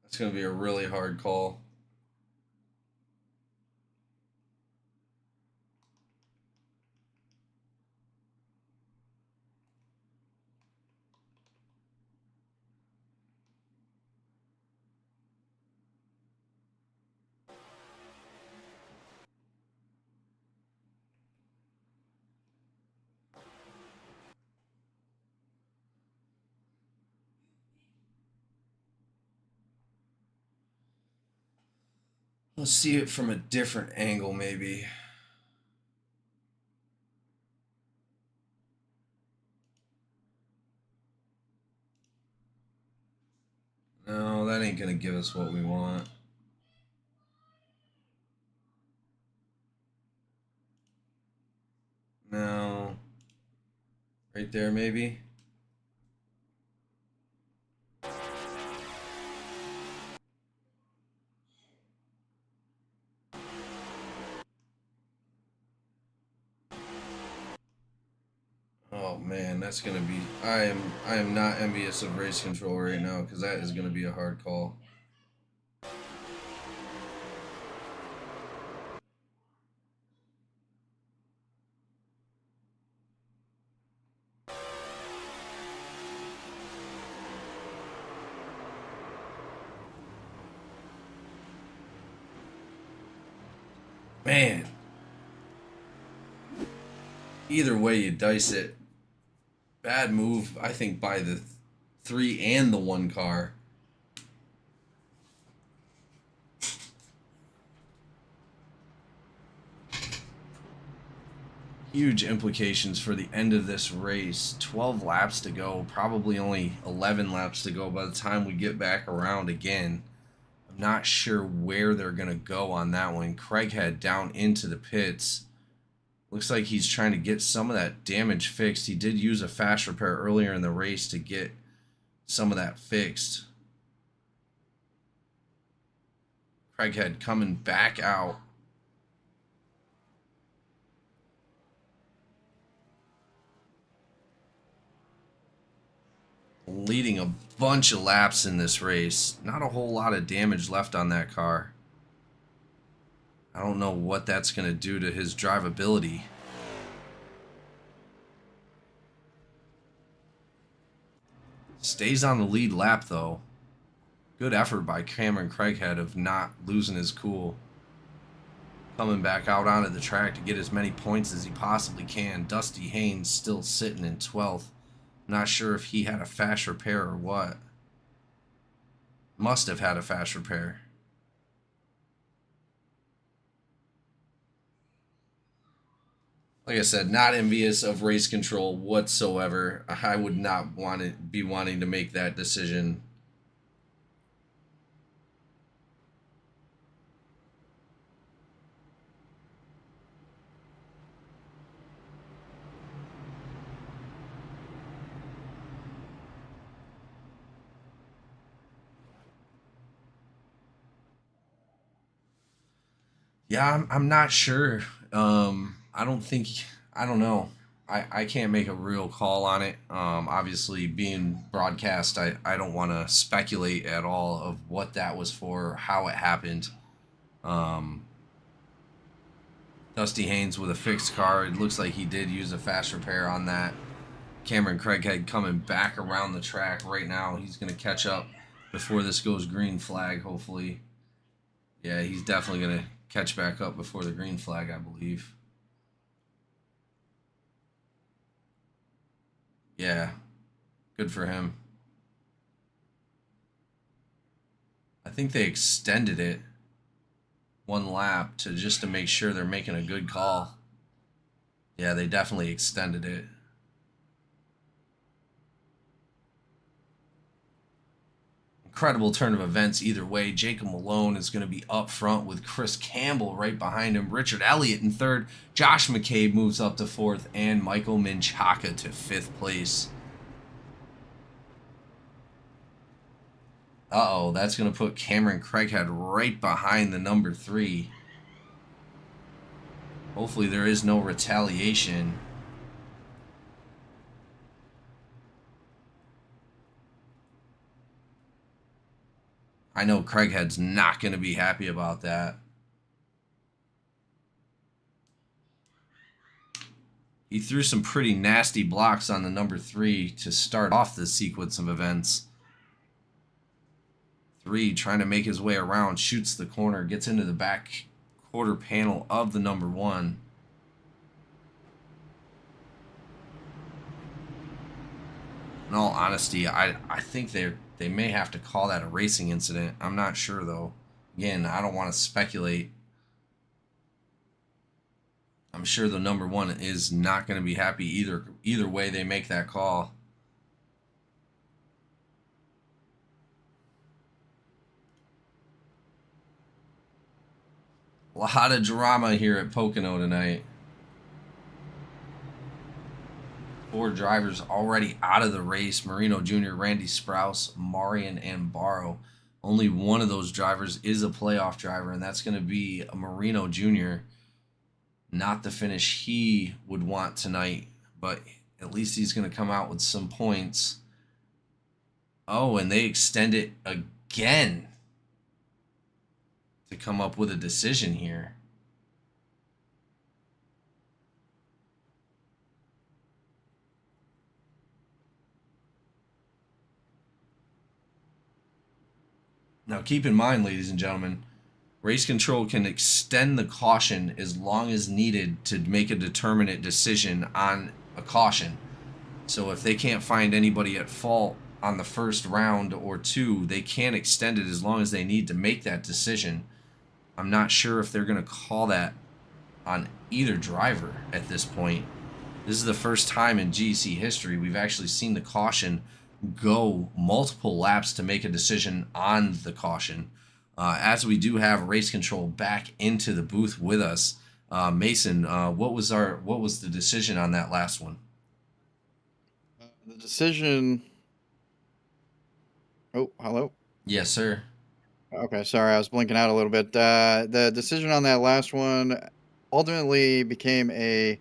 Speaker 1: That's going to be a really hard call. Let's see it from a different angle, maybe. No, that ain't gonna give us what we want. No. Right there, maybe? Oh man, that's gonna be. I am not envious of race control right now because that is gonna be a hard call. Man. Either way you dice it. Bad move, I think, by the 3 and the 1 car. Huge implications for the end of this race. 12 laps to go, probably only 11 laps to go by the time we get back around again. I'm not sure where they're going to go on that one. Craighead down into the pits. Looks like he's trying to get some of that damage fixed. He did use a fast repair earlier in the race to get some of that fixed. Craighead coming back out. Leading a bunch of laps in this race. Not a whole lot of damage left on that car. I don't know what that's going to do to his drivability. Stays on the lead lap though. Good effort by Cameron Craighead of not losing his cool. Coming back out onto the track to get as many points as he possibly can. Dusty Haynes still sitting in 12th. Not sure if he had a fast repair or what. Must have had a fast repair. Like I said, not envious of race control whatsoever. I would not be wanting to make that decision. Yeah, I'm not sure. I don't know. I can't make a real call on it. Obviously, being broadcast, I don't want to speculate at all of what that was for, how it happened. Dusty Haynes with a fixed car. It looks like he did use a fast repair on that. Cameron Craighead coming back around the track right now. He's going to catch up before this goes green flag, hopefully. Yeah, he's definitely going to catch back up before the green flag, I believe. Yeah, good for him. I think they extended it one lap just to make sure they're making a good call. Yeah, they definitely extended it. Incredible turn of events either way. Jacob Malone is going to be up front with Chris Campbell right behind him. Richard Elliott in third. Josh McCabe moves up to fourth. And Michael Minchaka to fifth place. Uh-oh, that's going to put Cameron Craighead right behind the number 3. Hopefully there is no retaliation. I know Craighead's not going to be happy about that. He threw some pretty nasty blocks on the number 3 to start off the sequence of events. 3 trying to make his way around, shoots the corner, gets into the back quarter panel of the number 1. In all honesty, I think they may have to call that a racing incident. I'm not sure though. Again, I don't want to speculate. I'm sure the number 1 is not going to be happy either way they make that call. A lot of drama here at Pocono tonight. 4 drivers already out of the race. Marino Jr., Randy Sprouse, Marion, and Barrow. Only one of those drivers is a playoff driver, and that's going to be a Marino Jr. Not the finish he would want tonight, but at least he's going to come out with some points. Oh, and they extend it again to come up with a decision here. Now, keep in mind, ladies and gentlemen, race control can extend the caution as long as needed to make a determinate decision on a caution. So if they can't find anybody at fault on the first round or 2, they can extend it as long as they need to make that decision. I'm not sure if they're going to call that on either driver at this point. This is the first time in GEC history we've actually seen the caution go multiple laps to make a decision on the caution. As we do have race control back into the booth with us, Mason, what was the decision on that last one?
Speaker 2: The decision. Oh, hello.
Speaker 1: Yes, sir.
Speaker 2: Okay, sorry, I was blinking out a little bit. The decision on that last one ultimately became a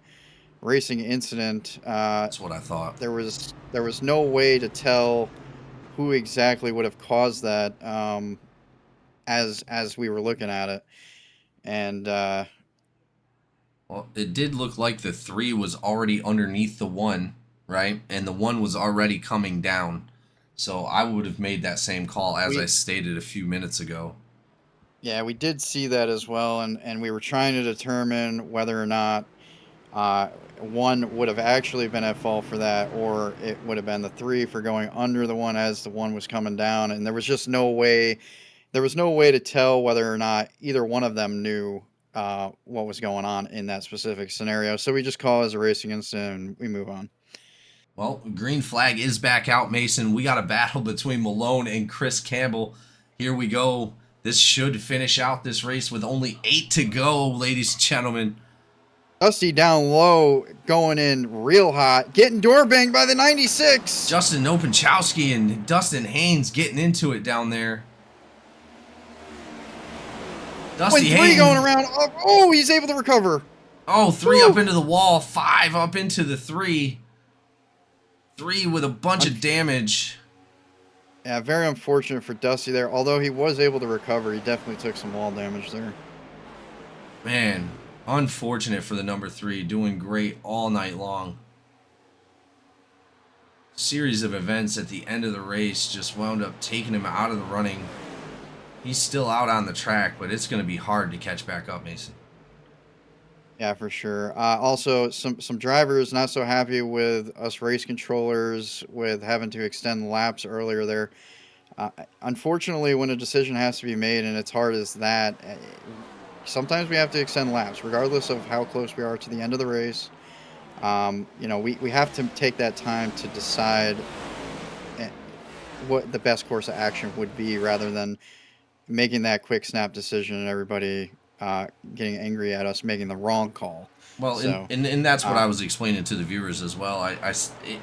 Speaker 2: racing incident.
Speaker 1: That's what I thought.
Speaker 2: There was no way to tell who exactly would have caused that as we were looking at it, and
Speaker 1: Well, it did look like the 3 was already underneath the 1, right? And the 1 was already coming down. So I would have made that same call as I stated a few minutes ago.
Speaker 2: Yeah, we did see that as well, and we were trying to determine whether or not 1 would have actually been at fault for that, or it would have been the 3 for going under the 1 as the 1 was coming down, and there was just no way. There was no way to tell whether or not either one of them knew what was going on in that specific scenario. So we just call it as a racing incident and we move on.
Speaker 1: Well, green flag is back out, Mason. We got a battle between Malone and Chris Campbell. Here we go. This should finish out this race with only 8 to go, ladies and gentlemen.
Speaker 2: Dusty down low, going in real hot, getting door banged by the 96.
Speaker 1: Justin Openchowski and Dustin Haynes getting into it down there.
Speaker 2: Dusty Haynes going around. Oh, he's able to recover.
Speaker 1: Oh, 3 up into the wall, 5 up into the 3. 3 with a bunch of damage.
Speaker 2: Yeah, very unfortunate for Dusty there. Although he was able to recover, he definitely took some wall damage there.
Speaker 1: Man, unfortunate for the number 3, doing great all night long. Series of events at the end of the race just wound up taking him out of the running. He's still out on the track, but it's going to be hard to catch back up, Mason.
Speaker 2: Yeah, for sure. Also, some drivers not so happy with us race controllers with having to extend laps earlier there. Unfortunately, when a decision has to be made and it's hard as that, sometimes we have to extend laps, regardless of how close we are to the end of the race. You know, we have to take that time to decide what the best course of action would be, rather than making that quick snap decision and everybody getting angry at us making the wrong call.
Speaker 1: Well,
Speaker 2: so,
Speaker 1: and that's what I was explaining to the viewers as well.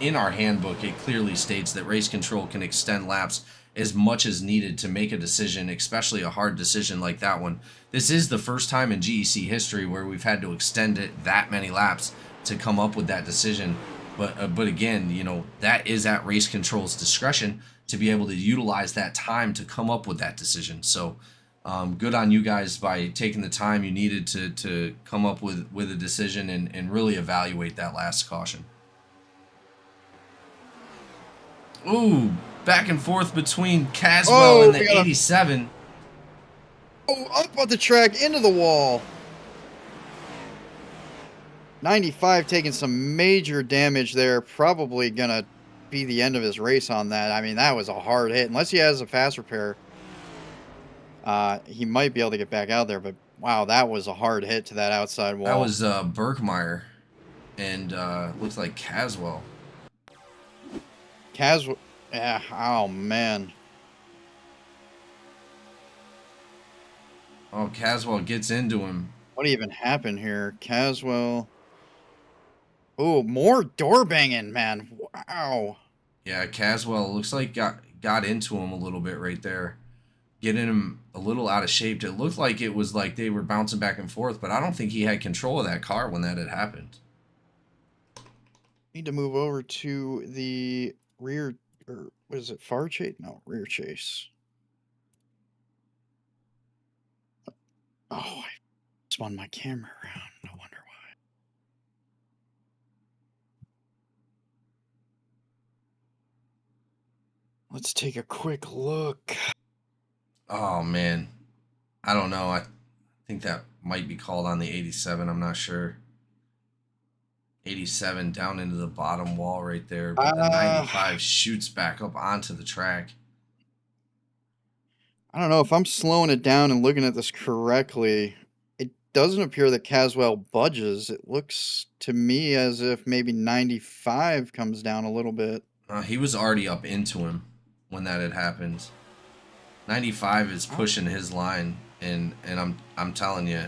Speaker 1: In our handbook, it clearly states that race control can extend laps as much as needed to make a decision, especially a hard decision like that one. This is the first time in GEC history where we've had to extend it that many laps to come up with that decision. But again, you know, that is at race control's discretion to be able to utilize that time to come up with that decision. So good on you guys by taking the time you needed to come up with a decision and really evaluate that last caution. Ooh, back and forth between Caswell and the 87.
Speaker 2: Oh, up on the track, into the wall. 95 taking some major damage there. Probably going to be the end of his race on that. I mean, that was a hard hit. Unless he has a fast repair, he might be able to get back out there. But, wow, that was a hard hit to that outside wall.
Speaker 1: That was Berkmeyer and looks like Caswell.
Speaker 2: Caswell, yeah, oh, man.
Speaker 1: Oh, Caswell gets into him.
Speaker 2: What even happened here? Caswell. Oh, more door banging, man. Wow.
Speaker 1: Yeah, Caswell looks like got into him a little bit right there. Getting him a little out of shape. It looked like it was like they were bouncing back and forth, but I don't think he had control of that car when that had happened.
Speaker 2: Need to move over to the rear, or what is it, far chase? No, rear chase. Oh, I spun my camera around. No wonder why. Let's take a quick look.
Speaker 1: Oh, man. I don't know. I think that might be called on the 87. I'm not sure. 87 down into the bottom wall right there. But the 95 shoots back up onto the track.
Speaker 2: I don't know if I'm slowing it down and looking at this correctly. It doesn't appear that Caswell budges. It looks to me as if maybe 95 comes down a little bit.
Speaker 1: He was already up into him when that had happened. 95 is pushing his line, and I'm telling you,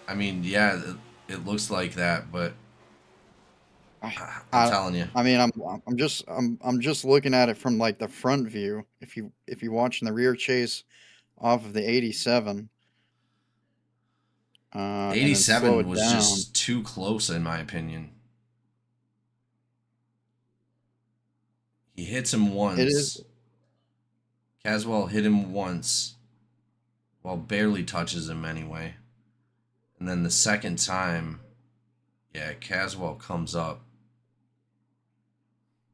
Speaker 1: I mean, yeah, it looks like that, but I'm telling you.
Speaker 2: I mean, I'm just looking at it from like the front view. If you're watching the rear chase off of the 87, and then slow
Speaker 1: 87
Speaker 2: it
Speaker 1: was
Speaker 2: down.
Speaker 1: just too close, in my opinion. He hits him once.
Speaker 2: It is.
Speaker 1: Caswell hit him once. Well, barely touches him anyway. And then the second time, yeah, Caswell comes up.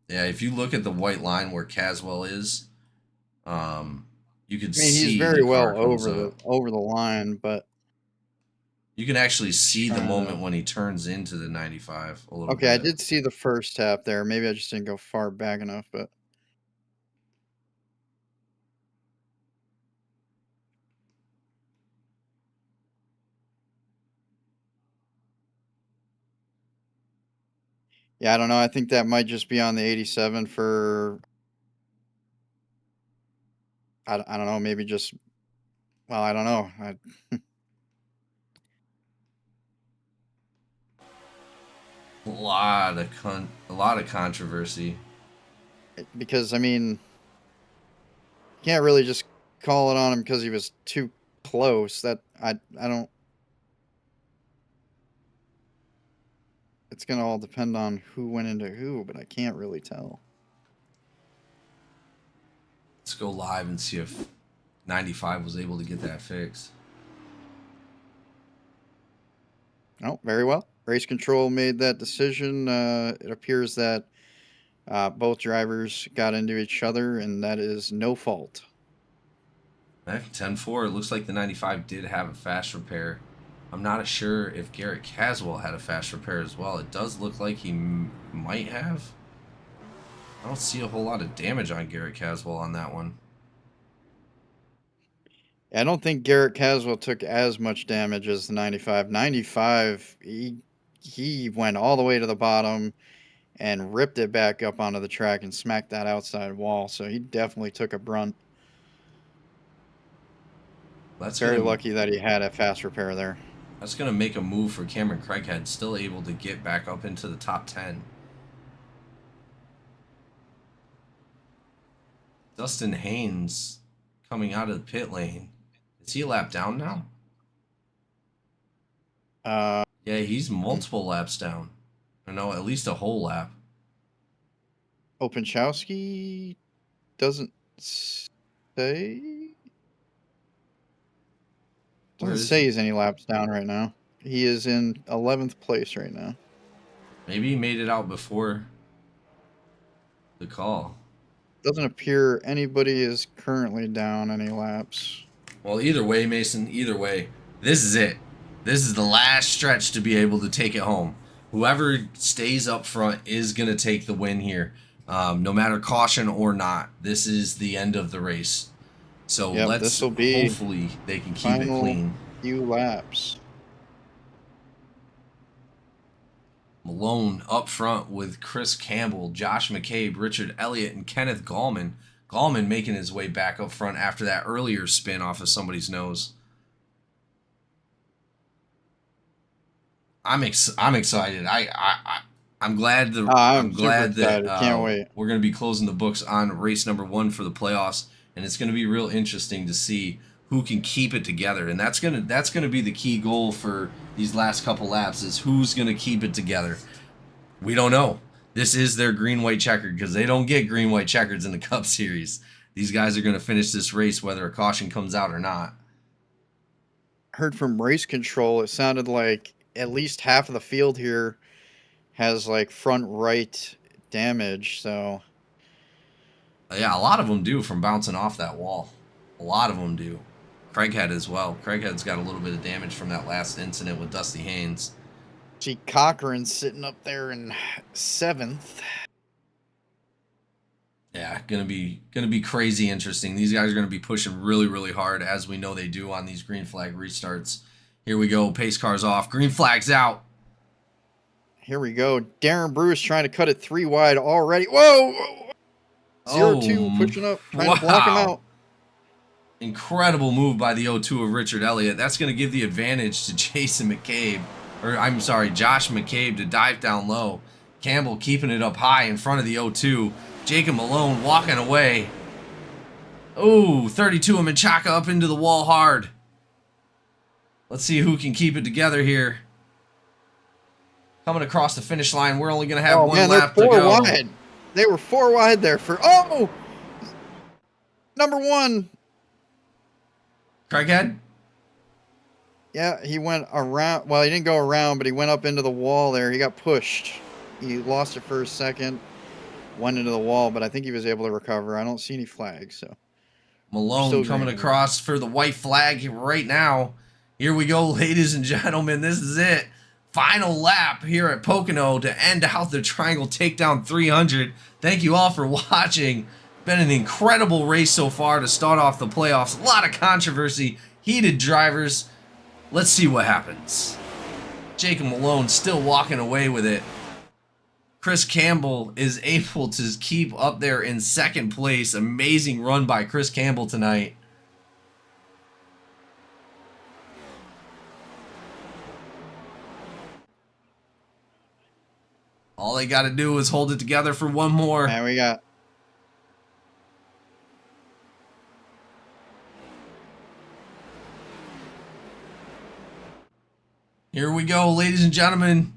Speaker 1: Yeah, if you look at the white line where Caswell is, you could see
Speaker 2: He's very
Speaker 1: the car
Speaker 2: well
Speaker 1: comes
Speaker 2: over the line, but
Speaker 1: you can actually see the
Speaker 2: Trying to-
Speaker 1: moment when he turns into the 95 a little
Speaker 2: okay,
Speaker 1: bit.
Speaker 2: I did see the first tap there. Maybe I just didn't go far back enough, but yeah, I don't know. I think that might just be on the 87 for I don't know, maybe just well, I don't know.
Speaker 1: A lot of controversy.
Speaker 2: Because I mean, you can't really just call it on him because he was too close. That I don't. It's gonna all depend on who went into who, but I can't really tell.
Speaker 1: Let's go live and see if 95 was able to get that fixed.
Speaker 2: Oh, very well. Race control made that decision. It appears that both drivers got into each other, and that is no fault.
Speaker 1: Back 10-4, it looks like the 95 did have a fast repair. I'm not sure if Garrett Caswell had a fast repair as well. It does look like he might have. I don't see a whole lot of damage on Garrett Caswell on that one.
Speaker 2: I don't think Garrett Caswell took as much damage as the 95. 95, he went all the way to the bottom and ripped it back up onto the track and smacked that outside wall. So he definitely took a brunt.
Speaker 1: That's
Speaker 2: very lucky that he had a fast repair there.
Speaker 1: That's going to make a move for Cameron Craighead, still able to get back up into the top 10. Dustin Haynes coming out of the pit lane. Is he a lap down now? Yeah, he's multiple laps down. I know, at least a whole lap.
Speaker 2: Openchowski doesn't say. Doesn't say he's any laps down right now. He is in 11th place right now.
Speaker 1: Maybe he made it out before the call.
Speaker 2: Doesn't appear anybody is currently down any laps.
Speaker 1: Well, either way, Mason, either way, this is it. This is the last stretch to be able to take it home. Whoever stays up front is going to take the win here. No matter caution or not, this is the end of the race. So let's hopefully they can keep it clean.
Speaker 2: Few laps.
Speaker 1: Malone up front with Chris Campbell, Josh McCabe, Richard Elliott, and Kenneth Gallman. Gallman making his way back up front after that earlier spin off of somebody's nose. I'm excited. I'm glad I'm glad that
Speaker 2: can't wait.
Speaker 1: We're going to be closing the books on race number 1 for the playoffs, and it's going to be real interesting to see who can keep it together. And that's going to be the key goal for these last couple laps, is who's going to keep it together. We don't know. This is their green-white checkered, because they don't get green-white checkers in the Cup Series. These guys are going to finish this race whether a caution comes out or not.
Speaker 2: Heard from race control, it sounded like at least half of the field here has like front right damage. So
Speaker 1: yeah, a lot of them do from bouncing off that wall. A lot of them do. Craighead as well. Craighead's got a little bit of damage from that last incident with Dusty Haynes.
Speaker 2: See Cochran sitting up there in 7th.
Speaker 1: Yeah, gonna be crazy interesting. These guys are gonna be pushing really, really hard, as we know they do on these green flag restarts Here we go. Pace car's off. Green flag's out.
Speaker 2: Here we go. Darren Bruce trying to cut it 3 wide already. Whoa! 0-2 pushing up, trying to block him out.
Speaker 1: Incredible move by the 0-2 of Richard Elliott. That's going to give the advantage to Jason McCabe. Or, I'm sorry, Josh McCabe to dive down low. Campbell keeping it up high in front of the 0-2. Jacob Malone walking away. Oh, 32 of Menchaca up into the wall hard. Let's see who can keep it together here. Coming across the finish line. We're only going to have one lap to go.
Speaker 2: Wide. They were 4 wide there for... Oh! Number 1.
Speaker 1: Craighead?
Speaker 2: Yeah, he went around. Well, he didn't go around, but he went up into the wall there. He got pushed. He lost it for a second. Went into the wall, but I think he was able to recover. I don't see any flags, so...
Speaker 1: Malone coming across for the white flag right now. Here we go, ladies and gentlemen. This is it. Final lap here at Pocono to end out the Triangle Takedown 300. Thank you all for watching. Been an incredible race so far to start off the playoffs. A lot of controversy, heated drivers. Let's see what happens. Jacob Malone still walking away with it. Chris Campbell is able to keep up there in second place. Amazing run by Chris Campbell tonight. All they got to do is hold it together for one more.
Speaker 2: And we got...
Speaker 1: Here we go, ladies and gentlemen.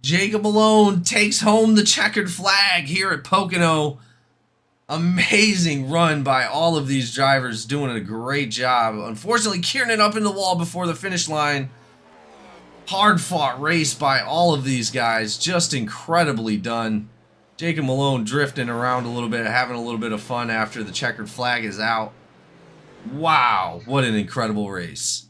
Speaker 1: Jacob Malone takes home the checkered flag here at Pocono. Amazing run by all of these drivers, doing a great job. Unfortunately, Kieran up in the wall before the finish line. Hard fought race by all of these guys, just incredibly done. Jacob Malone drifting around a little bit, having a little bit of fun after the checkered flag is out. Wow, what an incredible race.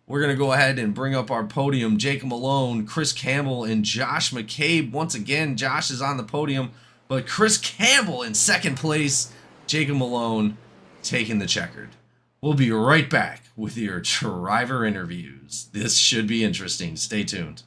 Speaker 1: We're going to go ahead and bring up our podium. Jacob Malone, Chris Campbell, and Josh McCabe. Once again, Josh is on the podium, but Chris Campbell in second place. Jacob Malone taking the checkered. We'll be right back with your driver interviews. This should be interesting. Stay tuned.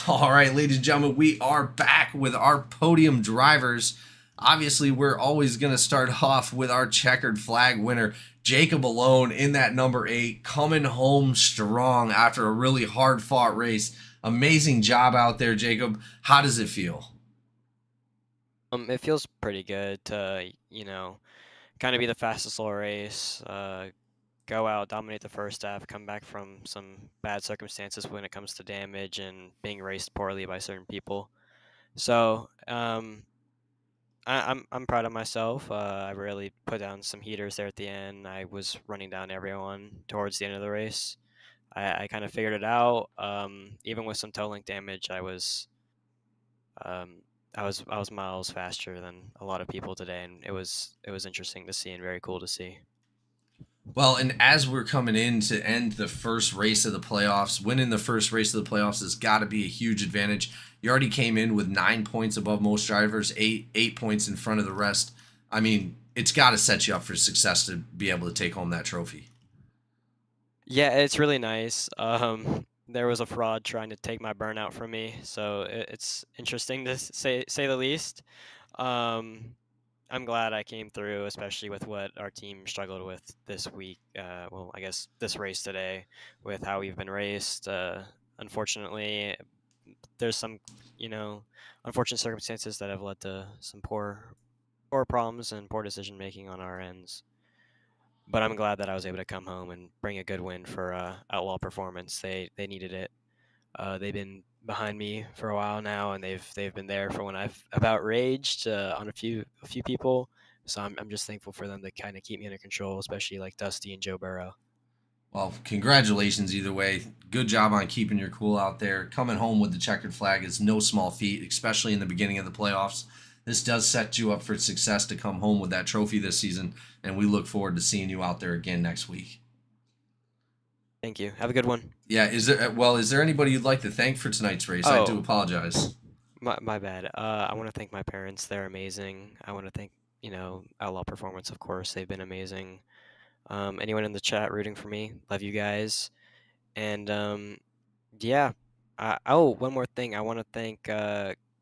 Speaker 1: All right, ladies and gentlemen, we are back with our podium drivers. Obviously, we're always going to start off with our checkered flag winner, Jacob Malone, in that number 8, coming home strong after a really hard-fought race. Amazing job out there, Jacob. How does it feel?
Speaker 7: It feels pretty good to, kind of be the fastest little race, go out, dominate the first half, come back from some bad circumstances when it comes to damage and being raced poorly by certain people. So I'm proud of myself. I really put down some heaters there at the end. I was running down everyone towards the end of the race. I kind of figured it out. Even with some toe link damage, I was miles faster than a lot of people today, and it was interesting to see and very cool to see.
Speaker 1: Well, and as we're coming in to end the first race of the playoffs, winning the first race of the playoffs has got to be a huge advantage. You already came in with 9 points above most drivers, eight points in front of the rest. I mean, it's got to set you up for success to be able to take home that trophy.
Speaker 7: Yeah, it's really nice. There was a fraud trying to take my burnout from me, so it's interesting to say the least. Um, I'm glad I came through, especially with what our team struggled with this week. Well, I guess this race today, with how we've been raced. Unfortunately, there's some, you know, unfortunate circumstances that have led to some poor problems and poor decision making on our ends. But I'm glad that I was able to come home and bring a good win for Outlaw Performance. They needed it. They've been behind me for a while now, and they've been there for when I've outraged on a few people. So I'm just thankful for them to kind of keep me under control, especially like Dusty and Joe Burrow.
Speaker 1: Well, congratulations either way. Good job on keeping your cool out there. Coming home with the checkered flag is no small feat, especially in the beginning of the playoffs. This does set you up for success to come home with that trophy this season, and we look forward to seeing you out there again next week.
Speaker 7: Thank you. Have a good one.
Speaker 1: Yeah, is there anybody you'd like to thank for tonight's race? I do apologize.
Speaker 7: My bad. I want to thank my parents. They're amazing. I want to thank, Outlaw Performance, of course. They've been amazing. Anyone in the chat rooting for me, love you guys. And yeah. One more thing. I want to thank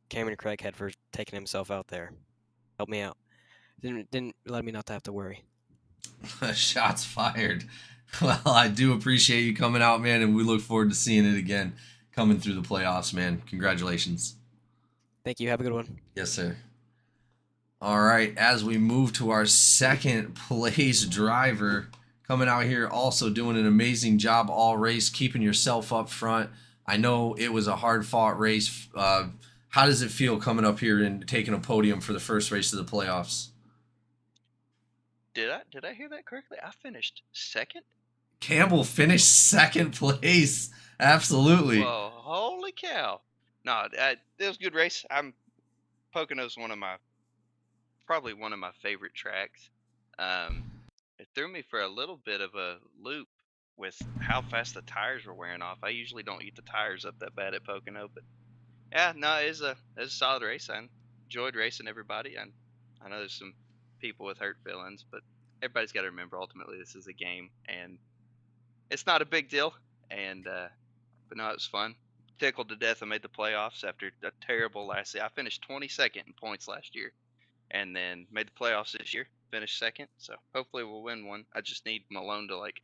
Speaker 7: Cameron Craighead for taking himself out there. Help me out. Didn't let me not to have to worry.
Speaker 1: Shots fired. Well, I do appreciate you coming out, man, and we look forward to seeing it again coming through the playoffs, man. Congratulations.
Speaker 7: Thank you. Have a good one.
Speaker 1: Yes, sir. All right, as we move to our second place driver coming out here, also doing an amazing job all race, keeping yourself up front. I know it was a hard-fought race. How does it feel coming up here and taking a podium for the first race of the playoffs?
Speaker 8: Did I hear that correctly? I finished second?
Speaker 1: Campbell finished second place. Absolutely.
Speaker 8: Well, holy cow. No, it was a good race. Pocono's probably one of my favorite tracks. It threw me for a little bit of a loop with how fast the tires were wearing off. I usually don't eat the tires up that bad at Pocono, but yeah, no, it was a solid race. I enjoyed racing everybody. I know there's some people with hurt feelings, but everybody's got to remember ultimately this is a game and it's not a big deal. And but no, it was fun. Tickled to death I made the playoffs after a terrible last year. I finished 22nd in points last year, and then made the playoffs this year. Finished second, so hopefully we'll win one. I just need Malone to like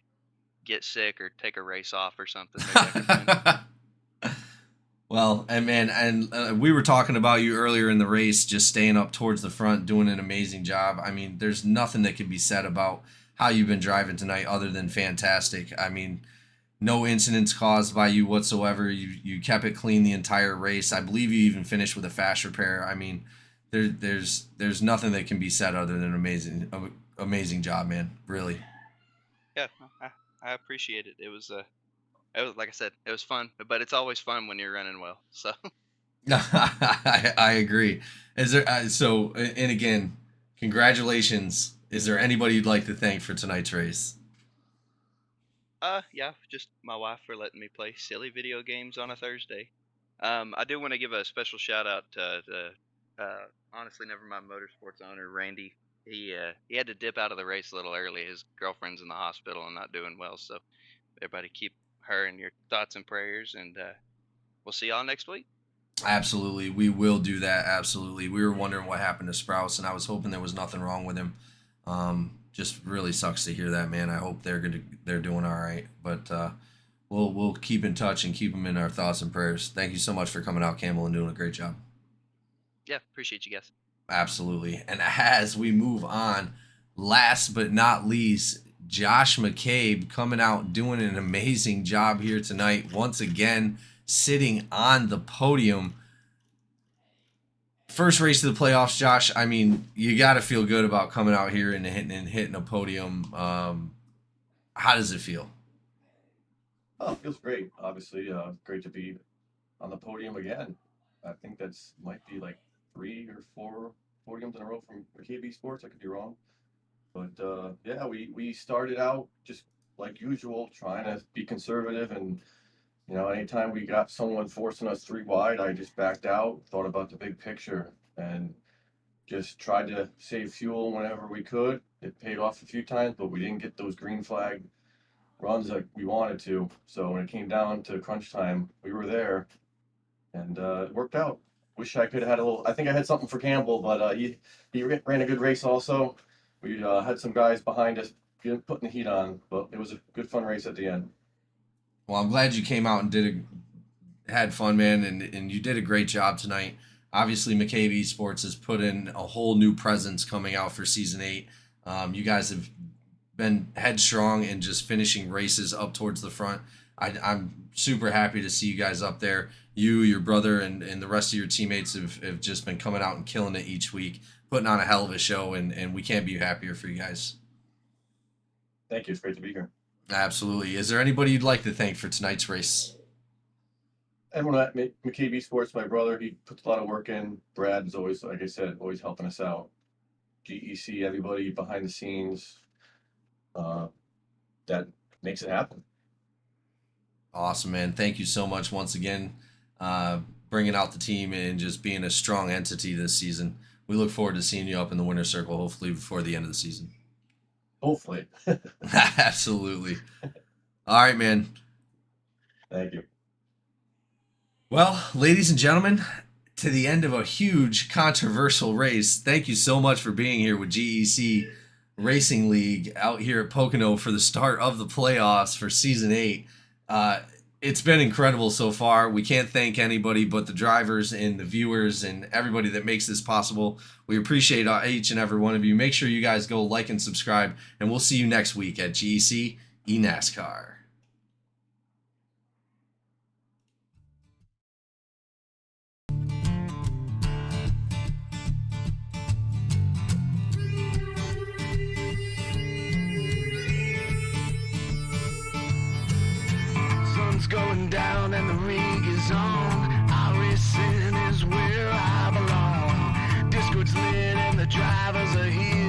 Speaker 8: get sick or take a race off or something. Maybe I can win.
Speaker 1: Well, and man, and we were talking about you earlier in the race, just staying up towards the front, doing an amazing job. I mean, there's nothing that can be said about how you've been driving tonight other than fantastic. I mean, no incidents caused by you whatsoever. You kept it clean the entire race. I believe you even finished with a fast repair. I mean, there's nothing that can be said other than amazing job, man. Really.
Speaker 8: Yeah, I appreciate it. It was like I said, it was fun, but it's always fun when you're running well. So
Speaker 1: I agree. Is there and again, congratulations. Is there anybody you'd like to thank for tonight's race?
Speaker 8: yeah, just my wife for letting me play silly video games on a Thursday. I do want to give a special shout out to honestly, Never Mind Motorsports owner Randy. He had to dip out of the race a little early. His girlfriend's in the hospital and not doing well, so everybody keep her in your thoughts and prayers, and we'll see y'all next week.
Speaker 1: Absolutely, we will do that. Absolutely, we were wondering what happened to Sprouse, and I was hoping there was nothing wrong with him. Just really sucks to hear that, man. I hope they're doing all right, but we'll keep in touch and keep them in our thoughts and prayers. Thank you so much for coming out, Campbell, and doing a great job.
Speaker 8: Yeah, appreciate you guys.
Speaker 1: Absolutely. And as we move on, last but not least, Josh McCabe coming out doing an amazing job here tonight. Once again, sitting on the podium. First race of the playoffs, Josh. I mean, you got to feel good about coming out here and hitting a podium. How does it feel?
Speaker 9: Oh, it feels great. Obviously, great to be on the podium again. I think that's might be like 3 or 4 podiums in a row from KB Sports. I could be wrong, but yeah, we started out just like usual, trying to be conservative, and anytime we got someone forcing us 3 wide, I just backed out, thought about the big picture, and just tried to save fuel whenever we could. It paid off a few times, but we didn't get those green flag runs like we wanted to. So when it came down to crunch time, we were there, and it worked out. Wish I could have had a little. I think I had something for Campbell, but he ran a good race also. We had some guys behind us putting the heat on, but it was a good fun race at the end.
Speaker 1: Well, I'm glad you came out and had fun, man, and you did a great job tonight. Obviously, McCabe Esports has put in a whole new presence coming out for Season 8. You guys have been headstrong and just finishing races up towards the front. I'm super happy to see you guys up there. You, your brother, and the rest of your teammates have just been coming out and killing it each week, putting on a hell of a show, and we can't be happier for you guys.
Speaker 9: Thank you. It's great to be here.
Speaker 1: Absolutely. Is there anybody you'd like to thank for tonight's race?
Speaker 9: Everyone at McCabe Esports, my brother, he puts a lot of work in. Brad is always, like I said, always helping us out. GEC, everybody behind the scenes, that makes it happen.
Speaker 1: Awesome, man. Thank you so much once again, bringing out the team and just being a strong entity this season. We look forward to seeing you up in the winner's circle, hopefully before the end of the season.
Speaker 9: Hopefully.
Speaker 1: Absolutely. All right, man.
Speaker 9: Thank you.
Speaker 1: Well, ladies and gentlemen, to the end of a huge controversial race. Thank you so much for being here with GEC Racing League out here at Pocono for the start of the playoffs for Season 8. It's been incredible so far. We can't thank anybody but the drivers and the viewers and everybody that makes this possible. We appreciate each and every one of you. Make sure you guys go like and subscribe, and we'll see you next week at GEC eNASCAR.
Speaker 3: Sun's going down and the rig is on. iRacing is where I belong. Discord's lit and the drivers are here.